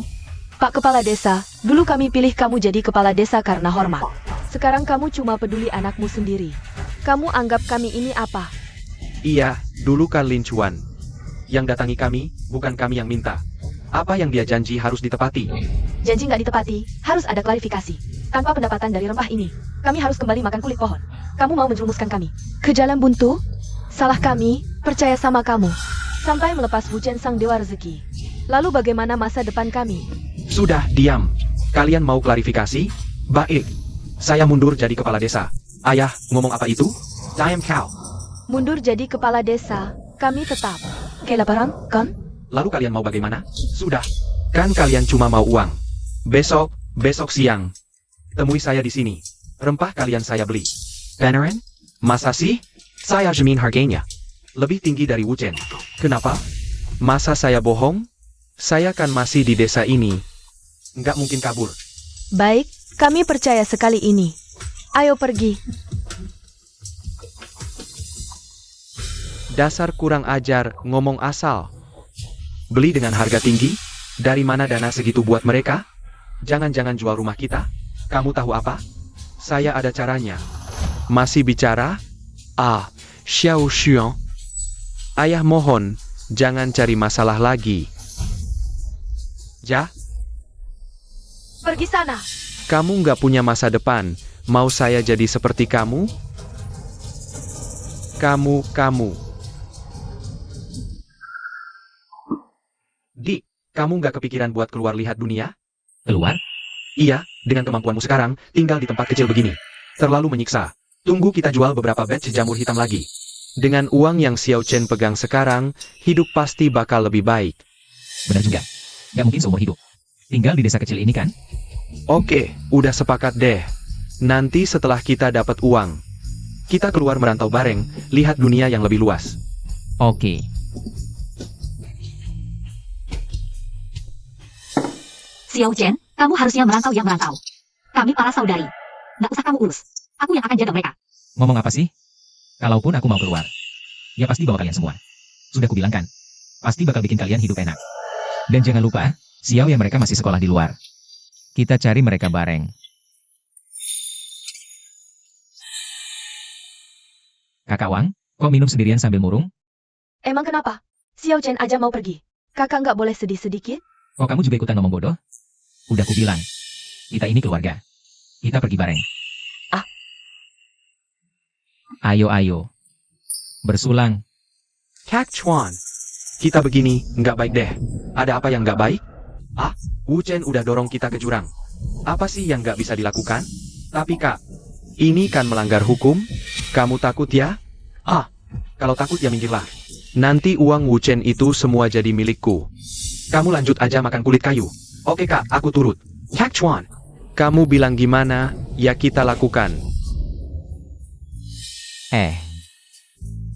Pak Kepala Desa, dulu kami pilih kamu jadi kepala desa karena hormat. Sekarang kamu cuma peduli anakmu sendiri. Kamu anggap kami ini apa? Iya, dulu kan Lin Chuan yang datangi kami, bukan kami yang minta. Apa yang dia janji harus ditepati. Janji nggak ditepati, harus ada klarifikasi. Tanpa pendapatan dari rempah ini, kami harus kembali makan kulit pohon. Kamu mau menjerumuskan kami ke jalan buntu? Salah kami, percaya sama kamu. Sampai melepas Wu Chen sang dewa rezeki. Lalu bagaimana masa depan kami? Sudah, diam. Kalian mau klarifikasi? Baik. Saya mundur jadi kepala desa. Ayah, ngomong apa itu? Diam kau. Mundur jadi kepala desa, kami tetap. Kelaparan, kan? Lalu kalian mau bagaimana? Sudah. Kan kalian cuma mau uang. Besok siang. Temui saya di sini. Rempah kalian saya beli. Beneran? Masa sih? Saya jamin harganya lebih tinggi dari Wu Chen. Kenapa? Masa saya bohong? Saya kan masih di desa ini. Nggak mungkin kabur. Baik, kami percaya sekali ini. Ayo pergi. Dasar kurang ajar, ngomong asal. Beli dengan harga tinggi? Dari mana dana segitu buat mereka? Jangan-jangan jual rumah kita? Kamu tahu apa? Saya ada caranya. Masih bicara? Ah, Xiao Xuan. Ayah mohon, jangan cari masalah lagi. Ja, Pergi sana. kamu nggak punya masa depan. Mau saya jadi seperti kamu? Kamu. Di, kamu nggak kepikiran buat keluar lihat dunia? Keluar? Iya, dengan kemampuanmu sekarang, tinggal di tempat kecil begini. Terlalu menyiksa. Tunggu kita jual beberapa batch jamur hitam lagi. Dengan uang yang Xiao Chen pegang sekarang, hidup pasti bakal lebih baik. Benar juga. Gak mungkin seumur hidup. Tinggal di desa kecil ini kan? Oke, udah sepakat deh. Nanti setelah kita dapat uang, kita keluar merantau bareng, lihat dunia yang lebih luas. Oke. Xiao Chen, kamu harusnya merantau yang merantau. Kami para saudari. Nggak usah kamu urus. Aku yang akan jaga mereka. Ngomong apa sih? Kalaupun aku mau keluar, ya pasti bawa kalian semua. Sudah kubilang kan, pasti bakal bikin kalian hidup enak. Dan jangan lupa, Xiao yang mereka masih sekolah di luar. Kita cari mereka bareng. Kakak Wang, kok minum sendirian sambil murung? Emang kenapa? Xiao Chen aja mau pergi. Kakak nggak boleh sedih sedikit? Kok kamu juga ikutan ngomong bodoh? Udah kubilang, kita ini keluarga. Kita pergi bareng. Ah. Ayo. Bersulang. Kak Chuan, kita begini, nggak baik deh. Ada apa yang nggak baik? Ah, Wu Chen udah dorong kita ke jurang. Apa sih yang nggak bisa dilakukan? Tapi kak, ini kan melanggar hukum. Kamu takut ya? Ah, kalau takut ya minggirlah. Nanti uang Wu Chen itu semua jadi milikku. Kamu lanjut aja makan kulit kayu. Oke kak, aku turut. Kak Chuan, kamu bilang gimana, ya kita lakukan.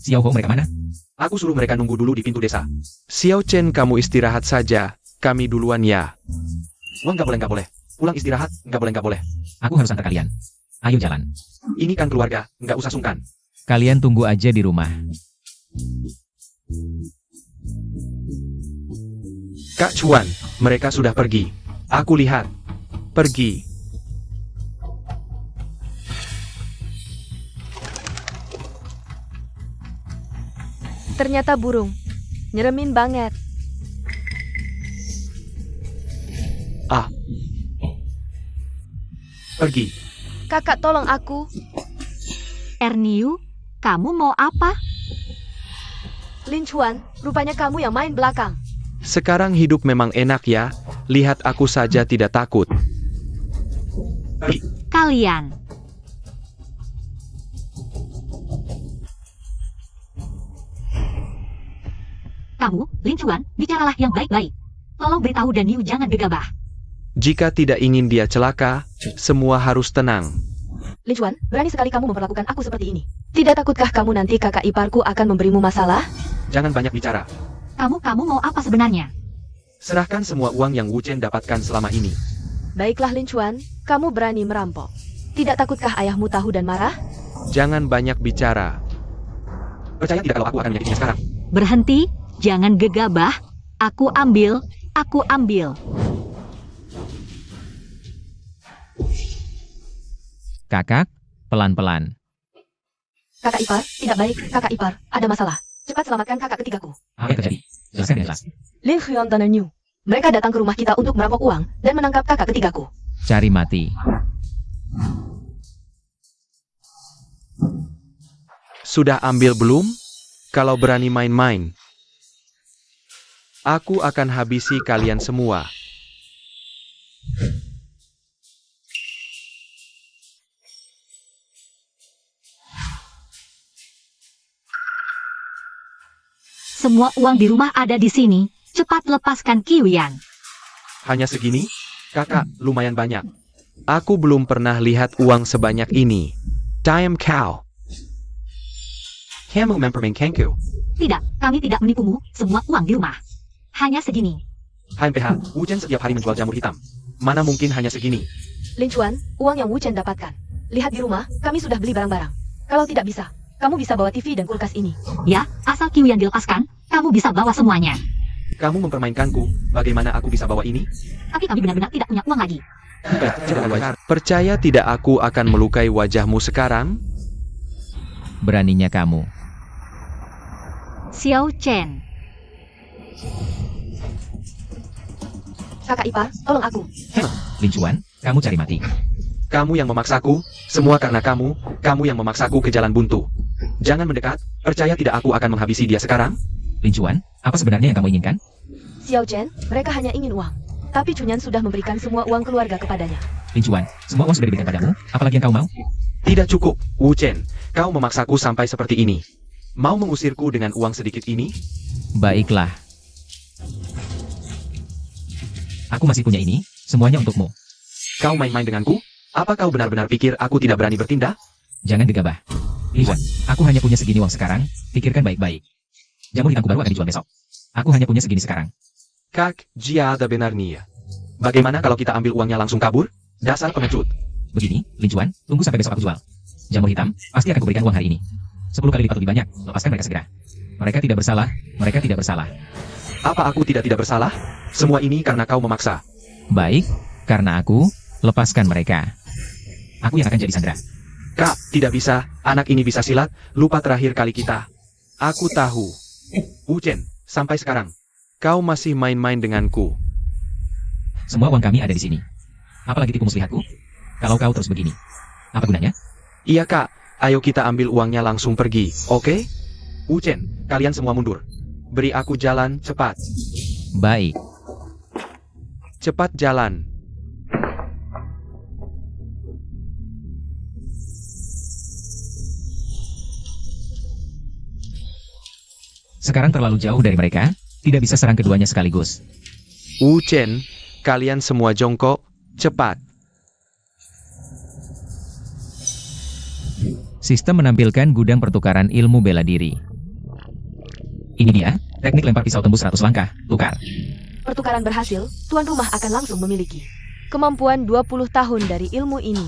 Xiao Hong mereka mana? Aku suruh mereka nunggu dulu di pintu desa. Xiao Chen, kamu istirahat saja. Kami duluan ya. Wah, nggak boleh. Pulang istirahat, nggak boleh. Aku harus antar kalian. Ayo jalan. Ini kan keluarga, nggak usah sungkan. Kalian tunggu aja di rumah. Kak Chuan, mereka sudah pergi. Aku lihat. Pergi. Ternyata burung. Nyeremin banget. Ah. Pergi. Kakak tolong aku. Erniu, kamu mau apa? Lin Chuan, rupanya kamu yang main belakang. Sekarang hidup memang enak ya. Lihat aku saja tidak takut. Kalian. Kamu, Lin Chuan, bicaralah yang baik-baik. Tolong beritahu Daniu jangan gegabah. Jika tidak ingin dia celaka, semua harus tenang. Lin Chuan, berani sekali kamu memperlakukan aku seperti ini. Tidak takutkah kamu nanti kakak iparku akan memberimu masalah? Jangan banyak bicara. Kamu mau apa sebenarnya? Serahkan semua uang yang Wu Chen dapatkan selama ini. Baiklah Lin Chuan, kamu berani merampok. Tidak takutkah ayahmu tahu dan marah? Jangan banyak bicara. Percaya tidak kalau aku akan menyakitinya sekarang? Berhenti, jangan gegabah. Aku ambil. Kakak, pelan-pelan. Kakak ipar, tidak baik. Kakak ipar, ada masalah. Cepat selamatkan kakak ketigaku. Apa yang terjadi? Jelaskan dengan jelas. Lin Huan dan New. Mereka datang ke rumah kita untuk merampok uang dan menangkap kakak ketigaku. Cari mati. Sudah ambil belum? Kalau berani main-main, aku akan habisi kalian semua. Semua uang di rumah ada di sini. Cepat lepaskan Qiuyan. Hanya segini? Kakak, lumayan banyak. Aku belum pernah lihat uang sebanyak ini. Diam kau. Kamu mempermainkanku. Tidak, kami tidak menipumu. Semua uang di rumah. Hanya segini. HMPH, Wu Chen setiap hari menjual jamur hitam. Mana mungkin hanya segini? Lin Chuan, uang yang Wu Chen dapatkan. Lihat di rumah, kami sudah beli barang-barang. Kalau tidak bisa, kamu bisa bawa TV dan kulkas ini. Ya, asal Qiuyan dilepaskan, kamu bisa bawa semuanya. Kamu mempermainkanku, bagaimana aku bisa bawa ini? Tapi kami benar-benar tidak punya uang lagi. Percaya tidak aku akan melukai wajahmu sekarang? Beraninya kamu. Xiao Chen. Kakak ipar, tolong aku. Lin Chuan, kamu cari mati. Kamu yang memaksaku, semua karena kamu yang memaksaku ke jalan buntu. Jangan mendekat, percaya tidak aku akan menghabisi dia sekarang? Lin Chuan, apa sebenarnya yang kamu inginkan? Xiao Chen, mereka hanya ingin uang. Tapi Chunyan sudah memberikan semua uang keluarga kepadanya. Lin Chuan, semua uang sudah diberikan padamu, apalagi yang kau mau? Tidak cukup, Wu Chen. Kau memaksaku sampai seperti ini. Mau mengusirku dengan uang sedikit ini? Baiklah. Aku masih punya ini, semuanya untukmu. Kau main-main denganku? Apa kau benar-benar pikir aku tidak berani bertindak? Jangan gegabah. Lin Chuan, aku hanya punya segini uang sekarang, pikirkan baik-baik. Jamur hitamku baru akan dijual besok. Aku hanya punya segini sekarang. Kak, jia ada benarnya. Bagaimana kalau kita ambil uangnya langsung kabur? Dasar pengecut. Begini, Lin Chuan, tunggu sampai besok aku jual. Jamur hitam, pasti akan kuberikan uang hari ini. 10 kali lipat lebih banyak, lepaskan mereka segera. Mereka tidak bersalah, mereka tidak bersalah. Apa aku tidak bersalah? Semua ini karena kau memaksa. Baik, karena aku, lepaskan mereka. Aku yang akan jadi sandera. Kak, tidak bisa, anak ini bisa silat, lupa terakhir kali kita. Aku tahu. Wu Chen, sampai sekarang, kau masih main-main denganku. Semua uang kami ada di sini. Apalagi tipu muslihatku? Kalau kau terus begini, apa gunanya? Iya kak, ayo kita ambil uangnya langsung pergi, oke? Wu Chen, kalian semua mundur. Beri aku jalan, cepat. Baik. Cepat jalan. Sekarang terlalu jauh dari mereka, tidak bisa serang keduanya sekaligus. Wu Chen, kalian semua jongkok, cepat. Sistem menampilkan gudang pertukaran ilmu bela diri. Ini dia, teknik lempar pisau tembus 100 langkah, tukar. Pertukaran berhasil, tuan rumah akan langsung memiliki kemampuan 20 tahun dari ilmu ini.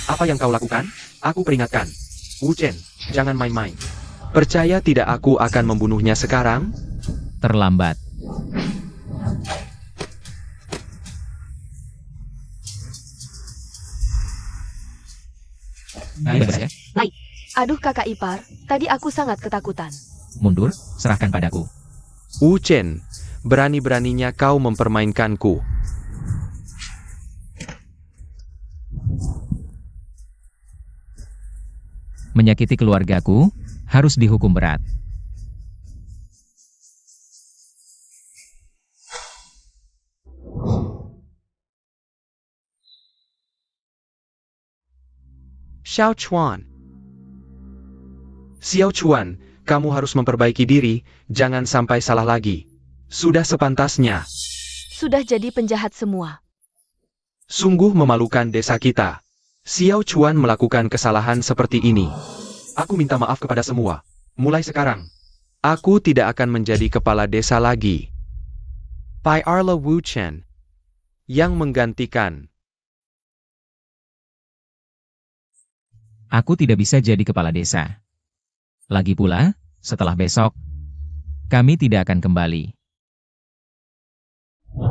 Apa yang kau lakukan? Aku peringatkan. Wu Chen, jangan main-main. Percaya tidak aku akan membunuhnya sekarang? Terlambat. Ayo berbahaya. Aduh kakak ipar, tadi aku sangat ketakutan. Mundur, serahkan padaku. Wu Chen, berani-beraninya kau mempermainkanku. Menyakiti keluargaku, harus dihukum berat. Xiao Chuan. Xiao Chuan, kamu harus memperbaiki diri, jangan sampai salah lagi. Sudah sepantasnya. Sudah jadi penjahat semua. Sungguh memalukan desa kita. Xiao Chuan melakukan kesalahan seperti ini. Aku minta maaf kepada semua. Mulai sekarang, aku tidak akan menjadi kepala desa lagi. Pai Arla Wu Chen yang menggantikan. Aku tidak bisa jadi kepala desa. Lagi pula, setelah besok, kami tidak akan kembali.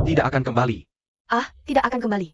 Tidak akan kembali. Ah, tidak akan kembali.